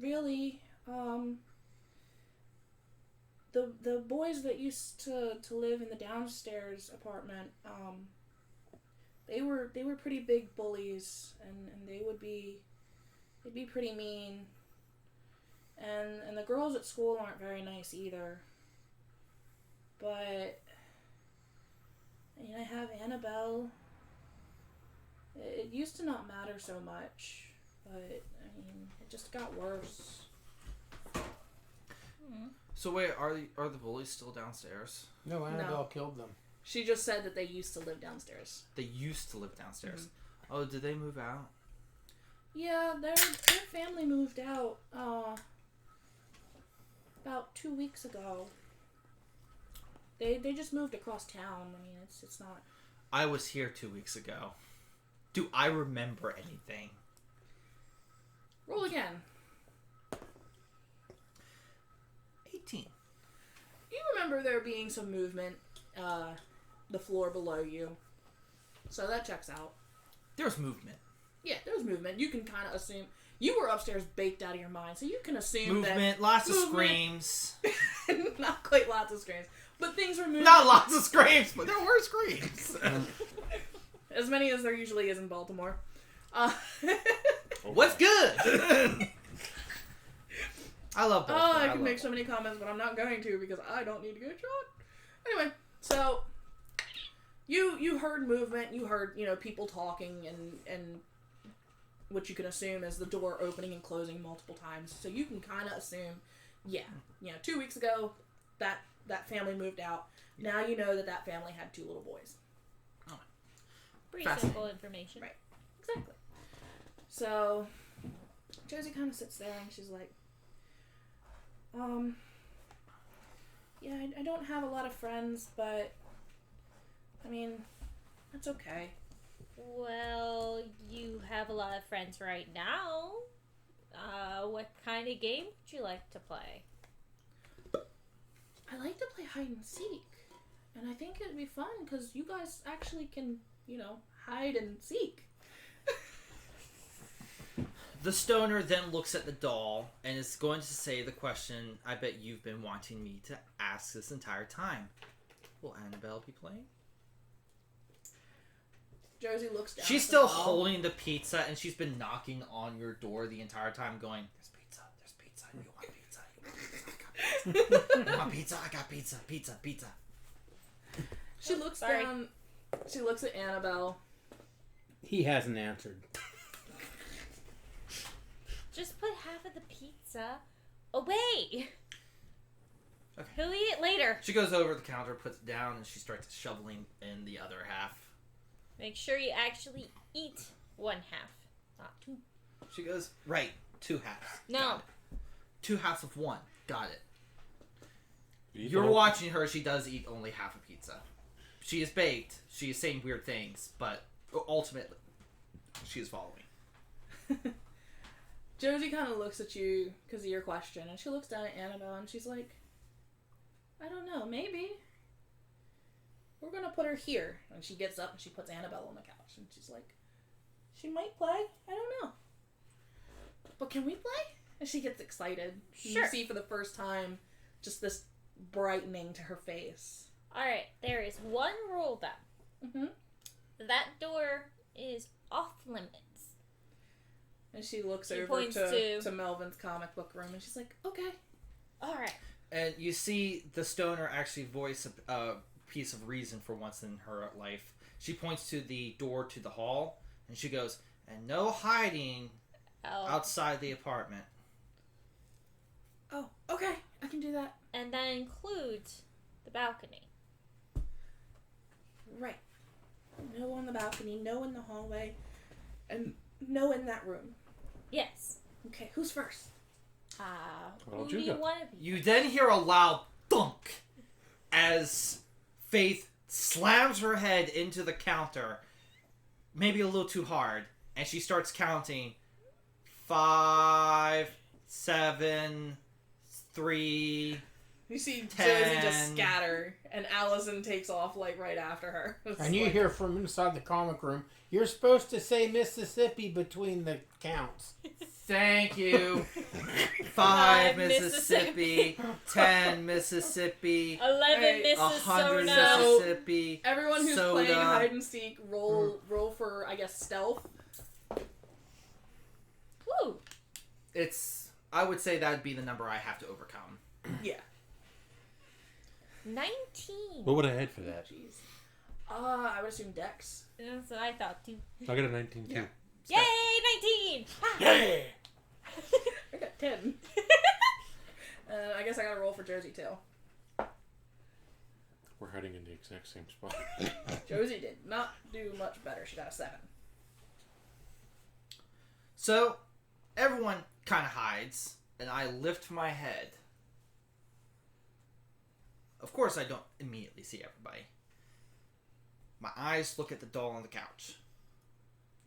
really. The boys that used to live in the downstairs apartment, they were pretty big bullies, and they'd be pretty mean. And the girls at school aren't very nice either. But I mean, I have Annabelle. It used to not matter so much, but I mean, it just got worse. So wait, are the bullies still downstairs? No, Annabelle killed them. She just said that they used to live downstairs. They used to live downstairs. Oh, did they move out? Yeah, their family moved out about 2 weeks ago. They just moved across town. I mean, it's not. I was here 2 weeks ago. Do I remember anything? Roll again. 18. You remember there being some movement, the floor below you. So that checks out. There was movement. Yeah, there was movement. You can kind of assume. You were upstairs baked out of your mind, so you can assume Movement, lots of screams. Not quite lots of screams. But things were moving. Not lots of screams, but there were screams. As many as there usually is in Baltimore. What's good? I love Baltimore. I could make so many comments, but I'm not going to because I don't need to get shot. Anyway, so you heard movement. You heard people talking and what you can assume is the door opening and closing multiple times. So you can kind of assume, 2 weeks ago that family moved out. Now you know that family had 2 little boys. Pretty simple information. Right. Exactly. So Josie kind of sits there and she's like, yeah, I don't have a lot of friends, but, I mean, that's okay. Well, you have a lot of friends right now. What kind of game would you like to play? I like to play hide and seek, and I think it'd be fun because you guys actually can, hide and seek. The stoner then looks at the doll and is going to say the question I bet you've been wanting me to ask this entire time. Will Annabelle be playing? Josie looks down. She's at the still doll. holding the pizza, and she's been knocking on your door the entire time going, there's pizza, you want pizza, you want pizza, I got pizza, pizza. She looks Sorry. down. She looks at Annabelle. He hasn't answered. Just put half of the pizza away. Okay. He'll eat it later. She goes over the counter, puts it down, and she starts shoveling in the other half. Make sure you actually eat one half, not two. She goes, right, 2 halves. No. Got it. 2 halves of 1. Got it. You eat the You're whole- watching her. She does eat only half a pizza. She is baked. She is saying weird things, but ultimately, she is following. Josie kind of looks at you because of your question, and she looks down at Annabelle, and she's like, I don't know, maybe. We're gonna put her here. And she gets up and she puts Annabelle on the couch, and she's like, she might play. I don't know. But can we play? And she gets excited. Sure. You see for the first time just this brightening to her face. Alright, there is one rule though. Mm-hmm. That door is off limits. And she looks She over points to Melvin's comic book room, and she's like, okay. Alright. And you see the stoner actually voice a piece of reason for once in her life. She points to the door to the hall, and she goes, and no hiding outside the apartment. Oh, okay. I can do that. And that includes the balcony. Right. No on the balcony, no in the hallway, and no in that room. Yes. Okay, who's first? Who would do you you go? want to be? You then hear a loud thunk as Faith slams her head into the counter, maybe a little too hard, and she starts counting 5, 7, 3. You see 10. Josie just scatter, and Allison takes off like right after her. It's And you like- hear from inside the comic room, you're supposed to say Mississippi between the counts. Thank you. 5 5 Mississippi, 10 Mississippi, 11 100 Minnesota. Mississippi. Everyone who's Soda. playing hide and seek, roll for, I guess, stealth. Woo! I would say that'd be the number I have to overcome. Yeah. 19. What would I had for that? Jeez. I would assume Dex. That's what I thought too. I got a 19 too. Yeah. Yay, 19! Yeah! I got 10. I guess I gotta roll for Josie too. We're hiding in the exact same spot. Josie did not do much better. She got a 7. So, everyone kind of hides, and I lift my head. Of course, I don't immediately see everybody. My eyes look at the doll on the couch.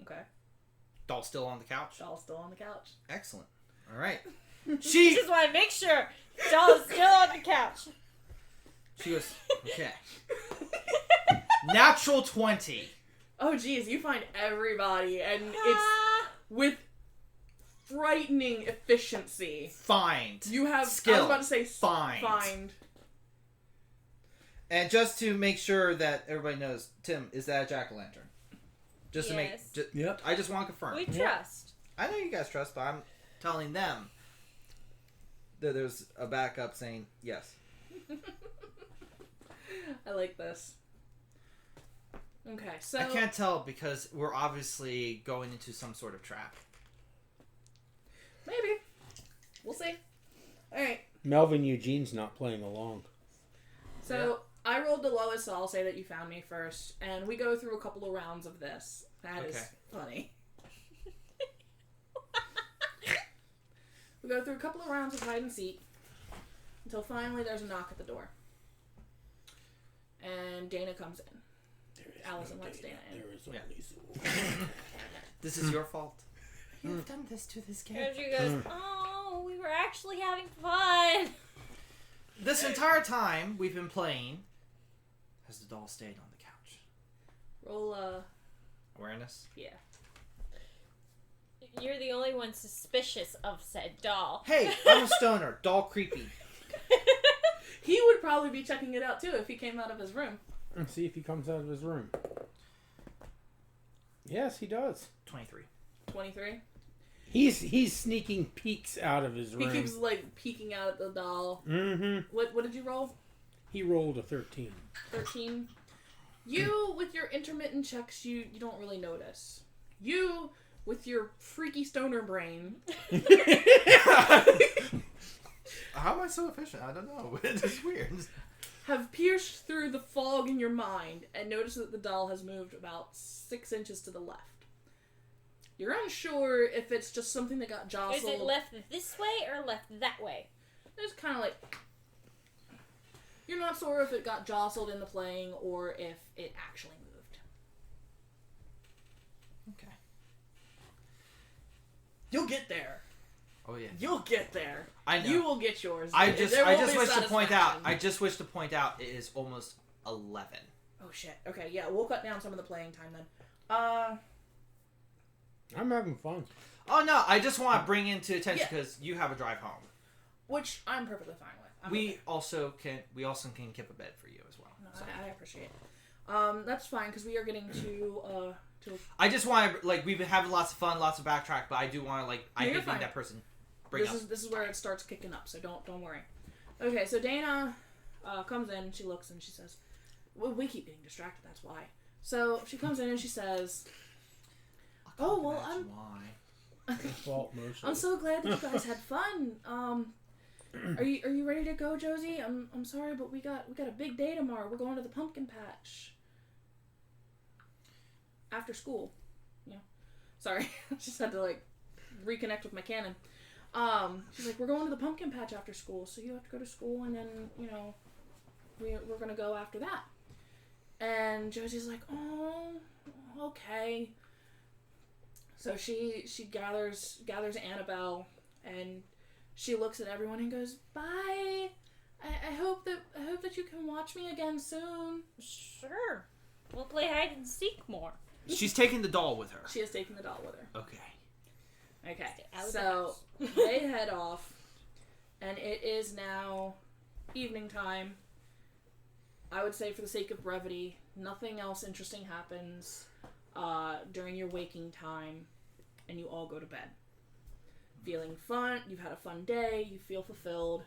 Okay. Doll still on the couch? Doll's still on the couch. Excellent. All right. She Just want to make sure Doll is still on the couch. She goes, okay. Natural 20. Oh, geez, you find everybody, and it's Ah, with frightening efficiency. Find. You have Skill. I was about to say Find. Find. And just to make sure that everybody knows, Tim, is that a jack-o'-lantern? Just to make... Yes. Yep. I just want to confirm. we trust. I know you guys trust, but I'm telling them that there's a backup saying yes. I like this. Okay, so I can't tell because we're obviously going into some sort of trap. maybe we'll see. All right, Melvin Eugene's not playing along. so I rolled the lowest, so I'll say that you found me first, and we go through a couple of rounds of this. That is Okay. funny. go through a couple of rounds of hide and seek until finally there's a knock at the door. And Dana comes in. Allison lets Dana in. There is only This is your fault. You've done this to this And kid. she goes, oh, we were actually having fun. This entire time we've been playing, has the doll stayed on the couch? Roll, Awareness? yeah. You're the only one suspicious of said doll. Hey, I'm a stoner. Doll creepy. He would probably be checking it out too if he came out of his room. And see if he comes out of his room. Yes, he does. 23. 23. He's sneaking peeks out of his He room. keeps like peeking out at the doll. Mm-hmm. What did you roll? He rolled a 13. 13. You, with your intermittent checks, you don't really notice. You, with your freaky stoner brain, How am I so efficient? I don't know. It's weird. have pierced through the fog in your mind and noticed that the doll has moved about 6 inches to the left. You're unsure if it's just something that got jostled. Is it left this way or left that way? It's kind of like... You're not sure if it got jostled in the playing or if it actually moved. Okay. You'll get there. Oh yeah. You'll get there. I know. You will get yours. I There just will be wish to point out. satisfaction. I just wish to point out it is almost 11. Oh shit. Okay, yeah, we'll cut down some of the playing time then. I'm having fun. Oh no! I just want to bring into attention Yeah. because you have a drive home. Which I'm perfectly fine with. I'm We okay. also can keep a bed for you as well. No, So. I appreciate it. That's fine because we are getting to I just want to we've been having lots of fun, lots of backtrack, but I do want to I you're hate being fine. that person. Bring up. this is where it starts kicking up, so don't worry. Okay, so Dana comes in, she looks and she says, we keep getting distracted, that's why. So she comes in and she says, "Oh well, Imagine why. Fault motion. I'm so glad that you guys had fun. Are you ready to go, Josie? I'm sorry, but we got a big day tomorrow. We're going to the pumpkin patch after school. Yeah, sorry, I just had to reconnect with my canon. She's like, we're going to the pumpkin patch after school, so you have to go to school, and then we're gonna go after that. And Josie's like, oh, okay. So she gathers Annabelle, and she looks at everyone and goes, bye. I hope that you can watch me again soon. Sure. We'll play hide and seek more. She's taking the doll with her. She is taking the doll with her. Okay. Okay. Out of the So house. they head off, and it is now evening time. I would say, for the sake of brevity, nothing else interesting happens during your waking time, and you all go to bed. Feeling fun, you've had a fun day, you feel fulfilled.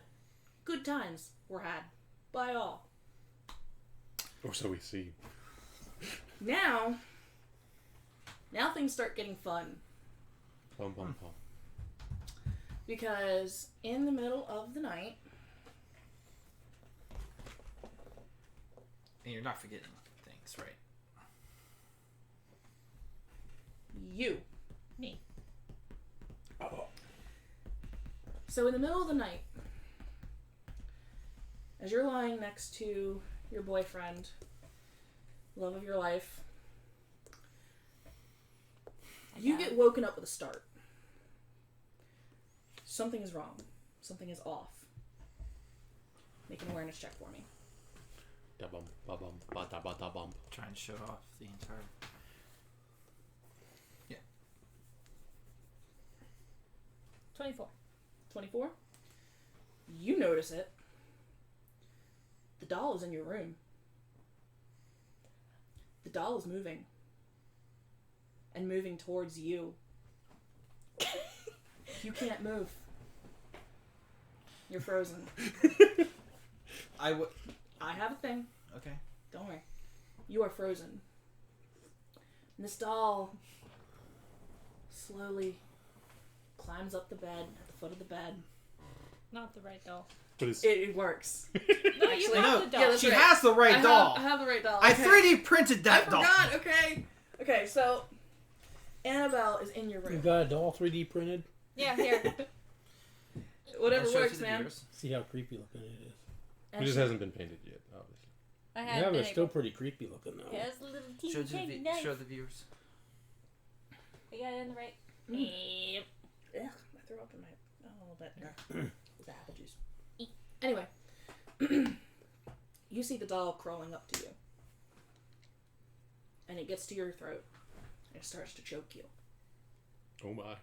Good times were had by all. Or so we see. Now things start getting fun, Bum, bum, bum. because in the middle of the night, And you're not forgetting things, right? you. Me. So in the middle of the night, as you're lying next to your boyfriend, love of your life, you get woken up with a start. Something is wrong. Something is off. Make an awareness check for me. Da bum, ba bum, ba da ba da bum. Trying to show off the entire. 24. 24? You notice it. The doll is in your room. The doll is moving. And moving towards you. You can't move. You're frozen. I would. I have a thing. Okay. Don't worry. You are frozen. And this doll slowly climbs up the bed, at the foot of the bed. Not the right doll. But it's It works. No, you Actually, have no, the doll. yeah, that's She right. has the right doll. I have the right doll. I Okay. 3D printed I that doll. forgot, okay. Okay, so Annabelle is in your You room. got a doll 3D printed? Yeah, here. Whatever Show it to works, the man. viewers. See how creepy looking it is. It just hasn't been painted yet, obviously. I Yeah, have but been it's still pretty creepy looking though. It has a little Show, teeny to tiny the, knife. show the viewers. I got it in the right. Ugh, I threw up in my a little bit. With the apple juice. Anyway, you see the doll crawling up to you, and it gets to your throat. And it starts to choke you. Oh my.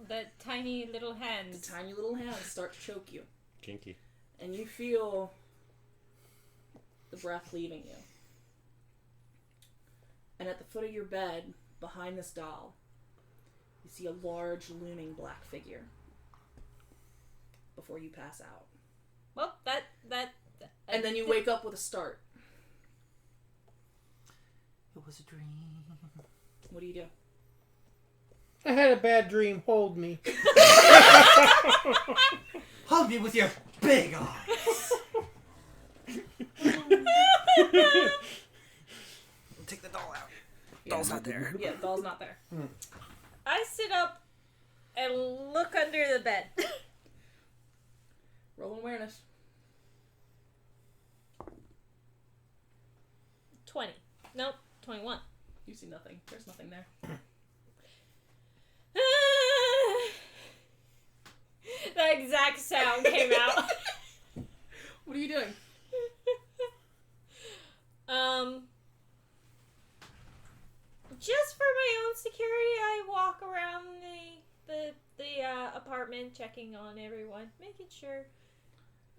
The tiny little The hands. tiny little hands start to choke you, Kinky. and you feel the breath leaving you. And at the foot of your bed, behind this doll, you see a large looming black figure before you pass out. Well, that. And then you wake up with a start. It was a dream. What do you do? I had a bad dream. Hold me. Hug me with your big eyes. Take the doll out. Doll's not there. Yeah, doll's not there. I sit up and look under the bed. Roll an awareness. 20. Nope, 21. You see nothing. There's nothing there. The exact sound came out. What are you doing? Just for my own security, I walk around the apartment, checking on everyone, making sure.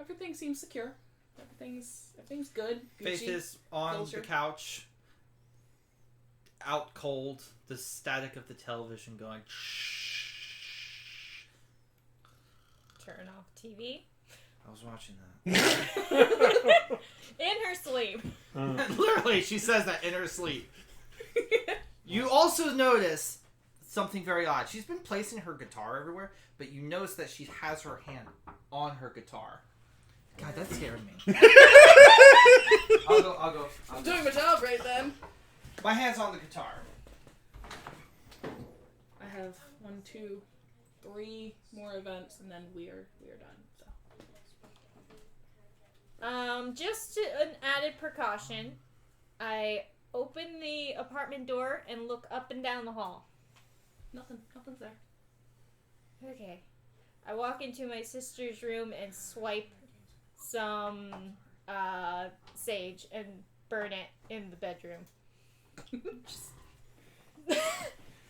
Everything seems secure. Everything's good. Faith Gucci. is on Culture. the couch. Out cold. The static of the television going. Turn off TV. I was watching that. In her sleep. Literally, she says that in her sleep. You also notice something very odd. She's been placing her guitar everywhere, but you notice that she has her hand on her guitar. God, that's scaring me. I'll go. I'm doing my job right then. My hand's on the guitar. I have 1, 2, 3 more events, and then we are done. So. Just an added precaution, I open the apartment door and look up and down the hall. Nothing's there. Okay. I walk into my sister's room and swipe some sage and burn it in the bedroom.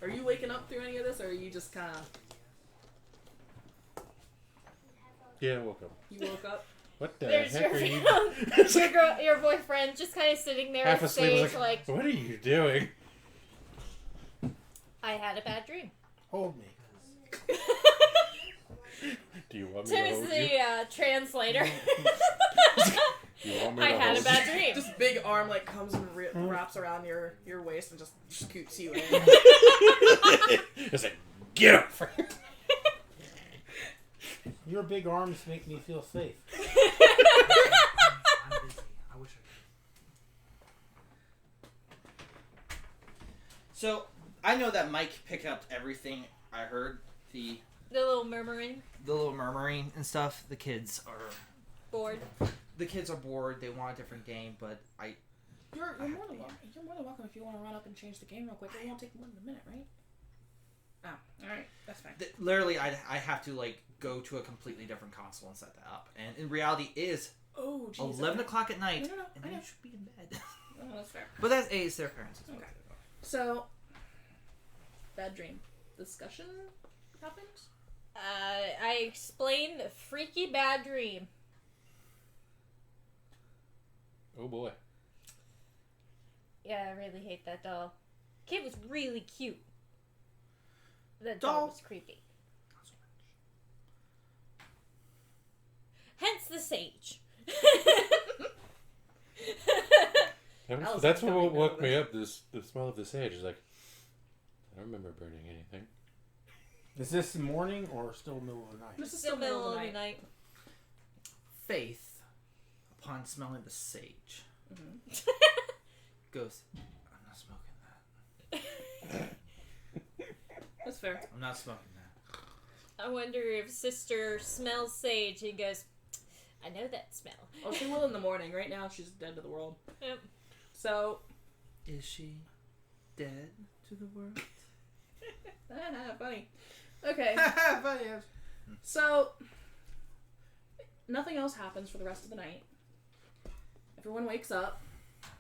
Are you waking up through any of this, or are you just kind of... Yeah, I woke up. You woke up? What the There's heck are you? your boyfriend just kind of sitting there Half with asleep. sage, Like, what are you doing? I had a bad dream. Hold me. Do you want me Tim to is hold the you? translator. You want me I to had a hold bad dream. Just big arm like comes and wraps around your waist and just scoots you in. It's like, get up! Your big arms make me feel safe. I'm busy. I wish I could. So, I know that Mike picked up everything I heard. The little murmuring. The little murmuring and stuff. The kids are Bored. The kids are bored. They want a different game, but You're more than welcome. You're more than welcome if you want to run up and change the game real quick. It won't take more than a minute, right? Oh, all right, that's fine. Literally, I have to like go to a completely different console and set that up. And in reality, it is 11 o'clock at night, No, and then you should be in bed. Oh, that's fair. But that's it's their parents. Okay. So, bad dream discussion happened. I explained a freaky bad dream. Oh boy. Yeah, I really hate that doll. Kid was really cute. That Doll. doll was creepy. Hence the sage. That's what woke me up. The smell of the sage is like, I don't remember burning anything. Is this morning or still middle of the night? This is Still middle of the night. Faith, upon smelling the sage, goes, "I'm not smoking that. That's fair. I'm not smoking that." I wonder if Sister smells sage and goes, I know that smell. Oh, she will in the morning. Right now, she's dead to the world. Yep. So, Is she dead to the world? funny. Okay. Funny. So, nothing else happens for the rest of the night. Everyone wakes up,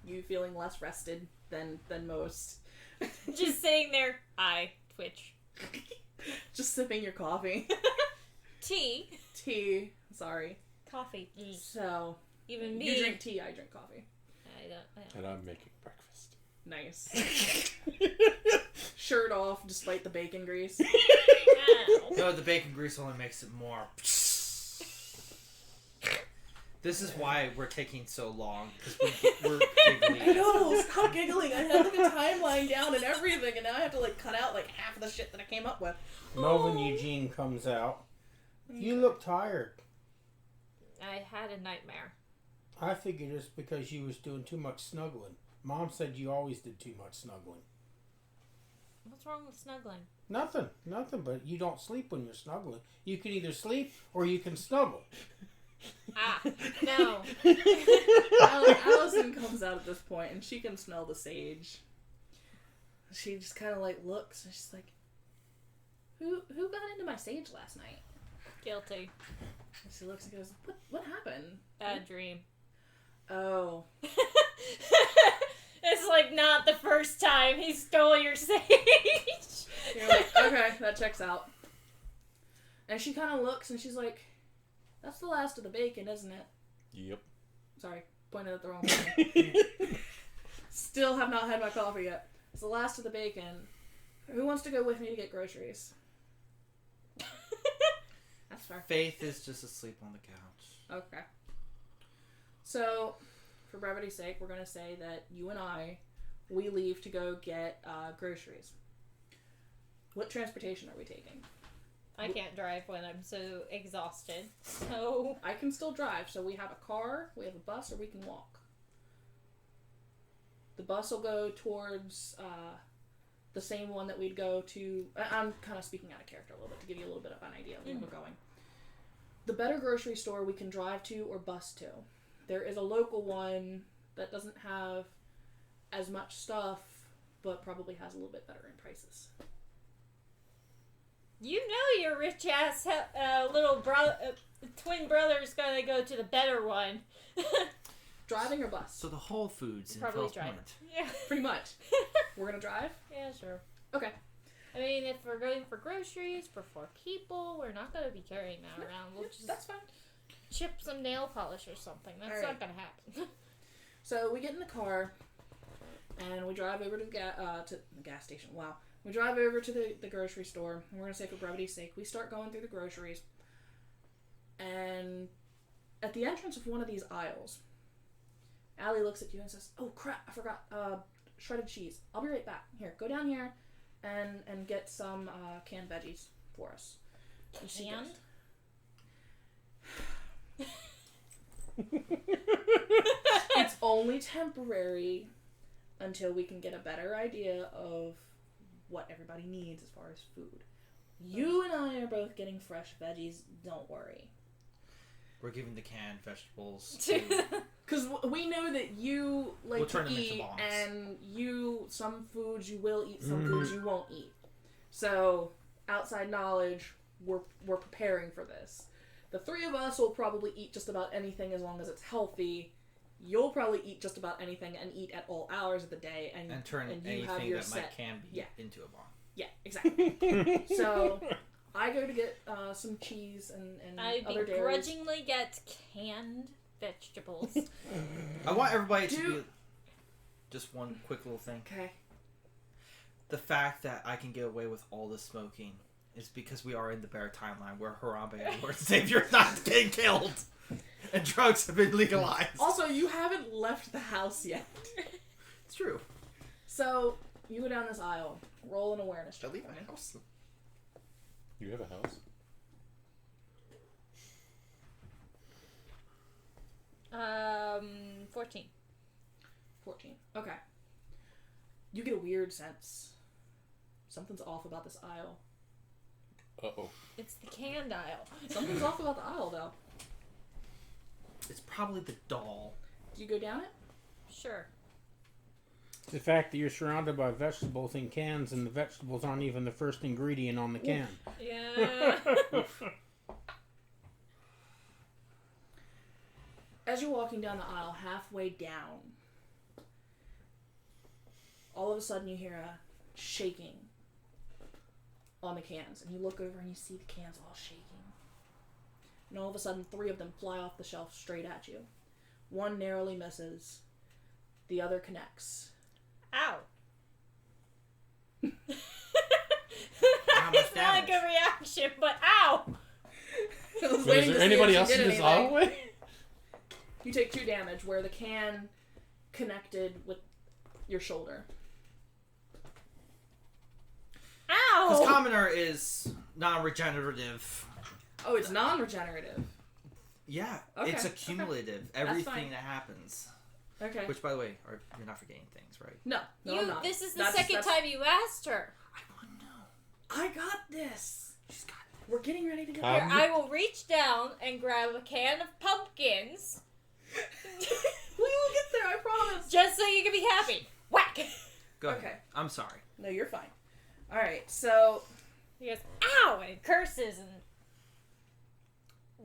you feeling less rested than most. Just sitting there, I twitch. Just sipping your coffee. Tea. Tea. Sorry. Coffee. So, Even me. you drink tea, I drink coffee. I don't. And I'm making breakfast. Nice. Shirt off despite the bacon grease. Ow. No, the bacon grease only makes it more. This is why we're taking so long, because we're giggling. I know, stop giggling. I had like a timeline down and everything, and now I have to like cut out like half of the shit that I came up with. Melvin Eugene comes out. You look tired. I had a nightmare. I figured it's because you was doing too much snuggling. Mom said you always did too much snuggling. What's wrong with snuggling? Nothing, but you don't sleep when you're snuggling. You can either sleep or you can snuggle. Ah, no. Allison comes out at this point, and she can smell the sage. She just kind of like looks, and she's like, "Who got into my sage last night?" Guilty. And she looks and goes, "What happened?" Bad dream. Oh. It's like not the first time he stole your sage. You're like, okay, that checks out. And she kind of looks, and she's like, "That's the last of the bacon, isn't it?" Yep. Sorry, pointed at the wrong way. Still have not had my coffee yet. It's the last of the bacon. Who wants to go with me to get groceries? That's fair. Faith is just asleep on the couch. Okay. So, for brevity's sake, we're going to say that you and we leave to go get groceries. What transportation are we taking? I can't drive when I'm so exhausted. So I can still drive, so we have a car, we have a bus, or we can walk. The bus will go towards the same one that we'd go to. I'm kind of speaking out of character a little bit to give you a little bit of an idea of where we're going. The better grocery store we can drive to or bus to. There is a local one that doesn't have as much stuff, but probably has a little bit better in prices. you know your rich ass little twin brother's gonna go to the better one. Driving or bus? So the Whole Foods in Probably Fells drive. Point. Yeah. Pretty much. We're gonna drive? Yeah, sure. Okay. I mean, if we're going for groceries for 4 people, we're not gonna be carrying that around. We'll just That's fine. chip some nail polish or something. That's All right. not gonna happen. So we get in the car, and we drive over to the gas station. Wow. We drive over to the grocery store. And we're going to say for brevity's sake, we start going through the groceries. And at the entrance of one of these aisles, Allie looks at you and says, "Oh crap, I forgot shredded cheese. I'll be right back. Here, go down here and get some canned veggies for us." And she Canned? goes, "It's only temporary until we can get a better idea of what everybody needs as far as food. You and I are both getting fresh veggies. Don't worry." We're giving the canned vegetables to... Because we know that you like We'll turn to them into eat, bombs. and some foods you will eat, some foods you won't eat. So, outside knowledge, we're preparing for this. The 3 of us will probably eat just about anything as long as it's healthy. You'll probably eat just about anything and eat at all hours of the day, and turn you anything have your that might set. can be Yeah. into a bomb. Yeah, exactly. So, I go to get some cheese and I other dairies. begrudgingly get canned vegetables. I want everybody to Do- be... Just one quick little thing. Okay. The fact that I can get away with all the smoking is because we are in the bear timeline where Harambe and Lord Savior is not getting killed. And drugs have been legalized. Also, you haven't left the house yet. It's true. So, you go down this aisle. Roll an awareness check. Should I leave my house? You have a house? 14. 14. Okay. You get a weird sense. Something's off about this aisle. Uh-oh. It's the canned aisle. Something's off about the aisle, though. It's probably the doll. Do you go down it? Sure. The fact that you're surrounded by vegetables in cans and the vegetables aren't even the first ingredient on the can. Yeah. As you're walking down the aisle, halfway down, all of a sudden you hear a shaking on the cans. And you look over and you see the cans all shaking. And all of a sudden, 3 of them fly off the shelf straight at you. One narrowly misses. The other connects. Ow. How much It's not a damage? good reaction, but ow! I was So waiting is to there see anybody if else she in did this anything. hallway? You take 2 damage where the can connected with your shoulder. Because Ow! commoner is non-regenerative. Oh, it's non-regenerative. Yeah, Okay, it's okay. accumulative. fine. Everything that happens. Okay. Which, by the way, you're not forgetting things, right? No, I'm not. This is the That's- second that's- time you asked her. I wouldn't know. I got this. She's got it. We're getting ready to go. Here, I will reach down and grab a can of pumpkins We will get there, I promise. just so you can be happy. Whack! Go ahead. Okay. I'm sorry. No, you're fine. All right, so He goes, ow! And curses and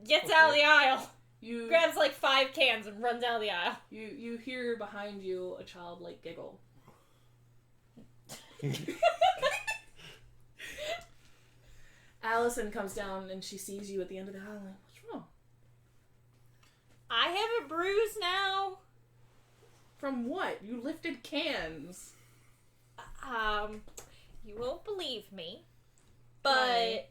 gets out of the aisle. you Grabs like 5 cans and runs out of the aisle. you hear behind you a childlike giggle. Allison comes down and she sees you at the end of the aisle. Like, what's wrong? I have a bruise now. From what? You lifted cans. You won't believe me, but Right.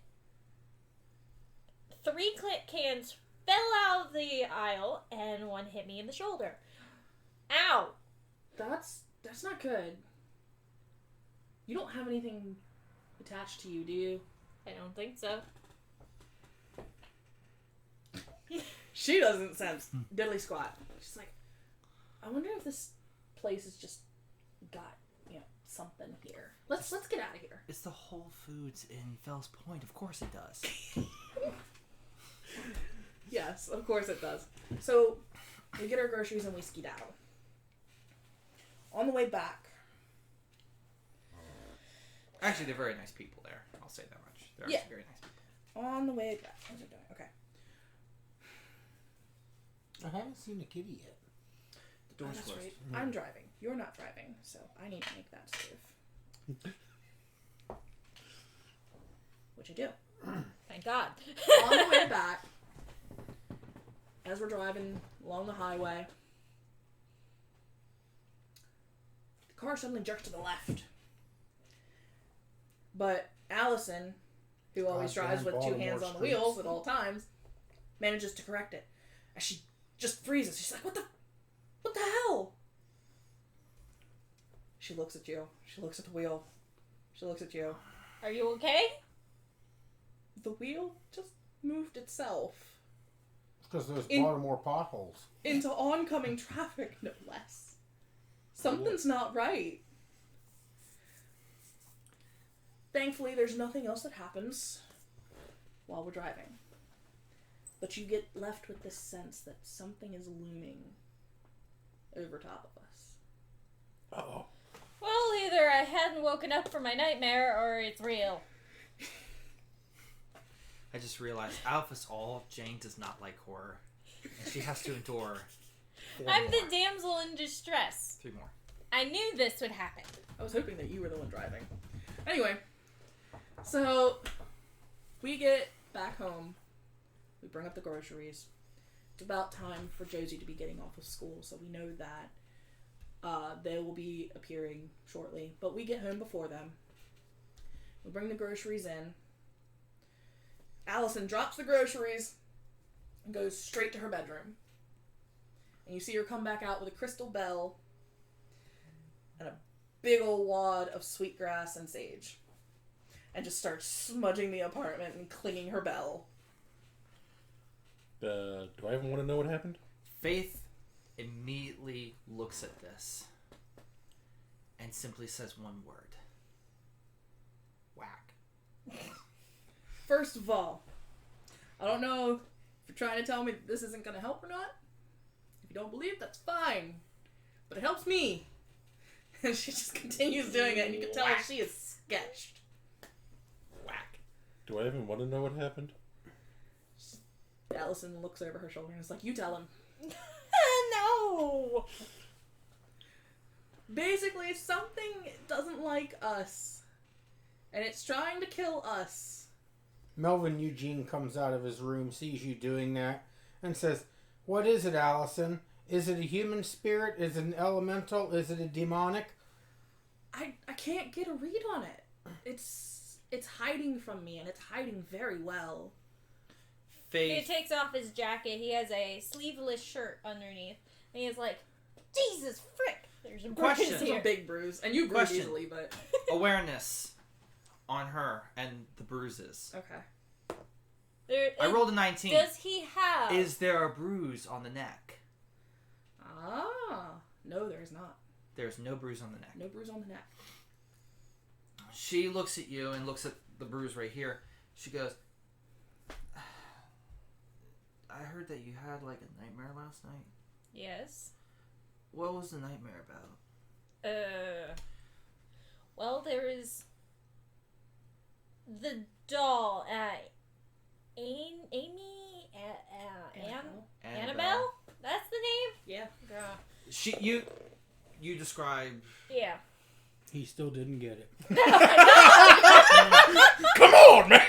3 cans fell out of the aisle and 1 hit me in the shoulder. Ow! That's not good. You don't have anything attached to you, do you? I don't think so. She doesn't sense diddly squat. She's like, I wonder if this place has just got, something here. Let's get out of here. It's the Whole Foods in Fells Point. Of course it does. Yes, of course it does. So, we get our groceries and we skedaddle. On the way back, Actually, they're very nice people there. I'll say that much. They're Yeah. actually very nice people. on the way back, how's it doing? Okay. I haven't seen a kitty yet. The door's That's closed. right. I'm driving. You're not driving, so I need to make that save. Which I do. Thank God. On the way back, as we're driving along the highway, the car suddenly jerks to the left. But Allison, who always drives with 2 hands on the wheels at all times, manages to correct it. As she just freezes, she's like, what the hell? She looks at you. She looks at the wheel. She looks at you. Are you okay? The wheel just moved itself Because there's In- Baltimore potholes. into oncoming traffic, no less. Something's not right. Thankfully, there's nothing else that happens while we're driving. But you get left with this sense that something is looming over top of us. Uh-oh. Well, either I hadn't woken up from my nightmare or it's real. I just realized, out of us all, Jane does not like horror. And she has to endure 4 I'm more. the damsel in distress. 3 more. I knew this would happen. I was hoping that you were the one driving. Anyway, so we get back home. We bring up the groceries. It's about time for Josie to be getting off of school, so we know that they will be appearing shortly. But we get home before them. We bring the groceries in. Allison drops the groceries and goes straight to her bedroom. And you see her come back out with a crystal bell and a big old wad of sweetgrass and sage. And just starts smudging the apartment and clinging her bell. Do I even want to know what happened? Faith immediately looks at this and simply says one word. Whack. First of all, I don't know if you're trying to tell me that this isn't going to help or not. If you don't believe, that's fine. But it helps me. And she just continues doing it, and you can tell she is sketched. Whack. Do I even want to know what happened? Allison looks over her shoulder and is like, you tell him. No! Basically, something doesn't like us. And it's trying to kill us. Melvin Eugene comes out of his room, sees you doing that, and says, "What is it, Allison? Is it a human spirit? Is it an elemental? Is it a demonic?" I can't get a read on it. It's hiding from me, and it's hiding very well. He Faith. takes off his jacket. He has a sleeveless shirt underneath. And he's like, Jesus frick! There's a Question. bruise It's here. a big bruise, and you bruise Question. easily, but... Awareness on her and the bruises. Okay. I rolled a 19. Does he have... Is there a bruise on the neck? Ah. No, there's not. There's no bruise on the neck. No bruise on the neck. She looks at you and looks at the bruise right here. She goes, I heard that you had like a nightmare last night. Yes. What was the nightmare about? Well, there is the doll, Amy, Annabelle? That's the name? Yeah. Yeah. You describe. Yeah. He still didn't get it. Come on, man!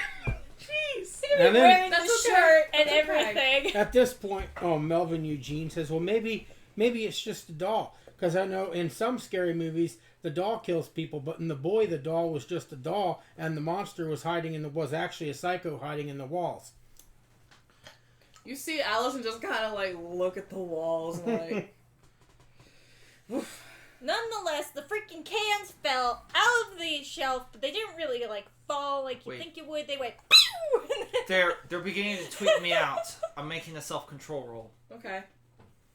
Jeez. And then, Wearing the That's okay. shirt and That's okay. everything. at this point, Melvin Eugene says, "Well, maybe it's just a doll. Because I know in some scary movies, the doll kills people, but in The Boy, the doll was just a doll, and the monster was was actually a psycho hiding in the walls." You see Allison just kind of like look at the walls and like... Nonetheless, the freaking cans fell out of the shelf, but they didn't really like fall like you Wait. think you would. They went pew! They're beginning to tweak me out. I'm making a self-control roll. Okay.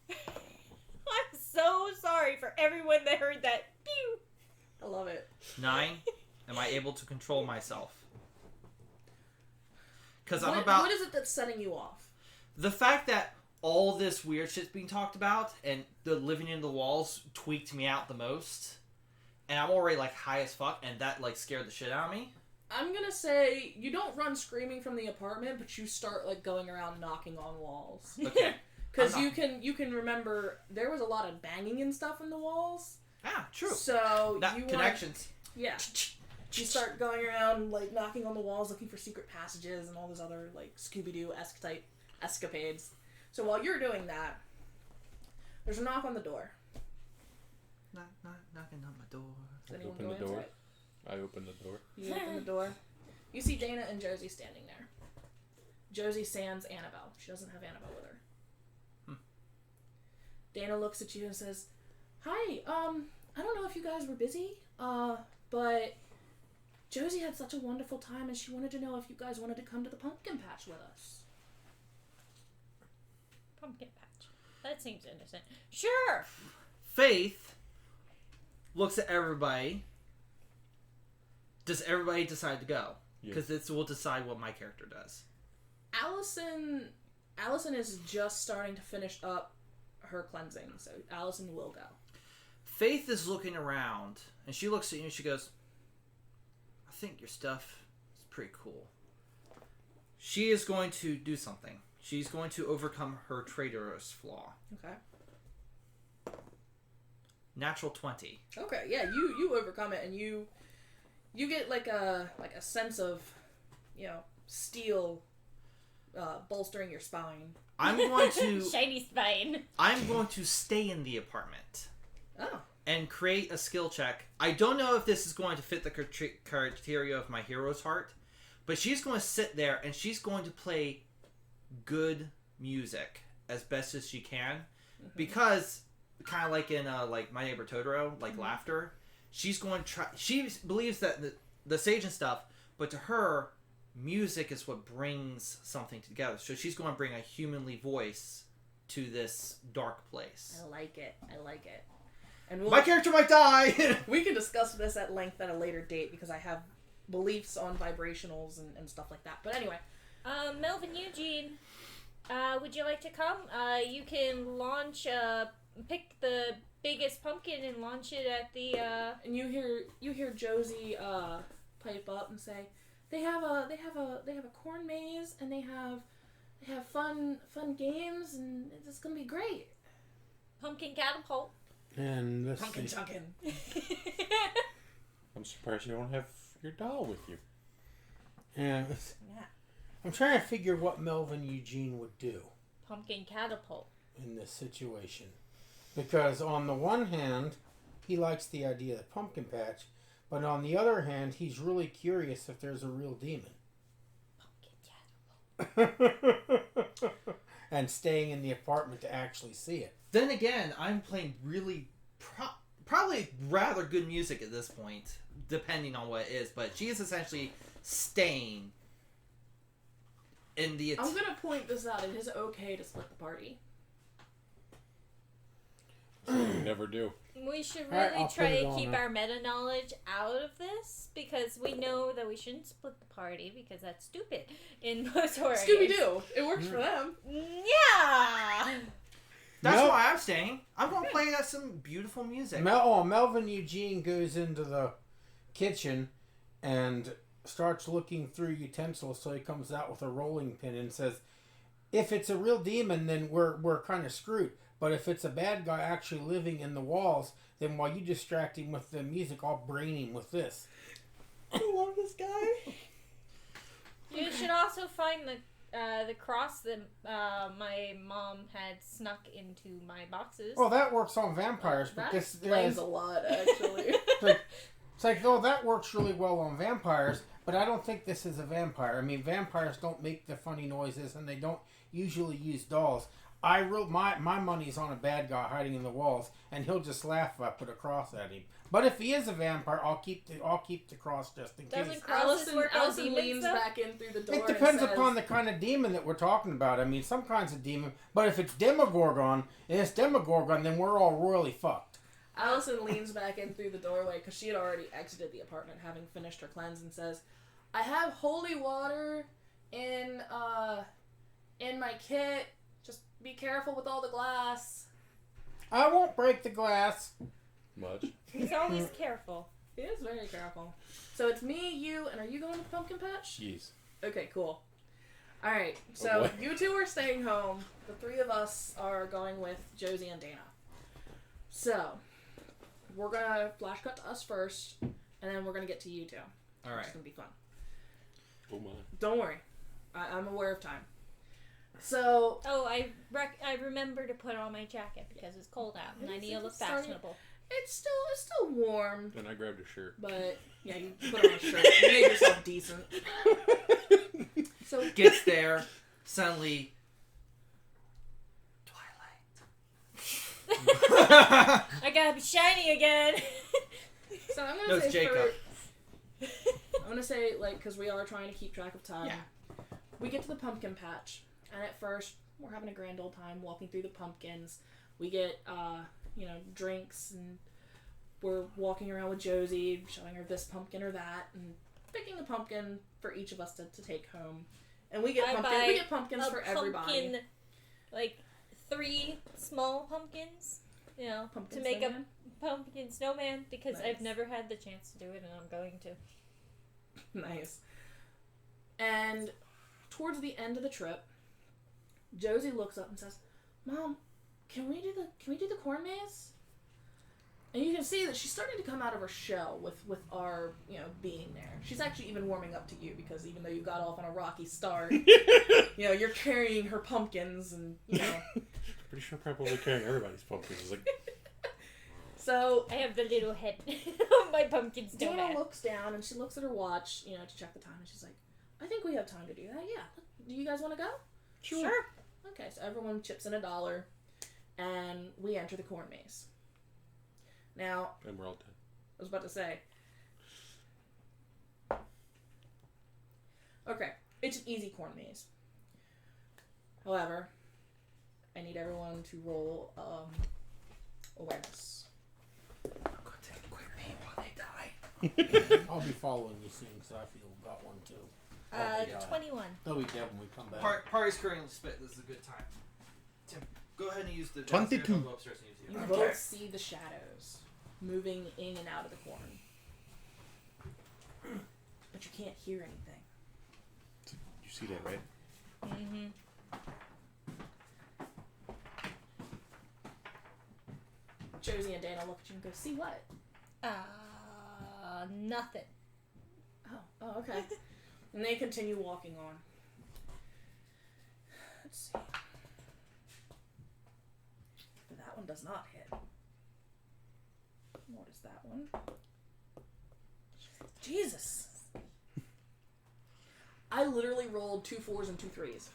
I'm so sorry for everyone that heard that. Pew! I love it. 9. Am I able to control myself? Because I'm What- about... What is it that's setting you off? The fact that all this weird shit's being talked about and the living in the walls tweaked me out the most. And I'm already like high as fuck, and that like scared the shit out of me. I'm gonna say you don't run screaming from the apartment, but you start like going around knocking on walls. Okay. Because I'm you can remember there was a lot of banging and stuff in the walls. Ah, true. So Not you connections. Yeah. You start going around like knocking on the walls, looking for secret passages and all those other like Scooby-Doo-esque type escapades. So while you're doing that, there's a knock on the door. Knocking on my door. Does anyone Open go the answer door. it? I opened the door. You open the door. You see Dana and Josie standing there. Josie sans Annabelle. She doesn't have Annabelle with her. Dana looks at you and says, "Hi, I don't know if you guys were busy, but Josie had such a wonderful time and she wanted to know if you guys wanted to come to the pumpkin patch with us." Pumpkin patch. That seems innocent. Sure. Faith looks at everybody. Does everybody decide to go? Yes. Because this will decide what my character does. Allison is just starting to finish up her cleansing, so Allison will go. Faith is looking around, and she looks at you and she goes, I think your stuff is pretty cool. She is going to do something. She's going to overcome her traitorous flaw. Okay. Natural 20. Okay, yeah, you overcome it and you get like a sense of, steel bolstering your spine. I'm going to Shiny spine. I'm going to stay in the apartment Oh. and create a skill check. I don't know if this is going to fit the criteria of my hero's heart, but she's going to sit there and she's going to play good music as best as she can, because kind of like in like My Neighbor Totoro, like laughter, she's going to try. She believes that the sage and stuff, but to her, music is what brings something together. So she's going to bring a humanly voice to this dark place. I like it. And My character might die. we can discuss this at length at a later date because I have beliefs on vibrationals and stuff like that. But anyway, Melvin Eugene, would you like to come? You can launch, pick the biggest pumpkin and launch it at the, And you hear Josie pipe up and say, they have a corn maze, and they have fun games, and it's gonna be great. pumpkin catapult. And let's Pumpkin see. chunkin'. I'm surprised you don't have your doll with you. And Yeah. I'm trying to figure what Melvin Eugene would do Pumpkin catapult. in this situation. Because on the one hand, he likes the idea of the pumpkin patch, but on the other hand, he's really curious if there's a real demon. Pumpkin catapult. And staying in the apartment to actually see it. Then again, I'm playing really probably rather good music at this point, depending on what it is. But she is essentially staying in the. I'm gonna point this out. It is okay to split the party. You never do. We should All right, really I'll try put it to on keep there. our meta knowledge out of this because we know that we shouldn't split the party because that's stupid in most horror Scooby games. Doo. It works for them. Yeah. That's Mel- why I'm staying. I'm going to play some beautiful music. Melvin Eugene goes into the kitchen and starts looking through utensils, so he comes out with a rolling pin and says, if it's a real demon, then we're kind of screwed. But if it's a bad guy actually living in the walls, then while you distract him with the music, I'll brain him with this. I love this guy. You should also find the cross that my mom had snuck into my boxes. Well, that works on vampires, but That this explains a lot, actually. It's like, oh, that works really well on vampires, but I don't think this is a vampire. I mean, vampires don't make the funny noises, and they don't usually use dolls. My money's on a bad guy hiding in the walls, and he'll just laugh if I put a cross at him. But if he is a vampire, I'll keep the cross just in case. Doesn't crosses work on Allison demons, leans though? back in through the door. It depends and says, upon the kind of demon that we're talking about. I mean, some kinds of demon, but if it's Demogorgon, then we're all royally fucked. Allison leans back in through the doorway because she had already exited the apartment, having finished her cleanse, and says, "I have holy water in my kit. Just be careful with all the glass." I won't break the glass. Much. He's always careful. He is very careful. So it's me, you, and are you going to the pumpkin patch? Jeez. Okay, cool. All right, Oh, so boy. you two are staying home. The three of us are going with Josie and Dana. So we're gonna flash cut to us first, and then we're gonna get to you two. All right. It's gonna be fun. Oh my. Don't worry, I'm aware of time. So Oh, I remember to put on my jacket because it's cold out and I need to look fashionable. it's still warm, And I grabbed a shirt. but yeah, you put on a shirt. You made yourself decent. So Gets there, suddenly. Twilight. I gotta be shiny again. So I'm No, gonna it's say Jacob. I'm gonna say, like, because we are trying to keep track of time. Yeah. We get to the pumpkin patch, and at first we're having a grand old time walking through the pumpkins. We get drinks, and we're walking around with Josie, showing her this pumpkin or that, and picking a pumpkin for each of us to take home. And we get pumpkins for everybody. Pumpkin, like 3 small pumpkins, Pumpkin to make snowman? a pumpkin snowman because Nice. I've never had the chance to do it and I'm going to. Nice. And towards the end of the trip, Josie looks up and says, "Mom, can we do the corn maze?" And you can see that she's starting to come out of her shell with our being there. She's actually even warming up to you because even though you got off on a rocky start, you're carrying her pumpkins and Pretty sure probably carrying everybody's pumpkins. It's like, So I have the little head of my pumpkin Dana snowman. looks down and she looks at her watch, to check the time, and she's like, "I think we have time to do that. Yeah. Do you guys want to go?" Sure. Okay, so everyone chips in $1, and we enter the corn maze. Now, and we're all dead. I was about to say. Okay, it's an easy corn maze. However, I need everyone to roll awareness. I'm going to take a quick pee while they die. I'll be following you soon because I feel got one too. Yeah. 21. They'll be dead when we come back. Party's currently split. This is a good time. Tim, go ahead and use the 22. I'll go upstairs and use You the both see the shadows moving in and out of the corn. But you can't hear anything. You see that, right? Mm-hmm. Josie and Dana look at you and go, see what? Nothing. Oh, okay. And they continue walking on. Let's see. That one does not hit. What is that one? Jesus. I literally rolled 2 4s and 2 3s.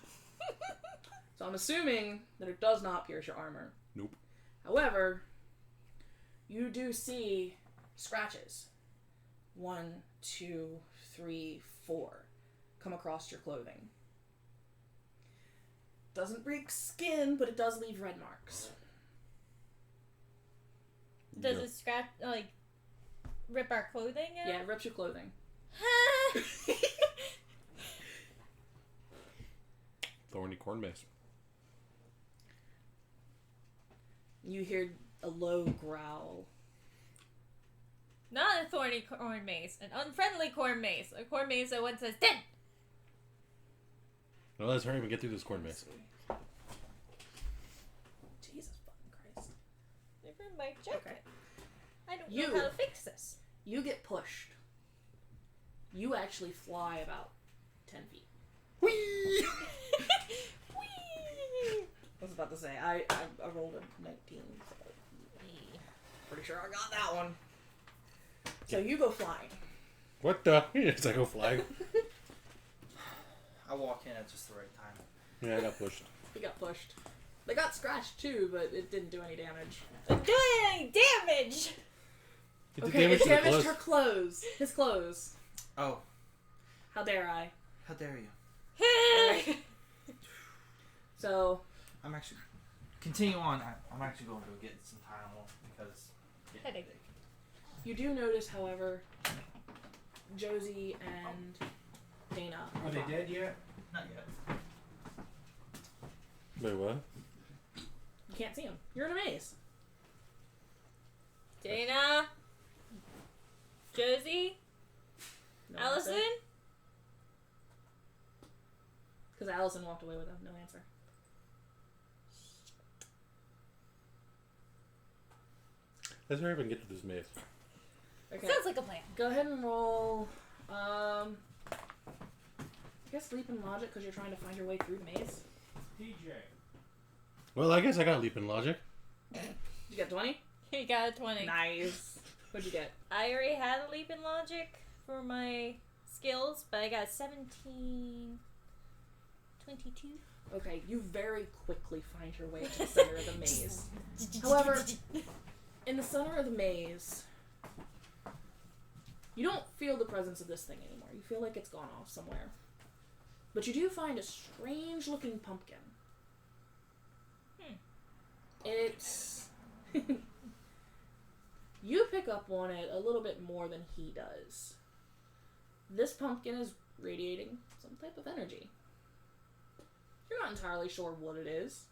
So I'm assuming that it does not pierce your armor. Nope. However, you do see scratches. 1, 2, 3, 4 come across your clothing. Doesn't break skin, but it does leave red marks. Does it scratch, like, rip our clothing out? Yeah, it rips your clothing. Thorny corn maze. You hear a low growl. Not a thorny corn maze. An unfriendly corn maze. A corn maze that one says, dead! Well, let's hurry up and get through this corn maze. Jesus fucking Christ. Never my jacket. Okay. I don't You- know how to fix this. You get pushed. You actually fly about 10 feet. Whee! I was about to say, I rolled a 19, so pretty sure I got that one. So you go flying. What the? Yes, I go flying. I walk in at just the right time. Yeah, I got pushed. You got pushed. They got scratched too, but it didn't do any damage. I'm doing any damage! It did Okay, damage it to the damaged clothes. her clothes. His clothes. Oh, How dare I? how dare you? So, I'm actually... Continue on. I'm actually going to go get some Tylenol because... Headache. you do notice, however, Josie and Dana. Are they dead yet? Not yet. Wait, what? You can't see them. You're in a maze. Dana? Josie? No Allison? Because Allison walked away with no answer. Let's hurry up and get to this maze. Okay. Sounds like a plan. Go ahead and roll, I guess leap in logic because you're trying to find your way through the maze. DJ. Well, I guess I got leap in logic. You got 20? He got a 20. Nice. What'd you get? I already had a leap in logic for my skills, but I got 17... 22. Okay, you very quickly find your way to the center of the maze. However, in the center of the maze, you don't feel the presence of this thing anymore. You feel like it's gone off somewhere. But you do find a strange looking pumpkin. It's... you pick up on it a little bit more than he does. This pumpkin is radiating some type of energy. You're not entirely sure what it is,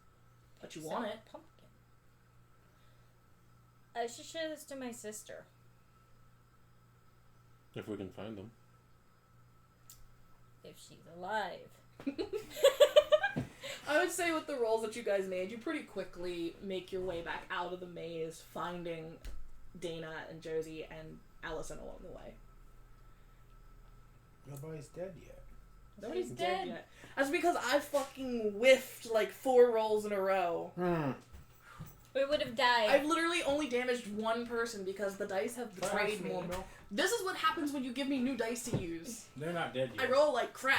but you want it. Pumpkin. I should show this to my sister. If we can find them. If she's alive. I would say with the rolls that you guys made, you pretty quickly make your way back out of the maze, finding Dana and Josie and Allison along the way. Nobody's dead yet. Nobody's She's dead dead. yet. That's because I fucking whiffed like 4 rolls in a row. We would have died. I've literally only damaged one person because the dice have betrayed me. More milk. This is what happens when you give me new dice to use. They're not dead I yet. roll like crap.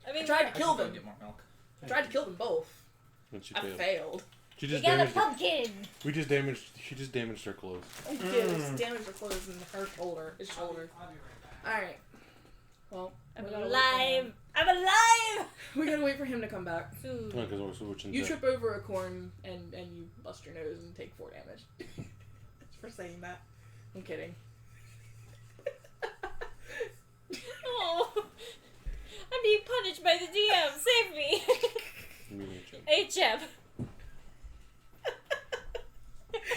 I mean, I tried to I kill should go them. get more milk. I tried to kill them both. And she I failed. failed. She we just got a damaged. pumpkin. We just damaged. She just damaged her clothes. I did damage the clothes in her shoulder. His shoulder. I'll be right back. Alright. Well, I'm we gotta alive. I'm alive. We gotta wait for him to come back. Ooh. Oh, because we're switching. You to... trip over a corn and you bust your nose and take 4 damage. For saying that. I'm kidding. Oh. I'm being punished by the DM. Save me. HM.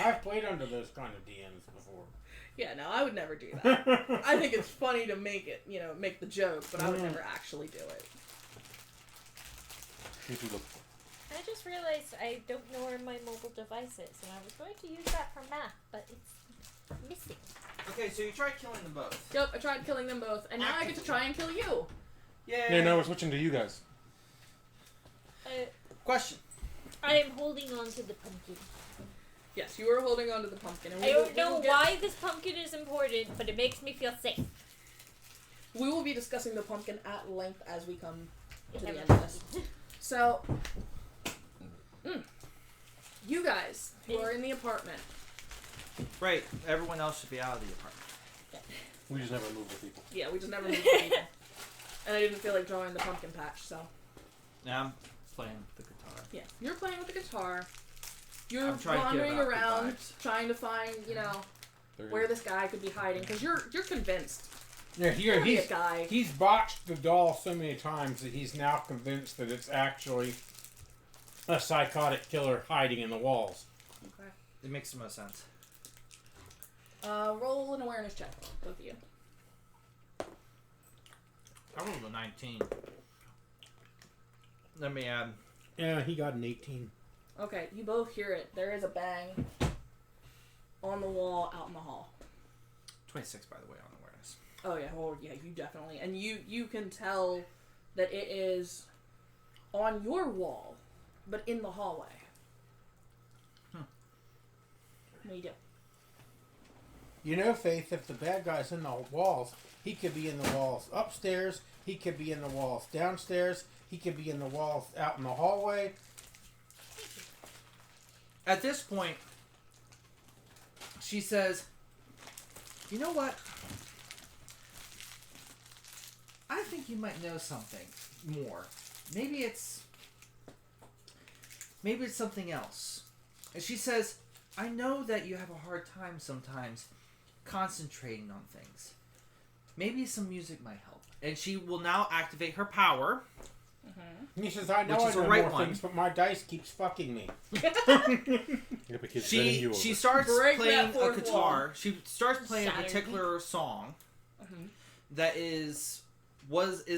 I've played under those kind of DMs before. Yeah, no, I would never do that. I think it's funny to make it, make the joke, but I would never actually do it. I just realized I don't know where my mobile device is, and I was going to use that for math, but it's missing. Okay, so you tried killing them both. Yep, I tried killing them both, and now I get to try and kill you. Yay! Yeah, now we're switching to you guys. Question. I am holding on to the pumpkin. Yes, you are holding on to the pumpkin. And I don't know why this pumpkin is important, but it makes me feel safe. We will be discussing the pumpkin at length as we come to the end of this. So, you guys who are in the apartment. Right, everyone else should be out of the apartment. We just never move with people. Yeah, we just never moved the people. And I didn't feel like drawing the pumpkin patch, so. Now I'm playing the guitar. Yeah, you're playing with the guitar. You're I'm trying to wandering give out around, good vibes. trying to find, where this guy could be hiding, because you're convinced. Yeah, There'll be a guy. he's botched the doll so many times that he's now convinced that it's actually a psychotic killer hiding in the walls. Okay. It makes the most sense. Roll an awareness check, both of you. I rolled a 19. Let me add. Yeah, he got an 18. Okay, you both hear it. There is a bang on the wall out in the hall. 26, by the way, on awareness. Oh yeah, you definitely. And you can tell that it is on your wall, but in the hallway. What do you do? You know, Faith, if the bad guy's in the walls, he could be in the walls upstairs, he could be in the walls downstairs, he could be in the walls out in the hallway. At this point, she says, "You know what? I think you might know something more. Maybe it's something else." And she says, "I know that you have a hard time sometimes concentrating on things. Maybe some music might help." And she will now activate her power. And he says, I know Which I is know the right more one. things, but my dice keeps fucking me. She starts Break playing that a fourth guitar. wall. She starts playing a Shattered. particular song that is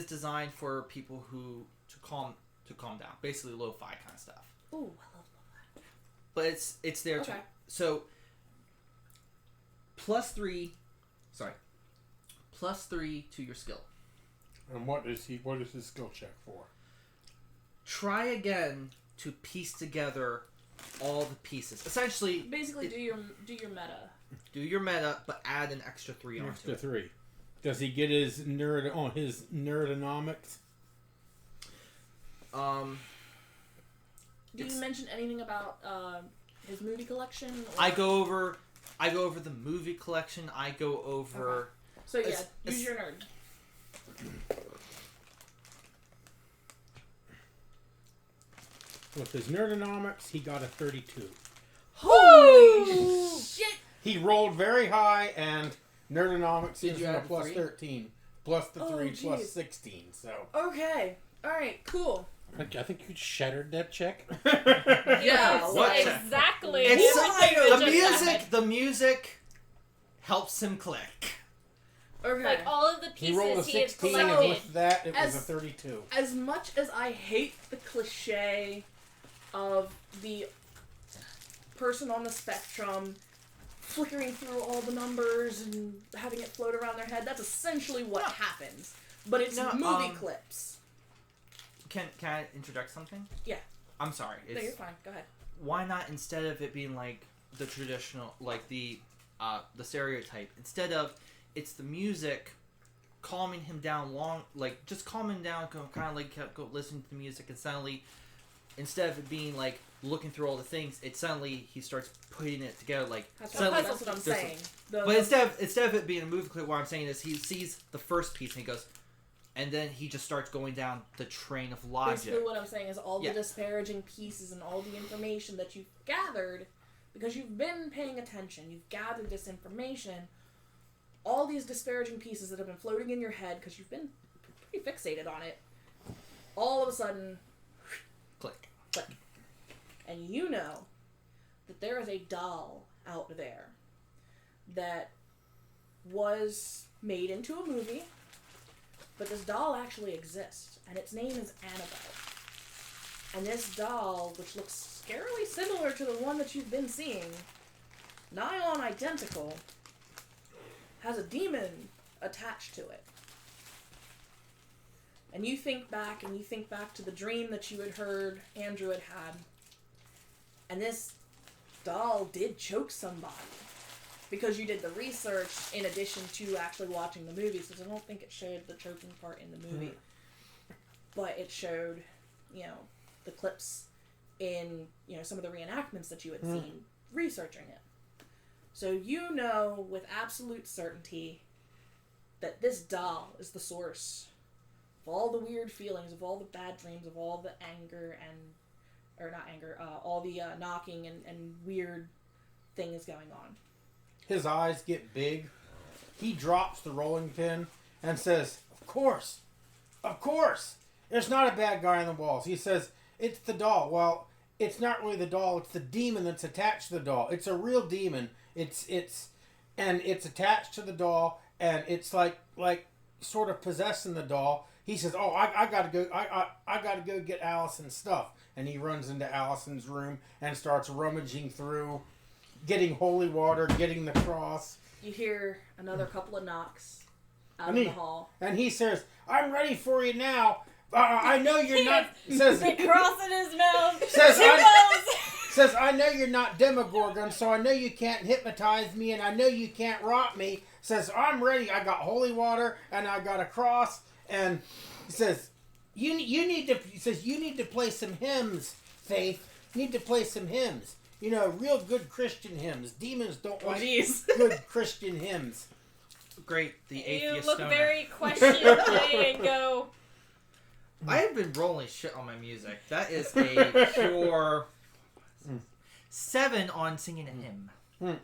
designed for people to calm down, basically lo-fi kind of stuff. Ooh, I love that. But it's there Okay. too. So plus 3 to your skill. And what is his skill check for? Try again to piece together all the pieces. Essentially, Basically, do your meta. do your meta, but add an extra 3 onto Extra it. 3. Does he get his nerdonomics? Did you mention anything about his movie collection? Or... I go over the movie collection. I go over. Okay. So yeah, use your nerd. With his nerdonomics, he got a 32. Holy shit! He rolled very high, and nerdonomics Did gives you him a add the plus 3? 13. Plus the 3, geez. plus 16, so... Okay. Alright, cool. I think you shattered that check. Yeah, What? Exactly. It's everything that the just music. happened. The music helps him click. Okay. Like all of the He rolled a pieces he had 16, and collected. with that, it was As- a 32. As much as I hate the cliche of the person on the spectrum flickering through all the numbers and having it float around their head, that's essentially what happens. But it's No, movie clips. Can I interject something? Yeah. I'm sorry. No, you're fine. Go ahead. Why not, instead of it being like the traditional, like the stereotype, instead of it's the music calming him down just calming down, kind of like go listening to the music, and suddenly, instead of it being like looking through all the things, it suddenly he starts putting it together like That's suddenly what I'm there's saying. But instead of it being a movie clip, what I'm saying is he sees the first piece and he goes, and then he just starts going down the train of logic. Basically what I'm saying is all Yeah. the disparaging pieces and all the information that you've gathered, because you've been paying attention, you've gathered this information, all these disparaging pieces that have been floating in your head because you've been pretty fixated on it, all of a sudden, Click. click. And you know that there is a doll out there that was made into a movie, but this doll actually exists, and its name is Annabelle. And this doll, which looks scarily similar to the one that you've been seeing, nigh on identical, has a demon attached to it. And you think back to the dream that you had heard Andrew had had. And this doll did choke somebody. Because you did the research in addition to actually watching the movie. So I don't think it showed the choking part in the movie. But it showed, the clips in, some of the reenactments that you had seen researching it. So you know with absolute certainty that this doll is the source of all the weird feelings, of all the bad dreams, of all the anger all the knocking and weird things going on. His eyes get big. He drops the rolling pin and says, Of course. There's not a bad guy on the walls. He says, it's the doll. Well, it's not really the doll. It's the demon that's attached to the doll. It's a real demon. It's attached to the doll, and it's like sort of possessing the doll. He says, "Oh, I gotta go. I gotta go get Allison's stuff." And he runs into Allison's room and starts rummaging through, getting holy water, getting the cross. You hear another couple of knocks out in the hall, and he says, "I'm ready for you now. I know you're not." Says the cross in his mouth. Says, I know you're not Demogorgon, so I know you can't hypnotize me, and I know you can't rot me. Says, I'm ready. I got holy water, and I got a cross. And he says, you need to play some hymns, Faith. You need to play some hymns. Real good Christian hymns. Demons don't like good Christian hymns. Great, the atheist You look stoner. very questioningly and go... I have been rolling shit on my music. That is a pure 7 on singing a hymn.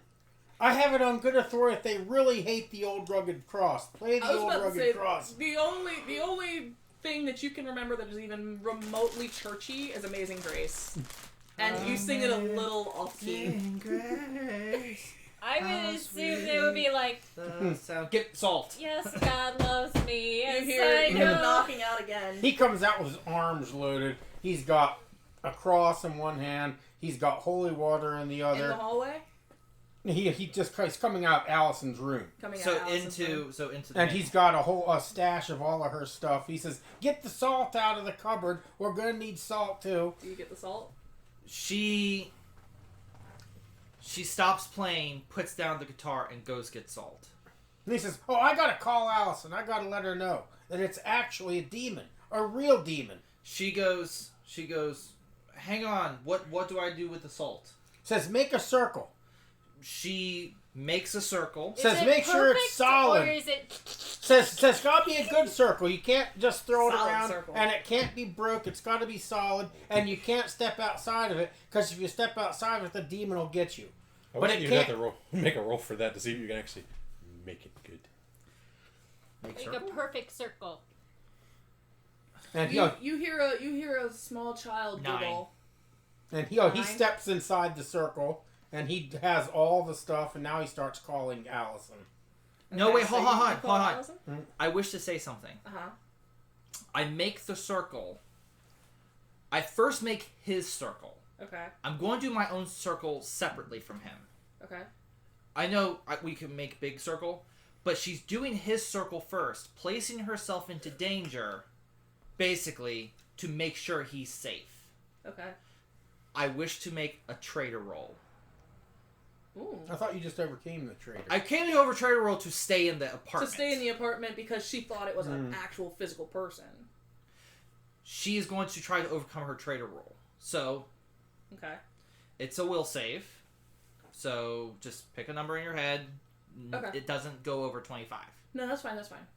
I have it on good authority if they really hate the old rugged cross. Play the old rugged cross. The only thing that you can remember that is even remotely churchy is Amazing Grace. And you sing it a little off-key. Grace. I would assume they would be like, Get salt. yes, God loves me. You Yes, hear I him know. knocking out again. He comes out with his arms loaded. He's got a cross in one hand. He's got holy water in the other. In the hallway? He's coming out of Allison's room. And he's got a stash of all of her stuff. He says, "Get the salt out of the cupboard. We're gonna need salt too." Do you get the salt? She stops playing, puts down the guitar, and goes get salt. And he says, "Oh, I gotta call Allison. I gotta let her know that it's actually a demon, a real demon." She goes. Hang on. What do I do with the salt? Says, "Make a circle." She makes a circle. Is Says, it "Make sure it's perfect, solid." Or is it... Says, "Gotta be a good circle. You can't just throw it Solid around, circle. and it can't be broke. It's gotta be solid, and you can't step outside of it, because if you step outside of it, the demon will get you." I But want it you can't- to have to make a roll for that to see if you can actually make it good. Make a perfect circle. And You hear a small child 9. giggle. And he 9. steps inside the circle, and he has all the stuff, and now he starts calling Allison. No, Okay, wait, so hold you on. call Allison? I wish to say something. Uh-huh. I make the circle. I first make his circle. Okay. I'm going to do my own circle separately from him. Okay. I know we can make big circle, but she's doing his circle first, placing herself into danger, basically, to make sure he's safe. Okay. I wish to make a traitor roll. Ooh. I thought you just overcame the traitor. I came to over traitor roll to stay in the apartment. To stay in the apartment because she thought it was an actual physical person. She is going to try to overcome her traitor roll. So, Okay. it's a will save. So, just pick a number in your head. Okay. It doesn't go over 25. No, that's fine. That's fine.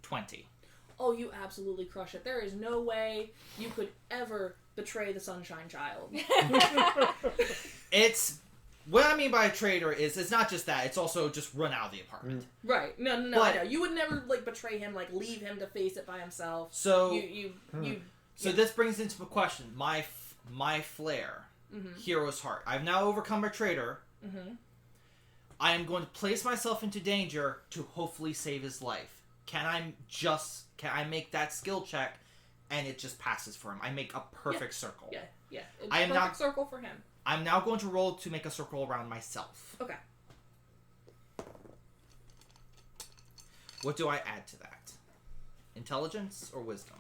20. Oh, you absolutely crush it. There is no way you could ever betray the Sunshine Child. It's what I mean by a traitor is it's not just that. It's also just run out of the apartment. Right. No. But- I know. You would never like betray him, like leave him to face it by himself. So You. this brings into a question my flair, hero's heart. I've now overcome a traitor. I am going to place myself into danger to hopefully save his life. Can I make that skill check, and it just passes for him? I make a perfect circle. Yeah. It's I am perfect not- circle for him. I'm now going to roll to make a circle around myself. Okay. What do I add to that? Intelligence or wisdom?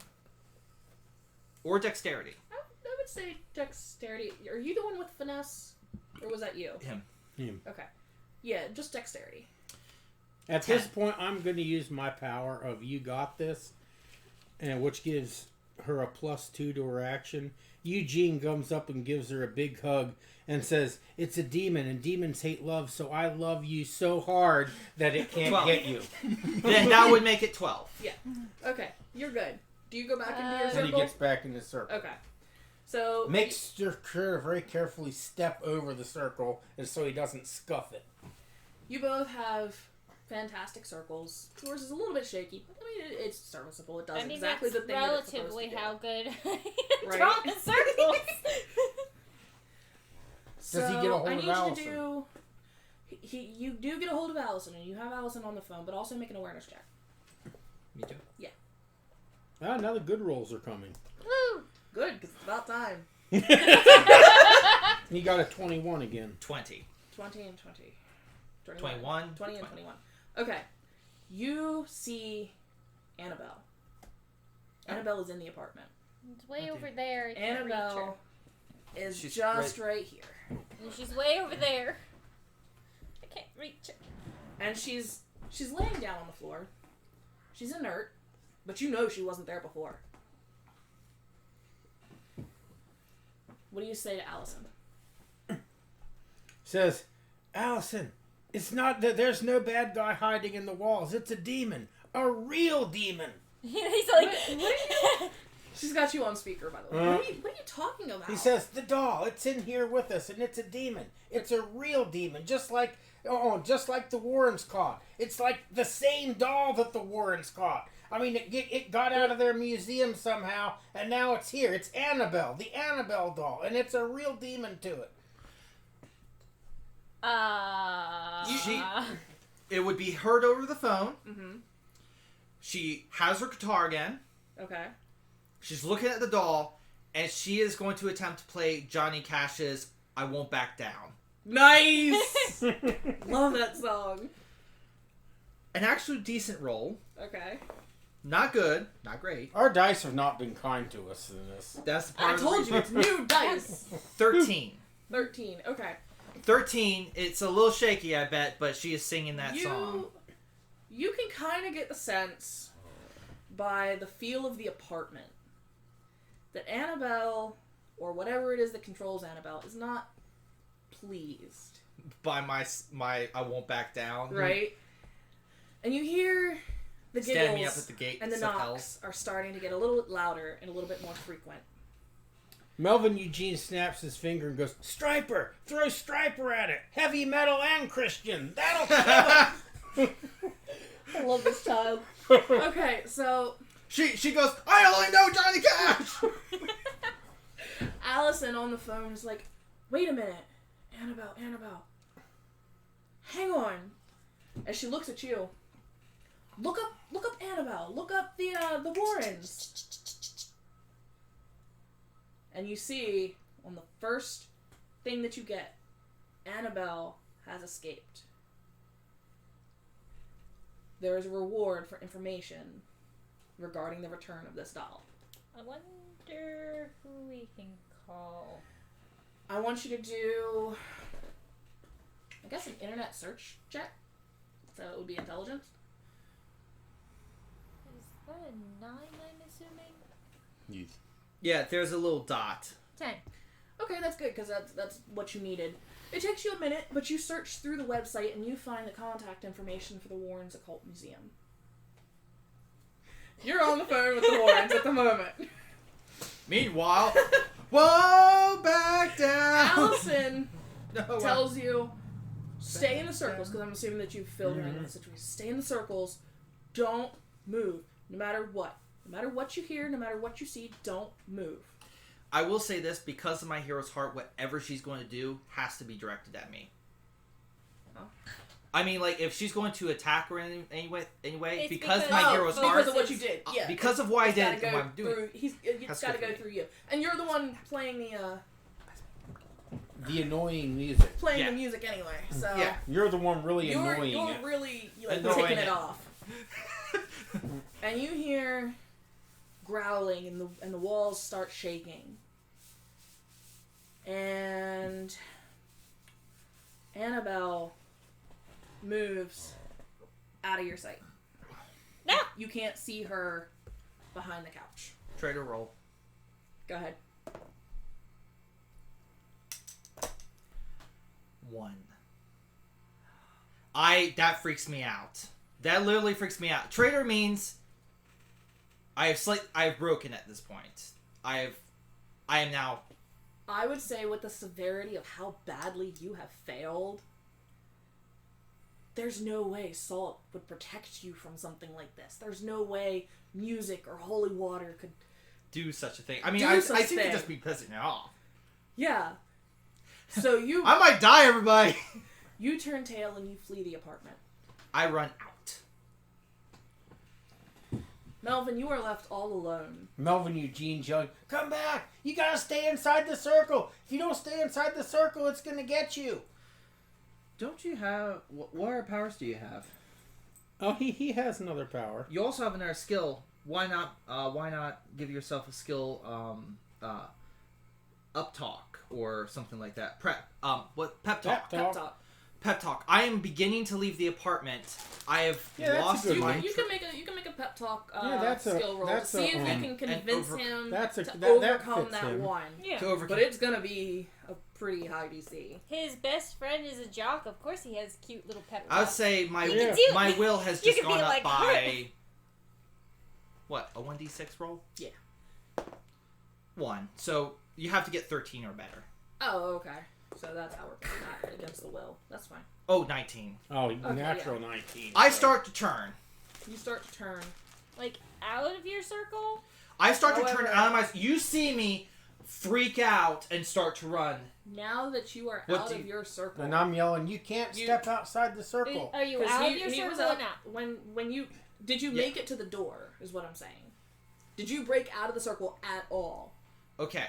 Or dexterity? I would say dexterity. Are you the one with finesse, or was that you? Him. Okay. Yeah, just dexterity. At 10. this point, I'm going to use my power of you got this, and which gives her a +2 to her action. Eugene comes up and gives her a big hug and says, "It's a demon, and demons hate love, so I love you so hard that it can't 12. get you." Then that would make it 12. Yeah. Okay, you're good. Do you go back into your And he circle? gets back in the circle. Okay. So Makes her very carefully step over the circle, and so he doesn't scuff it. you both have fantastic circles. Yours is a little bit shaky, but I mean it's serviceable. It does I mean, exactly that's the thing that it's supposed relatively to do. how good Right. draw the circles. So he get a hold I of need you Allison? to do. You do get a hold of Allison, and you have Allison on the phone, but also make an awareness check. Me too. Ah, now the good rolls are coming. Woo! Good, because it's about time. He got a 21 again. 20. 20 and 20. 21. 20 and 21. Okay. You see Annabelle. Annabelle is in the apartment. It's way over there. I can't reach her. Annabelle is She's just right here. And she's way over there. I can't reach her. And she's laying down on the floor. She's inert, but you know she wasn't there before. What do you say to Allison? Says, "Allison, it's not that there's no bad guy hiding in the walls. It's a demon. A real demon." He's like, She's got you on speaker, by the way. What are you talking about? He says, "The doll, it's in here with us, and it's a demon. It's a real demon, just like the Warrens caught. It's like the same doll that the Warrens caught. I mean, it got out of their museum somehow, and now it's here. It's Annabelle, the Annabelle doll, and it's a real demon to it." It would be heard over the phone. Mm-hmm. She has her guitar again. Okay. She's looking at the doll, and she is going to attempt to play Johnny Cash's "I Won't Back Down." Nice! Love that song. An actually decent roll. Okay. Not good. Not great. Our dice have not been kind to us in this. That's the I part of the told you, reason. it's new dice. 13. 13. Okay. 13. It's a little shaky, I bet, but she is singing that song. You can kind of get the sense by the feel of the apartment that Annabelle, or whatever it is that controls Annabelle, is not pleased. By my "I Won't Back Down." Right? And you hear the giggles Stand me up at the gate and the of knocks hell. are starting to get a little bit louder and a little bit more frequent. Melvin Eugene snaps his finger and goes, "Striper! Throw Striper at it! Heavy metal and Christian! That'll kill it!" I love this child. Okay, so She goes, "I only know Johnny Cash!" Allison on the phone is like, "Wait a minute. Annabelle. Hang on." As she looks at you. Look up Annabelle. Look up the Warrens. And you see on the first thing that you get, Annabelle has escaped. There is a reward for information regarding the return of this doll. I wonder who we can call. I want you to do, I guess, an internet search check. So it would be intelligence. Is that a 9, I'm assuming? Yeah, there's a little dot. 10. Okay, that's good, because that's what you needed. It takes you a minute, but you search through the website and you find the contact information for the Warrens Occult Museum. You're on the phone with the Warrens at the moment. Meanwhile, whoa, back down. Allison No, tells you, stay in the circles, because I'm assuming that you've filled her in with the situation. Stay in the circles. Don't move. No matter what. No matter what you hear, no matter what you see, don't move. I will say this, because of my hero's heart, whatever she's going to do has to be directed at me. Huh? I mean, like, if she's going to attack her anyway, It's because because- my hero's because heart, of what you did. Yeah. because of what I It's gotta did and go what I'm doing. through. It's Has got to to go go through through you, and you're the one playing The annoying music. Yeah. the music anyway. So Yeah. You're the one really annoying you're it. really Annoying taking it. it off. And you hear growling, and the walls start shaking. And Annabelle moves out of your sight. No. You can't see her behind the couch. Traitor roll. Go ahead. 1. That freaks me out. That literally freaks me out. Traitor means I've broken at this point. I am now. I would say with the severity of how badly you have failed, there's no way salt would protect you from something like this. There's no way music or holy water could... Do such a thing. I mean, Do I such seem to thing. just be pissing it off. Yeah. So you I might die, everybody. you turn tail and you flee the apartment. I run out. Melvin, you are left all alone. Melvin Eugene's yelling, "Come back! You gotta stay inside the circle! If you don't stay inside the circle, it's gonna get you!" Don't you have... What other powers do you have? Oh, he has another power. You also have another skill. Why not give yourself a skill, up talk or something like that? Pep talk. Talk. Pep talk. I am beginning to leave the apartment. I have Yeah, that's a lost good my... one. You can make a pep talk Yeah, that's a- skill roll that's to a, see if you can and convince over- him that's a- to that overcome fits that him. one. Yeah. To overcome. But it's gonna be a pretty high DC. His best friend is a jock. Of course, he has cute little pep I would talk. say my You can do- my will has you just can be gone up like by... What? A 1d6 roll? Yeah. 1. So you have to get 13 or better. Oh, okay. So that's how we're putting that against the will. That's fine. Oh, 19. Oh, natural 19. I start to turn. You start to turn. Like, out of your circle? I start to turn However- out of my... You see me freak out and start to run. Now that you are What out do of you- your circle. And I'm yelling, "You can't You- step outside the circle." Are you 'Cause out he- of your he was circle or out- not? When you... Did you make it to the door, is what I'm saying. Did you break out of the circle at all? Okay.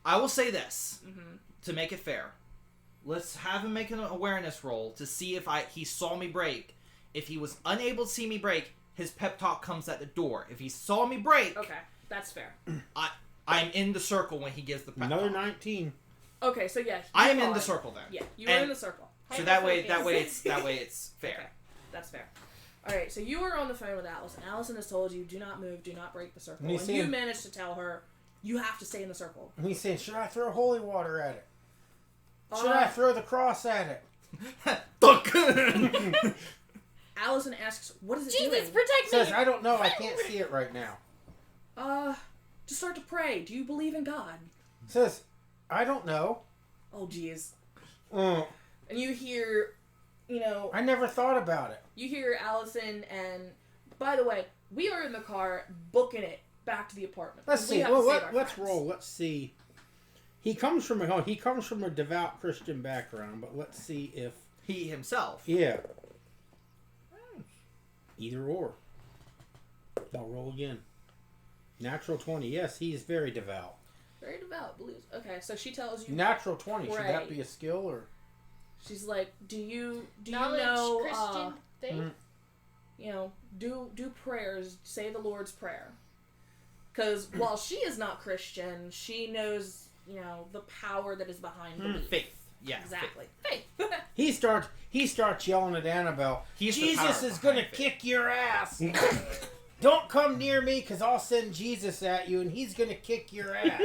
I will say this, Mm-hmm. to make it fair. Let's have him make an awareness roll to see if he saw me break. If he was unable to see me break, his pep talk comes at the door. If he saw me break, Okay, that's fair. I'm in the circle when he gives the pep Another talk. 19. Okay, so yeah. I am you in saw the it. circle then. Yeah, you were And- in the circle. So that way Hyperfocus. it's fair. Okay, that's fair. Alright, so you were on the phone with Allison. Allison has told you, do not move, do not break the circle. And he's And you saying- managed to tell her, you have to stay in the circle. And he's saying, "Should I throw holy water at it? Should I throw the cross at it?" Allison asks, what is it Jesus, doing? protect Says, me! "I don't know. I can't see it right now." To start to pray. Do you believe in God? Says, "I don't know." Oh, jeez. Mm, And you hear, I never thought about it. you hear Allison and, by the way, we are in the car booking it back to the apartment. Let's We see. have to Well, save our let's friends. roll. Let's see. He comes from a devout Christian background, but let's see if He himself. yeah. Either or. I'll roll again. Natural 20. Yes, he's very devout. Very devout, believes. Okay, so she tells you, Natural 20. Should that Right. be a skill or? she's like, do you Knowledge, know, Christian faith? do prayers, say the Lord's Prayer. Because while she is not Christian, she knows, the power that is behind belief. Faith. Yeah. Exactly. Faith. He starts yelling at Annabelle. He's the power Jesus is behind gonna faith." kick your ass. Don't come near me, because I'll send Jesus at you, and he's gonna kick your ass.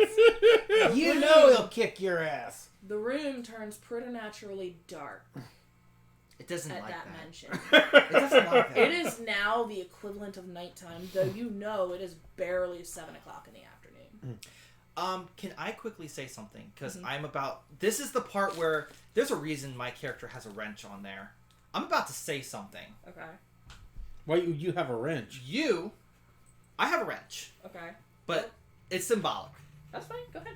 You know he'll kick your ass. The room turns preternaturally dark It doesn't at like that that. mention. It doesn't like that. It is now the equivalent of nighttime, though it is barely 7 o'clock in the afternoon. Can I quickly say something? Because this is the part where there's a reason my character has a wrench on there. I'm about to say something. Okay. Why you have a wrench? I have a wrench. Okay. But it's symbolic. That's fine. Go ahead.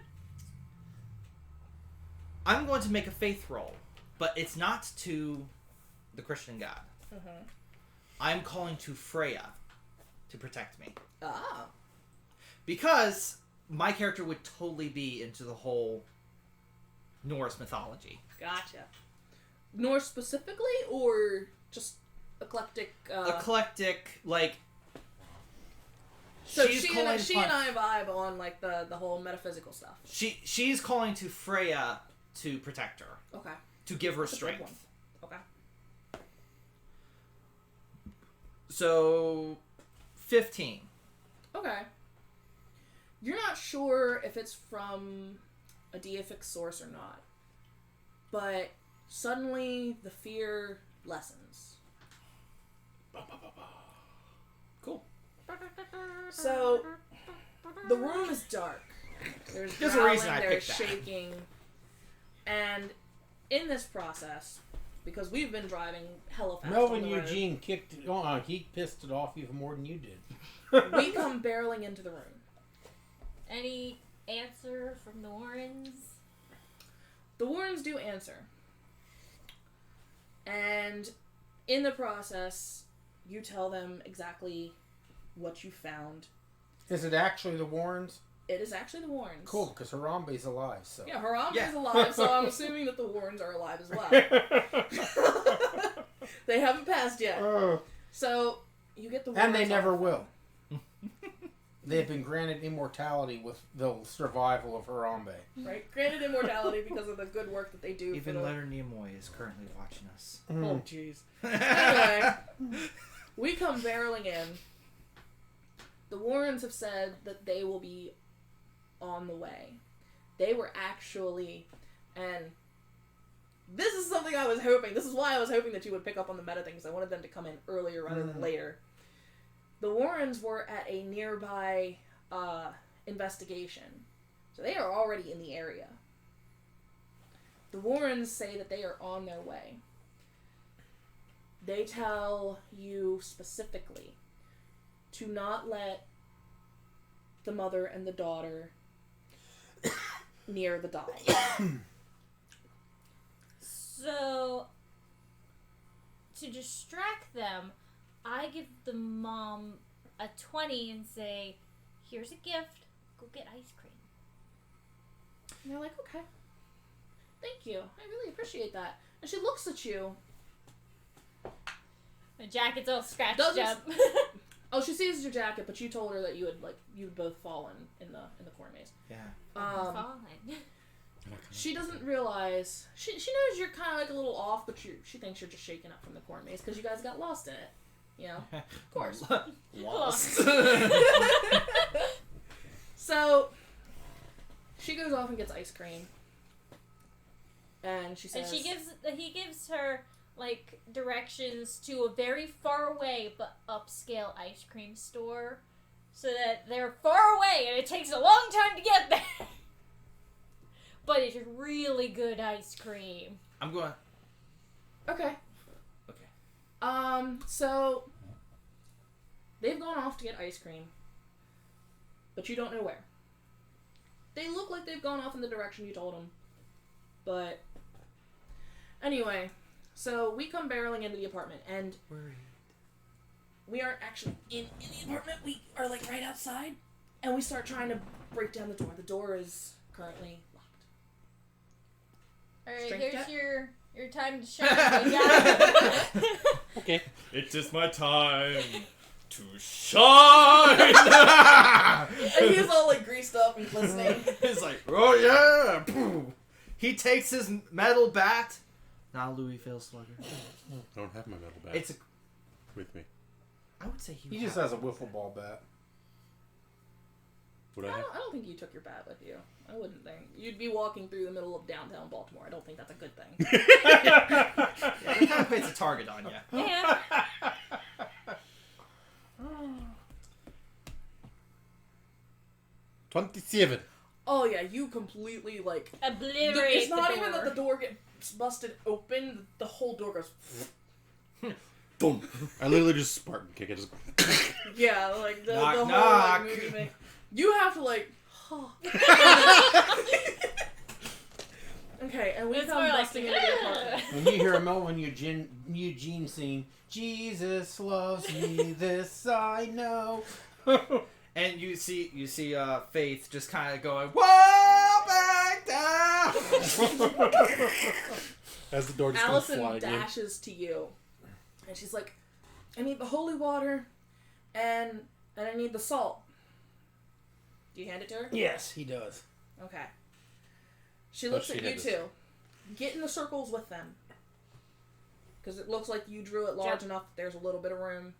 I'm going to make a faith roll, but it's not to the Christian God. Mm-hmm. I'm calling to Freya to protect me. Ah. Because my character would totally be into the whole Norse mythology. Gotcha. Norse specifically, or just eclectic? Eclectic, like... So she and I vibe on like the whole metaphysical stuff. She's calling to Freya to protect her. Okay. To give her That's strength. Okay. So 15. Okay. You're not sure if it's from a deific source or not, but suddenly the fear lessens. Cool. So the room is dark. There's a growling, reason I there's picked that. shaking, and in this process, because we've been driving hella fast. Melvin on the road, Eugene kicked it on. He pissed it off even more than you did. we come barreling into the room. Any answer from the Warrens? The Warrens do answer. And in the process, you tell them exactly what you found. Is it actually the Warrens? It is actually the Warrens. Cool, because Harambe's alive, so. Yeah, Harambe Yeah. is alive, so I'm assuming that the Warrens are alive as well. They haven't passed yet. So, you get the Warrens And they never off. will. They have been granted immortality with the survival of Harambe. Right? Granted immortality because of the good work that they do. Even for the... Leonard Nimoy is currently watching us. Oh, jeez. Anyway, we come barreling in. The Warrens have said that they will be on the way. They were actually, and this is something I was hoping, this is why I was hoping that you would pick up on the meta things. I wanted them to come in earlier rather than later. The Warrens were at a nearby investigation. So they are already in the area. The Warrens say that they are on their way. They tell you specifically to not let the mother and the daughter near the doll. So, to distract them, I give the mom a 20 and say, here's a gift, go get ice cream. And they're like, okay. Thank you. I really appreciate that. And she looks at you. My jacket's all scratched Doesn't- up. Oh, she sees your jacket, but you told her that you would both fallen in the corn maze. Yeah. Fine. She doesn't realize she knows you're kind of like a little off, but she thinks you're just shaken up from the corn maze because you guys got lost in it. You know, of course. Lost. So she goes off and gets ice cream, and she says, And he gives her like directions to a very far away but upscale ice cream store, so that they're far away and it takes a long time to get there. But it's really good ice cream. I'm going. okay. Okay. So they've gone off to get ice cream, but you don't know where. They look like they've gone off in the direction you told them, but anyway, so we come barreling into the apartment, and we aren't actually in the apartment. We are like right outside, and we start trying to break down the door. The door is currently locked. Alright, Strength here's check? your time to shine. Yeah. Okay. It is my time to shine! And he's all like greased up and glistening. He's like, oh yeah! Boom. He takes his metal bat. Not a Louisville Slugger. I don't have my metal bat It's a. with me. I would say he. He just has a wiffle ball bat. Would I I have? don't think you took your bat with you. I wouldn't think. You'd be walking through the middle of downtown Baltimore. I don't think that's a good thing. Yeah, it kind of puts a target on you. Yeah. 27. Oh yeah, you completely like Obliterate it's not the even door. that the door gets busted open. The whole door goes. Boom! I literally just Spartan kick it. Just... Yeah, like the Knock, whole knock. like, movie thing. You have to like. Okay, and we It's come more like, busting into the apartment. When you hear a Melvin Eugene sing, Jesus loves me, this I know. And you see Faith just kind of going, whoa, back down. As the door just comes Allison flying in. dashes to you, and she's like, "I need the holy water, and I need the salt." Do you hand it to her? Yes, he does. Okay. She But looks she at you had this- two. Get in the circles with them, because it looks like you drew it large enough. There's a little bit of room.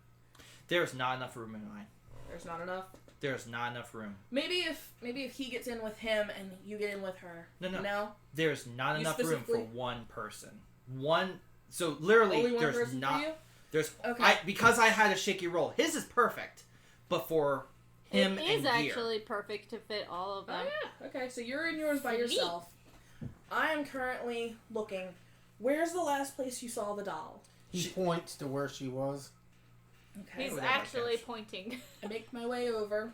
There's not enough room in mine. There's not enough. There's not enough room. Maybe if he gets in with him and you get in with her. No. No. There's not You enough room for specifically- one person. So literally, Only one there's person not. for you. There's Okay. because I had a shaky roll. His is perfect, but for him It and is gear. actually perfect to fit all of Oh them. yeah. Okay, so you're in yours by Sweet. yourself. I am currently looking. Where's the last place you saw the doll? He points to where she was. Okay. He's whatever, actually cares. pointing. I make my way over.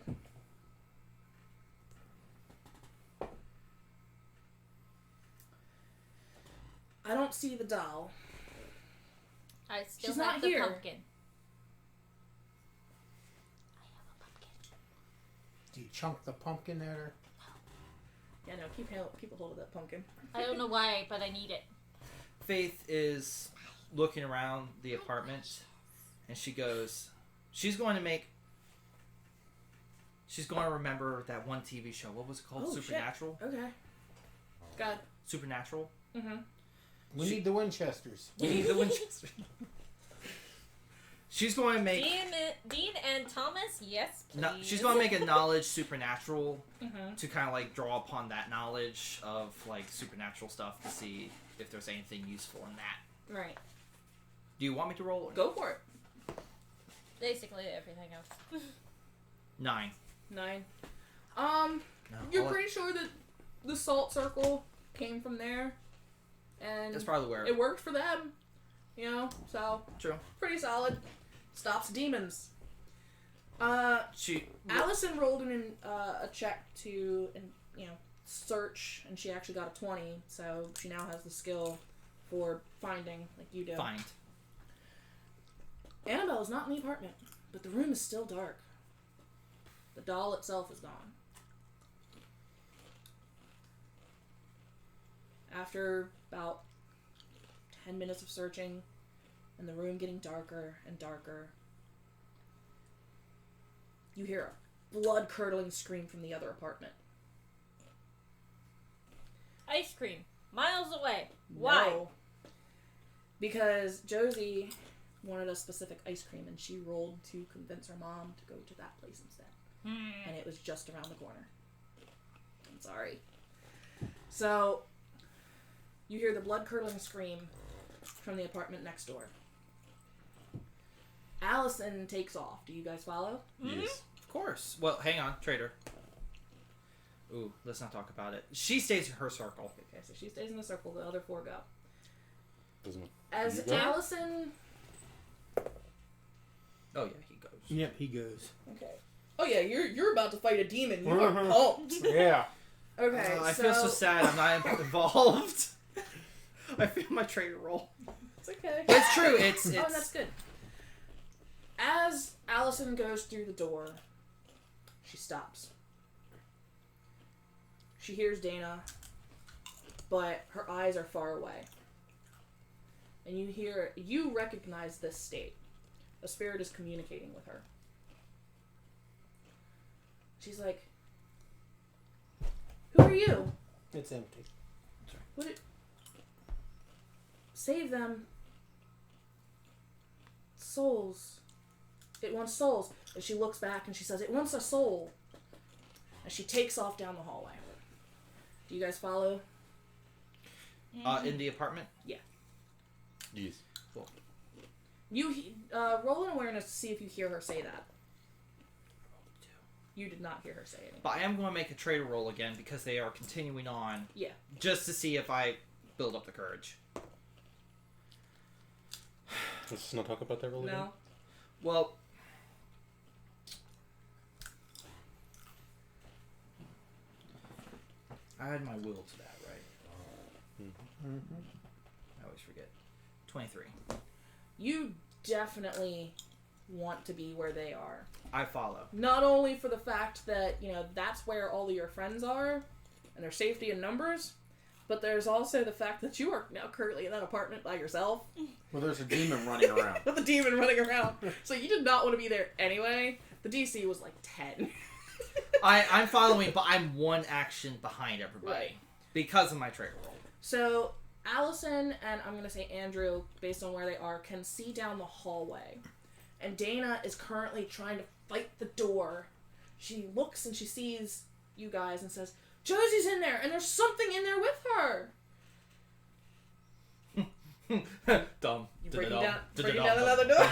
I don't see the doll. I still She's have not the here. pumpkin. I have a pumpkin. Do you chunk the pumpkin at her? Yeah, no, keep a hold of that pumpkin. I don't know why, but I need it. Faith is looking around the apartment, and she goes, she's going to remember that one TV show. What was it called? Oh, shit. Supernatural? Okay. God. Supernatural? Mm-hmm. We need the Winchesters. We need the Winchester. She's going to make... Dean and Thomas, yes, please. No, she's going to make a knowledge supernatural Mm-hmm. to kind of like draw upon that knowledge of like supernatural stuff to see if there's anything useful in that. Right. Do you want me to roll? Or Go for it. Basically everything else. 9. 9. No, You're I'll- pretty sure that the salt circle came from there, and That's probably where. it worked for them. You know, so True. pretty solid. Stops demons. She. Allison rolled a check to search, and she actually got a 20. So she now has the skill for finding, like you do. Find. Annabelle is not in the apartment, but the room is still dark. The doll itself is gone. After about 10 minutes of searching, and the room getting darker and darker, you hear a blood-curdling scream from the other apartment. Ice cream. Miles away. Why? No. Because Josie wanted a specific ice cream, and she rolled to convince her mom to go to that place instead. And it was just around the corner. I'm sorry. So, you hear the blood-curdling scream from the apartment next door. Allison takes off. Do you guys follow? Yes. Of course. Well, hang on, traitor. Ooh, let's not talk about it. She stays in her circle. Okay, so she stays in the circle. The other 4 go. Doesn't As You go? Allison... Oh yeah, he goes. Yep, he goes. Okay. Oh yeah, you're about to fight a demon. You are pumped. Yeah. Okay, I feel so sad I'm not involved. I feel my traitor roll. It's okay. It's true. It's Oh, that's good. As Allison goes through the door, she stops. She hears Dana, but her eyes are far away. And you recognize this state. A spirit is communicating with her. She's like, "Who are you? It's empty. Save them. Souls. It wants souls." And she looks back and she says, "It wants a soul." And she takes off down the hallway. Do you guys follow? In the apartment. Yes. You roll an awareness to see if you hear her say that. You did not hear her say anything. But I am going to make a traitor roll again because they are continuing on. Yeah. Just to see if I build up the courage. Let's not talk about that really. No. Well, I add my will to that, right? I always forget. 23. You definitely want to be where they are. I follow. Not only for the fact that, that's where all of your friends are, and their safety in numbers, but there's also the fact that you are now currently in that apartment by yourself. Well, there's a demon running around. With a demon running around. So you did not want to be there anyway. The DC was like 10. I'm following, but I'm one action behind everybody. Right. Because of my traitor roll. So Allison and I'm going to say Andrew, based on where they are, can see down the hallway. And Dana is currently trying to fight the door. She looks and she sees you guys and says, Josie's in there, and there's something in there with her. Dumb. You breaking down another door?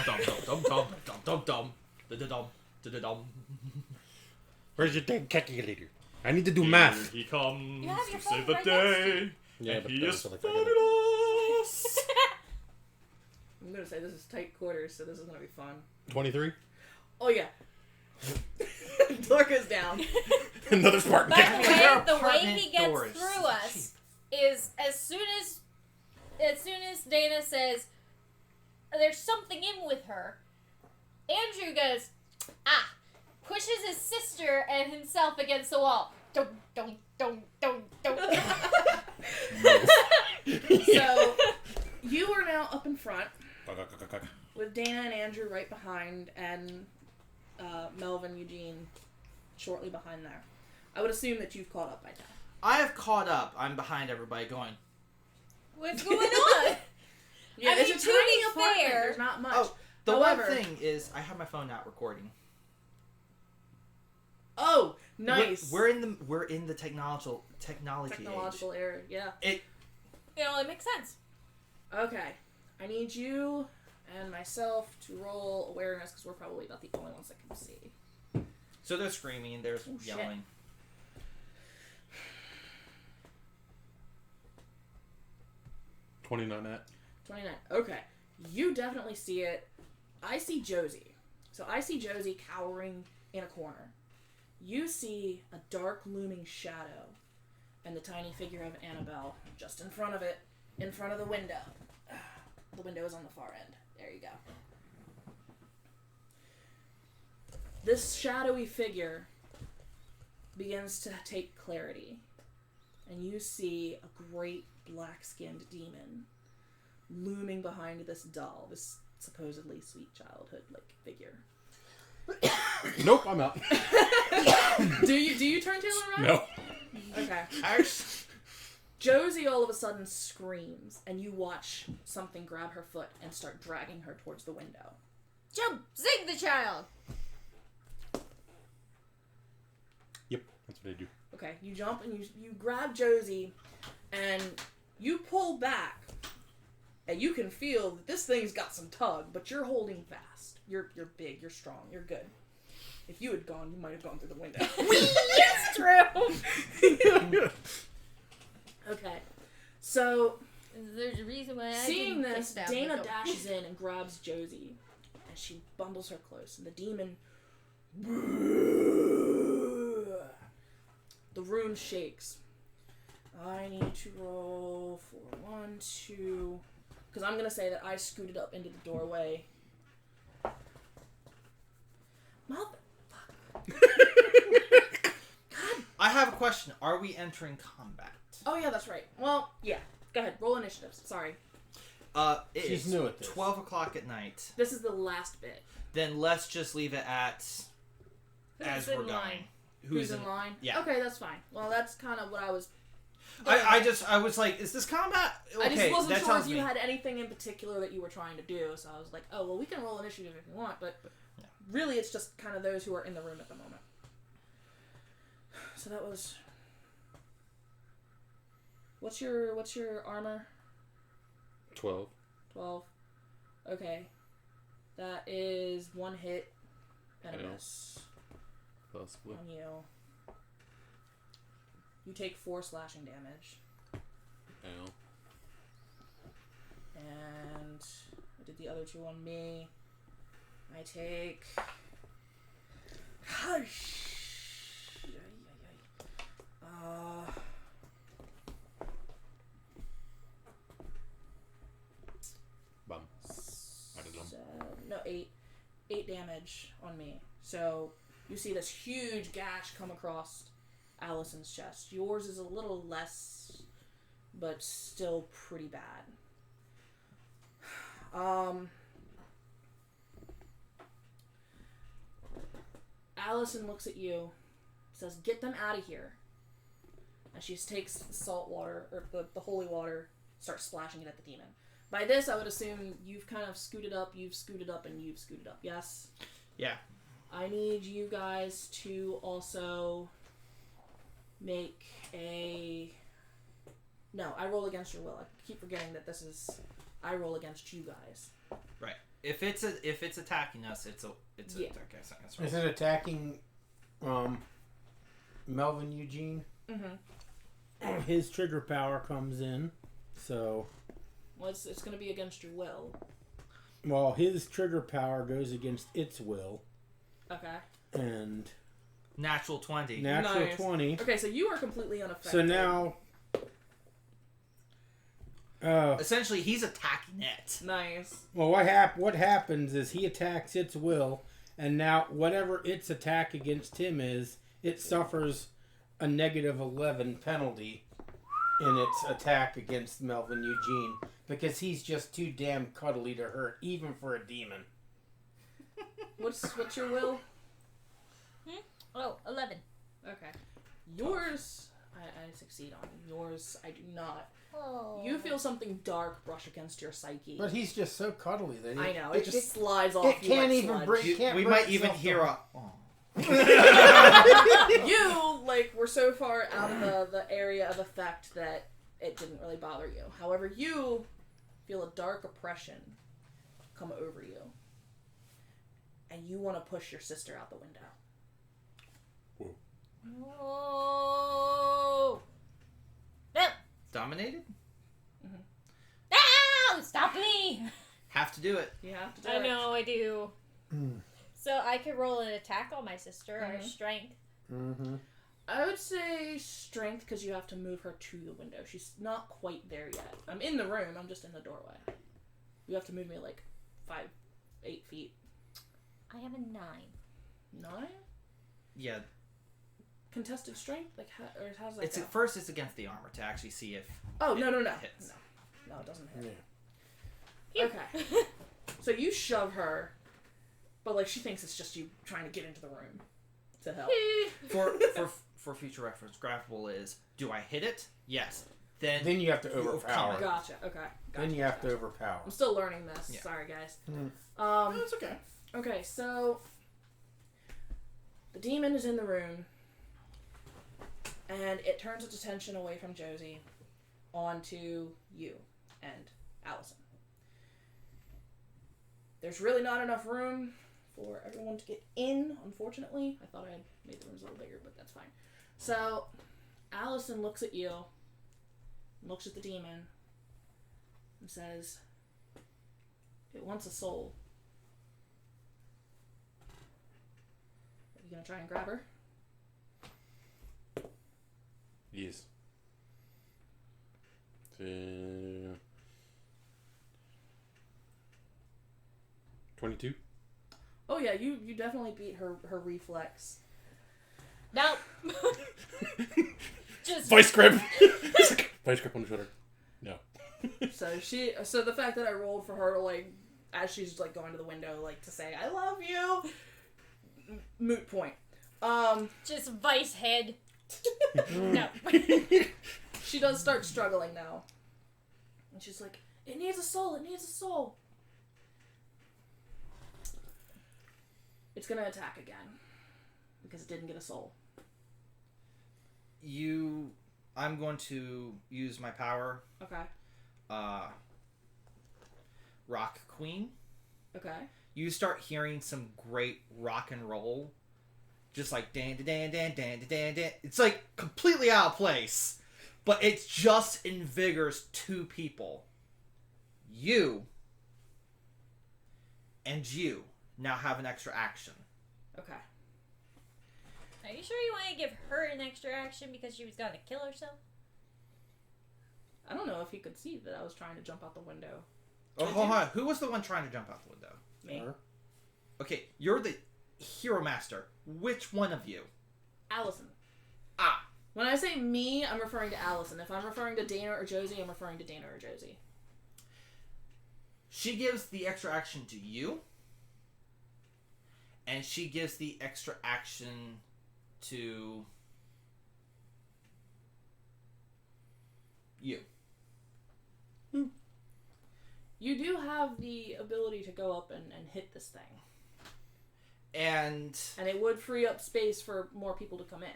Dumb. Where's your damn calculator? I need to do math. Here he comes You have your to phone save the right next to day. Yeah, And but he that's is like fabulous. I'm going to say this is tight quarters, so this is going to be fun. 23. Oh, yeah. Door goes down. Another Spartan. By the There are way, the way apartment he gets doors. through us is as soon as Dana says there's something in with her, Andrew goes, pushes his sister and himself against the wall. Don't. So, you are now up in front with Dana and Andrew right behind, and Melvin, Eugene shortly behind there. I would assume that you've caught up by now. I have caught up. I'm behind everybody going, What's going on? Yeah, I it's mean, a to tiny be apartment. fair- There's not much. Oh, the However- one thing is I have my phone not recording. Oh, nice. We're in the technology Technological era, yeah. It only makes sense. Okay. I need you and myself to roll awareness because we're probably about the only ones that can see. So they're screaming, they're shit. yelling. 29 at. 29. Okay. You definitely see it. I see Josie. So I see Josie cowering in a corner. You see a dark looming shadow and the tiny figure of Annabelle just in front of it, in front of the window. The window is on the far end. There you go. This shadowy figure begins to take clarity, and you see a great black-skinned demon looming behind this doll, this supposedly sweet childhood-like figure. Nope, I'm out. Do you turn tail around? No. Okay. Actually, Josie all of a sudden screams, and you watch something grab her foot and start dragging her towards the window. Jump! Zing the child! Yep, that's what I do. Okay, you jump and you grab Josie, and you pull back, and you can feel that this thing's got some tug, but you're holding fast. You're big, you're strong, you're good. If you had gone, you might have gone through the window. It's true! Okay, so There's a reason why I seeing didn't this, kick down Dana the door. dashes in and grabs Josie, and she bundles her close, and the demon... The room shakes. I need to roll for 1, 2... Because I'm going to say that I scooted up into the doorway. Motherfucker. I have a question. Are we entering combat? Oh, yeah, that's right. Well, yeah. Go ahead. Roll initiatives. Sorry. It She's is new at this. 12 o'clock at night. This is the last bit. Then let's just leave it at as in we're going. line? Who's in line? Yeah. Okay, that's fine. Well, that's kind of what I was... I was like, is this combat? I just Okay, wasn't that sure tells if you me. had anything in particular that you were trying to do, so I was like, oh, well, we can roll initiative if you want, but Yeah. really it's just kind of those who are in the room at the moment. So that was... What's your armor? 12. 12. Okay. That is 1 hit and a Yeah. miss. possibly. on you. You take 4 slashing damage. Ow. And I did the other 2 on me. I take... Bum. I don't know. No, 8 damage on me. So you see this huge gash come across Allison's chest. Yours is a little less, but still pretty bad. Allison looks at you, says, "Get them out of here." And she takes the salt water, or the holy water, starts splashing it at the demon. By this, I would assume you've kind of scooted up, and you've scooted up, yes? Yeah. I need you guys to also make a... No, I roll against your will. I keep forgetting that this is... I roll against you guys. Right. If it's attacking us, it's Yeah. okay. That's right. Is it attacking Melvin Eugene? Mm-hmm. His trigger power comes in, so... Well, it's going to be against your will. Well, his trigger power goes against its will. Okay. And... Natural 20. Natural Nice. 20. Okay, so you are completely unaffected. So now... Essentially, he's attacking it. Nice. Well, what happens is he attacks its will, and now whatever its attack against him is, it suffers a negative 11 penalty in its attack against Melvin Eugene, because he's just too damn cuddly to hurt, even for a demon. What's your will? Oh, 11. Okay. Yours, I succeed on. Yours, I do not. Oh. You feel something dark brush against your psyche. But he's just so cuddly that I know, it just slides off. It you can't like even sludge. break. Can't We break might even itself hear down. You, we're so far out of the area of effect that it didn't really bother you. However, you feel a dark oppression come over you. And you want to push your sister out the window. Oh. No. Dominated? Ow! Stop me! Have to do it. You have to do I it. know, I do. So I could roll an attack on my sister, or strength. Mm-hmm. I would say strength, because you have to move her to the window. She's not quite there yet. I'm in the room, I'm just in the doorway. You have to move me 8 feet. I have a 9. 9? Yeah. Contested strength? How's that It's go? at first it's against the armor to actually see if Oh, no. hits. No, it doesn't hit. Yeah. Okay. So you shove her, but she thinks it's just you trying to get into the room to help. For future reference, grapple is, do I hit it? Yes. Then Then you have to You overcome overpower. it. Gotcha. Okay. Then you have to overpower. I'm still learning this. Yeah. Sorry, guys. No, it's okay. Okay, so the demon is in the room, and it turns its attention away from Josie onto you and Allison. There's really not enough room for everyone to get in, unfortunately. I thought I had made the rooms a little bigger, but that's fine. So Allison looks at you, looks at the demon, and says, "It wants a soul. Are you gonna try and grab her?" Yes. 22? Oh yeah, you definitely beat her reflex. Nope. Just Vice grip! Vice grip on the shoulder. No. So the fact that I rolled for her to as she's going to the window to say I love you, moot point. just vice head. No. She does start struggling now, and she's like, "It needs a soul. It needs a soul." It's gonna attack again because it didn't get a soul. I'm going to use my power. Okay. Rock Queen. Okay. You start hearing some great rock and roll just like dan dan dan dan dan dan. It's like completely out of place, but it just invigorates two people. You and you now have an extra action. Okay. Are you sure you want to give her an extra action because she was going to kill herself? I don't know if he could see that I was trying to jump out the window. Oh, hold on. Who was the one trying to jump out the window? Me. Her. Okay, you're the hero master. Which one of you? Allison. Ah. When I say me, I'm referring to Allison. If I'm referring to Dana or Josie, I'm referring to Dana or Josie. She gives the extra action to you. And she gives the extra action to you. You do have the ability to go up and hit this thing. And it would free up space for more people to come in.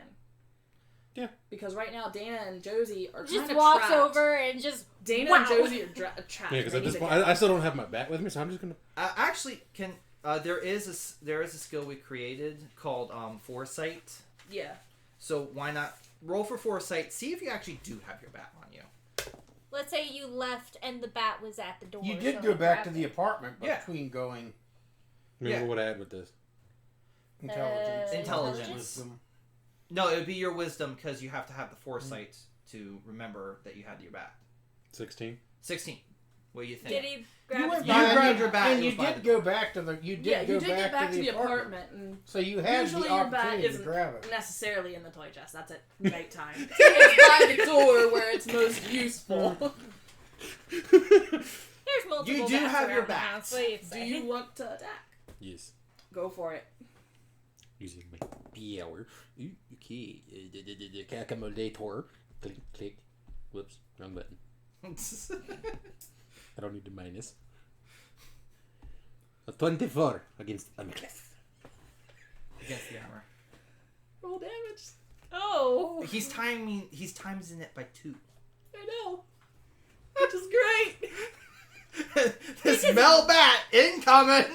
Yeah. Because right now, Dana and Josie are kind Just of walks trapped. over and just... Dana wow. and Josie are trapped. Yeah, because They at this need point, to get I still don't have my bat with me, so I'm just gonna. actually, can there is a skill we created called foresight. Yeah. So why not roll for foresight? See if you actually do have your bat on you. Let's say you left and the bat was at the door. You did so go it back to grabbed the it. apartment Yeah. between going Remember Yeah. what I had with this? intelligence. Intelligence. Wisdom. No, it would be your wisdom because you have to have the foresight to remember that you had your bat. 16. 16. What do you think? Did he grab You his went You by bat? grabbed and your bat and and you was by did the go back to the. You did Yeah, go you did get back to the apartment. and So you had usually the your bat opportunity to isn't grab it. necessarily in the toy chest. That's at nighttime. It's by the door where it's most useful. There's multiple You do bats have your around the bats. house. What do you Do say? you want to attack? Yes. Go for it. Using my power. Okay. Calculator. Click, click. Whoops. Wrong button. I don't need the minus. A 24 against Amiclef. Against the armor. Roll damage. Oh! He's timing it by 2. I know. Which is great. This Mel bat incoming.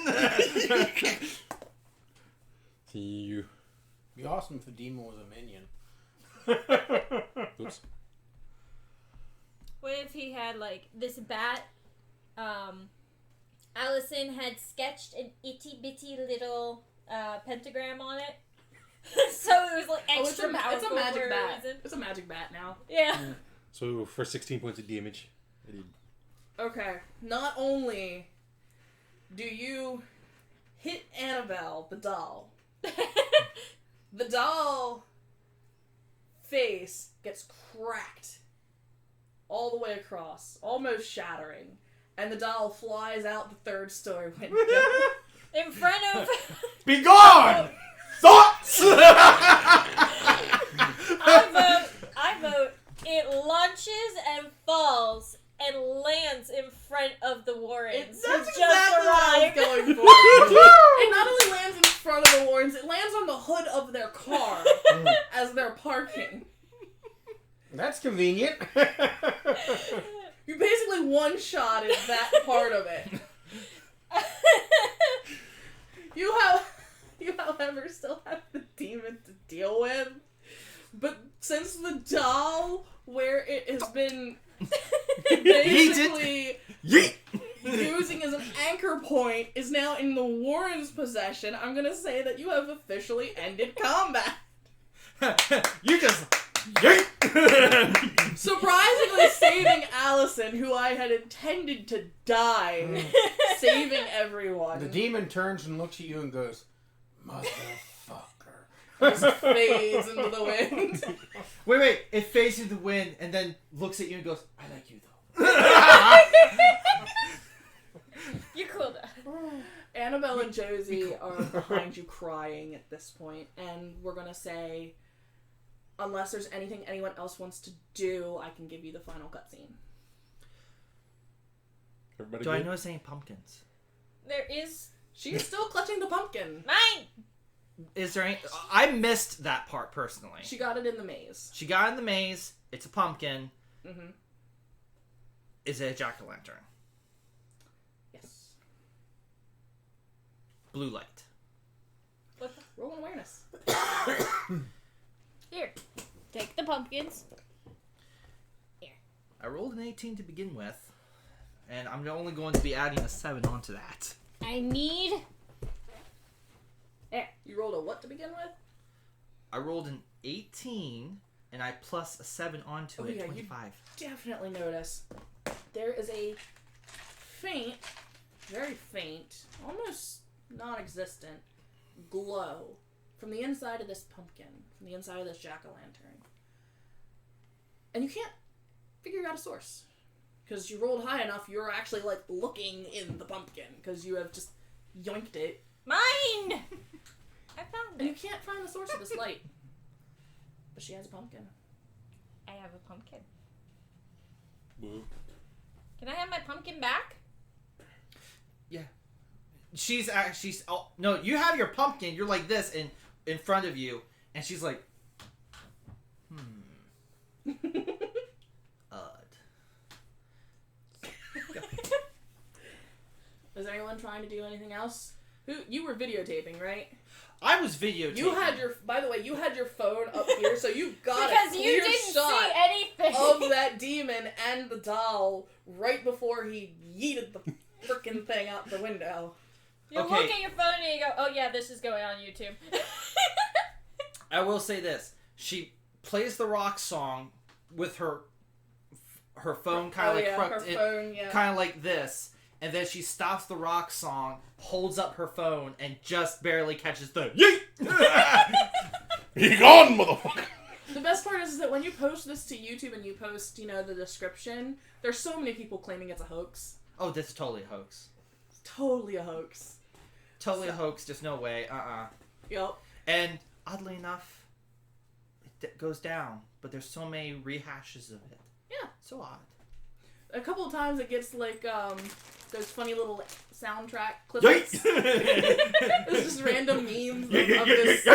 See you. Be awesome if the demon was a minion. Oops. What if he had, like, this bat, Allison had sketched an itty-bitty little, pentagram on it. So it was, like, extra it's powerful a magic for bat. reason. It's a magic bat now. Yeah. So for 16 points of damage, I did. Okay. Not only do you hit Annabelle, the doll, the doll face gets cracked all the way across, almost shattering, and the doll flies out the 3rd story window. In front of... Be gone! Thoughts! I vote it launches and falls and lands in front of the Warrens. That's who exactly what I arrived. was going for. It not only lands in front of the Warrens, it lands on the hood of their car as they're parking. That's convenient. You basically one-shotted that part of it. You, however, still have the demon to deal with. But since the doll, where it has been basically Yeet! using as an anchor point, is now in the Warren's possession, I'm gonna say that you have officially ended combat. You just yeet! Surprisingly saving Allison, who I had intended to die, saving everyone. The demon turns and looks at you and goes, "Motherfucker." Just fades into the wind. Wait, it fades into the wind and then looks at you and goes, I like you though. You're cool though. Annabelle and Josie are behind you crying at this point, and we're gonna say, unless there's anything anyone else wants to do, I can give you the final cutscene. Everybody Do I good? notice any pumpkins? There is She's still clutching the pumpkin. mine. Is there any... I missed that part personally. She got it in the maze. She got in the maze. It's a pumpkin. Mm-hmm. Is it a jack-o'-lantern? Yes. Blue light. Roll an awareness. pumpkins. I rolled an 18 to begin with, and I'm only going to be adding a 7 onto that. I need... There. You rolled a what to begin with? I rolled an 18, and I plus a 7 onto it, 25. Definitely notice there is a faint, very faint, almost non-existent glow from the inside of this pumpkin, from the inside of this jack-o'-lantern. And you can't figure out a source. Because you rolled high enough, you're actually, like, looking in the pumpkin, because you have just yoinked it. Mine! I found And you it. can't find the source of this light. But she has a pumpkin. I have a pumpkin. Boo. Can I have my pumpkin back? Yeah. Oh, no, you have your pumpkin, you're like this in front of you, and she's like, Is anyone trying to do anything else? You were videotaping, right? I was videotaping. By the way, you had your phone up here, so you got Because a you clear didn't shot see anything. of that demon and the doll right before he yeeted the frickin' thing out the window. You Okay. look at your phone and you go, oh yeah, this is going on YouTube. I will say this. She plays the rock song with her phone kind of her crooked, phone, yeah. kind of like this, and then she stops the rock song, holds up her phone, and just barely catches the yeet. Be gone, motherfucker! The best part is that when you post this to YouTube and you post, the description, there's so many people claiming it's a hoax. Oh, this is totally a hoax. It's totally a hoax. Totally a hoax. Just no way. Yep. And oddly enough, it goes down, but there's so many rehashes of it. Yeah. So odd. A couple of times it gets like those funny little soundtrack clips. It's just random memes of this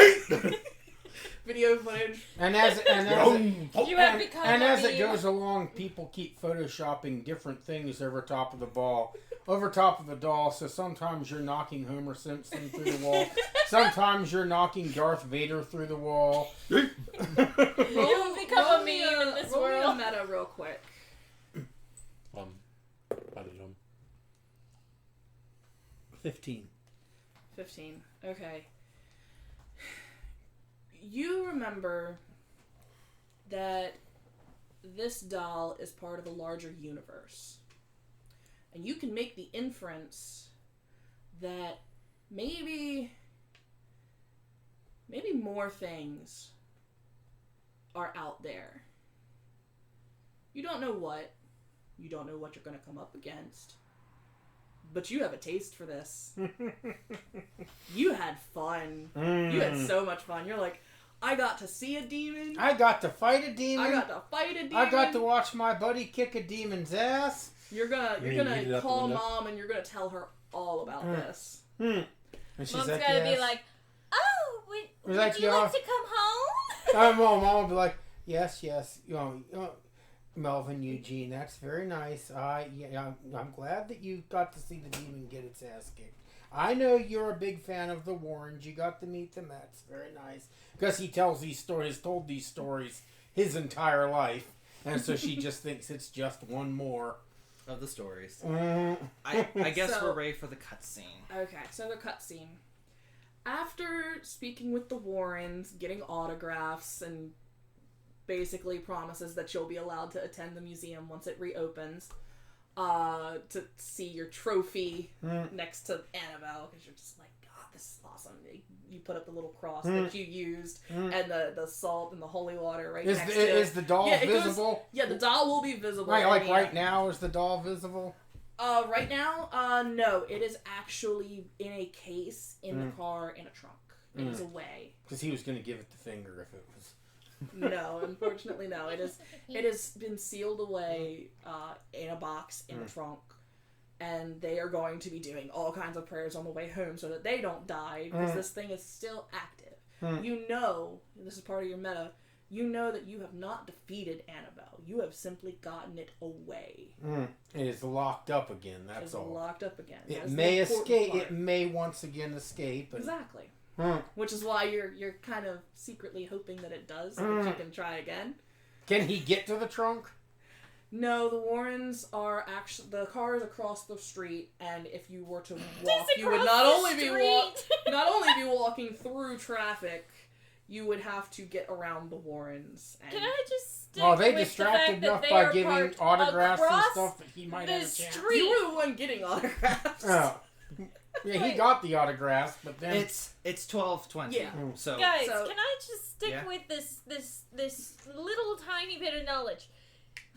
video footage. And as You have become and a as it meme. goes along, people keep photoshopping different things over top of the doll. So sometimes you're knocking Homer Simpson through the wall. Sometimes you're knocking Darth Vader through the wall. You've become a me meme in this roll me a world. meta real quick. I don't know. 15. 15. Okay. You remember that this doll is part of a larger universe. And you can make the inference that maybe more things are out there. You don't know what. You don't know what you're going to come up against. But you have a taste for this. You had fun. You had so much fun. You're like, I got to see a demon. I got to fight a demon. I got to fight a demon. I got to watch my buddy kick a demon's ass. You're gonna You mean eat it out the call window? Mom and you're gonna tell her all about this. And she's Mom's like, gotta yes. be like, oh, would like, you yeah. like to come home? Mom will be like, yes. Melvin Eugene, that's very nice. I'm glad that you got to see the demon get its ass kicked. I know you're a big fan of the Warrens. You got to meet them. That's very nice. Because he tells these stories, told these stories his entire life. And so she just thinks it's just one more. Of the stories. Mm. I guess So- we're ready for the cutscene. Okay, so the cutscene. After speaking with the Warrens, getting autographs, and basically promises that you'll be allowed to attend the museum once it reopens, to see your trophy next to Annabelle, because you're just like, God, this is awesome. You put up the little cross that you used, and the salt and the holy water right next to it. Is the doll Yeah, it goes- visible? Yeah, the doll will be visible. Like right now, is the doll visible? Right now, no. It is actually in a case in the car in a trunk. It is away. Because he was going to give it the finger if it was. No, unfortunately, no. It has been sealed away in a box in a trunk, and they are going to be doing all kinds of prayers on the way home so that they don't die, because this thing is still active. You know, this is part of your meta. You know that you have not defeated Annabelle. You have simply gotten it away. It is locked up again. It That's is all. locked up again. It That is may the important escape. part. It may once again escape. And, Exactly. which is why you're kind of secretly hoping that it does, that you can try again. Can he get to the trunk? No, the Warrens are actually the car is across the street, and if you were to walk, you would not only be walking through traffic, you would have to get around the Warrens. And Can I just stick they with distracted the fact enough that by they are giving parked autographs and across stuff that he might the have a chance. street? you were the one getting autographs. Oh. Yeah, he Wait. got the autographs, but then It's 12:20. Yeah. So Guys, So- can I just stick Yeah. with this little tiny bit of knowledge?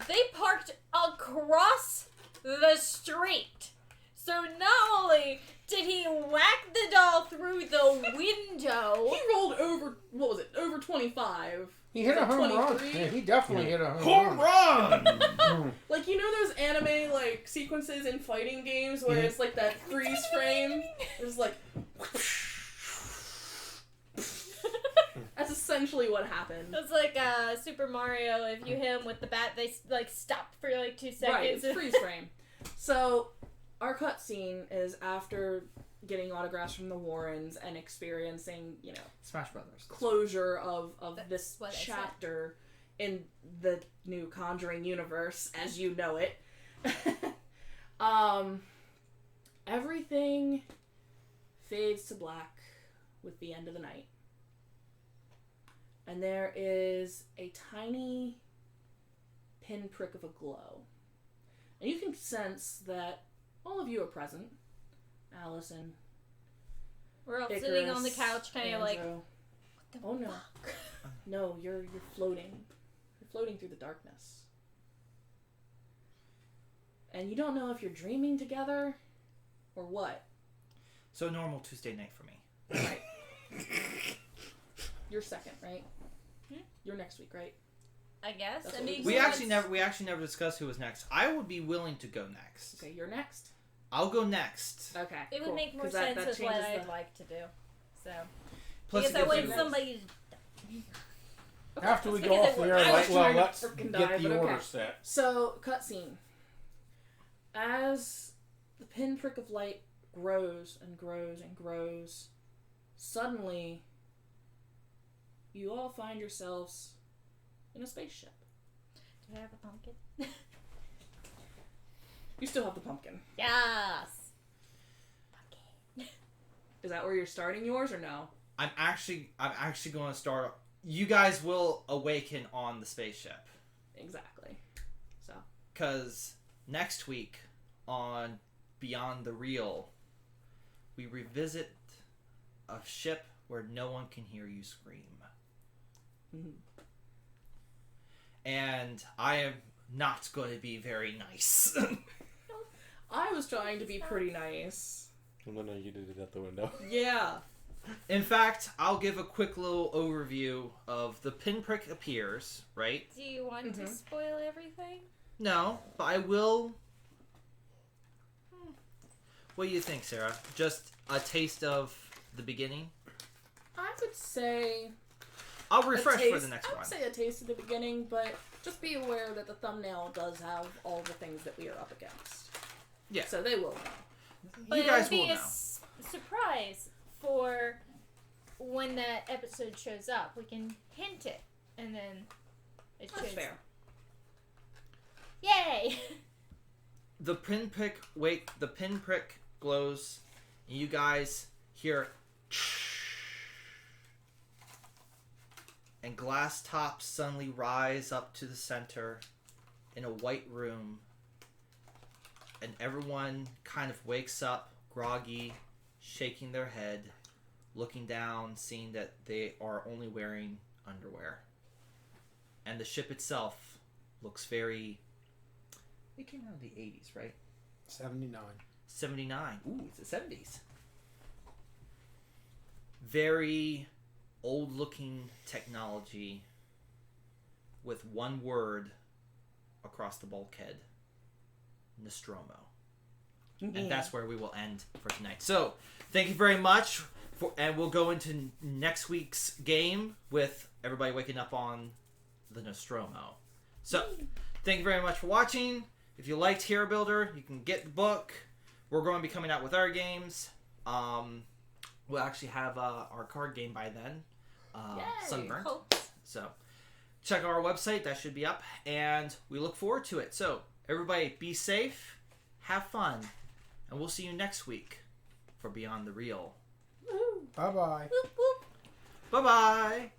They parked across the street. So not only did he whack the doll through the window, He rolled over, what was it, over 25. he hit a home run. 23? Yeah, he definitely hit a Home run! Like, you know those anime, like, sequences in fighting games where it's like that freeze frame? It's like... That's essentially what happened. it's like Super Mario. If you hit him with the bat, they like stop for like 2 seconds. Right, it's freeze frame. So, our cutscene is after getting autographs from the Warrens and experiencing, you know, Smash Brothers. closure of That's this what I said. chapter in the new Conjuring universe as you know it. Everything fades to black with the end of the night. And there is a tiny pinprick of a glow. And you can sense that all of you are present. Allison, We're all Icarus, sitting on the couch, kind of like, Andrew. what the Oh no. fuck? No, you're floating. You're floating through the darkness. And you don't know if you're dreaming together or what. So normal Tuesday night for me. Right. You're second, right? You're next week, right? I guess. That's I what mean, We Well, actually never discussed who was next. I would be willing to go next. Okay, you're next. I'll go next. Okay. It would cool. make more 'Cause sense that with what changes I'd the- like to do. So, Plus, because it I gives want you- somebody. After we go Because off the it air, worked. I was trying to let's frickin' get die, the but order okay. set. So, cutscene. As the pinprick of light grows and grows and grows, suddenly you all find yourselves in a spaceship. Do I have a pumpkin? You still have the pumpkin. Yes. Is that where you're starting yours or no? I'm actually going to start. You guys will awaken on the spaceship. Exactly. So, Because next week on Beyond the Real, we revisit a ship where no one can hear you scream. And I am not going to be very nice. I was trying to be pretty nice. No, you did it out the window. Yeah. In fact, I'll give a quick little overview of the pinprick appears, right? Do you want to spoil everything? No, but I will. What do you think, Sarah? Just a taste of the beginning? I would say I'll refresh a taste, for the next I would one. say a taste at the beginning, but just be aware that the thumbnail does have all the things that we are up against. Yeah. So they will know. But You guys it would will be know. a surprise for when that episode shows up. We can hint it, and then it That's shows. fair. Yay! The pinprick glows, and you guys hear and glass tops suddenly rise up to the center in a white room, and everyone kind of wakes up groggy, shaking their head, looking down, seeing that they are only wearing underwear. And the ship itself looks very... It came out in the 80s, right? 79. 79. Ooh, it's the 70s. Very old-looking technology with one word across the bulkhead. Nostromo. And that's where we will end for tonight. So, thank you very much. And we'll go into next week's game with everybody waking up on the Nostromo. So, thank you very much for watching. If you liked Hero Builder, you can get the book. We're going to be coming out with our games. We'll we'll actually have our card game by then. Yay. Sunburnt. Hope. So check our website. That should be up. And we look forward to it. So everybody be safe. Have fun. And we'll see you next week for Beyond the Real. Bye bye. Whoop, whoop. Bye-bye.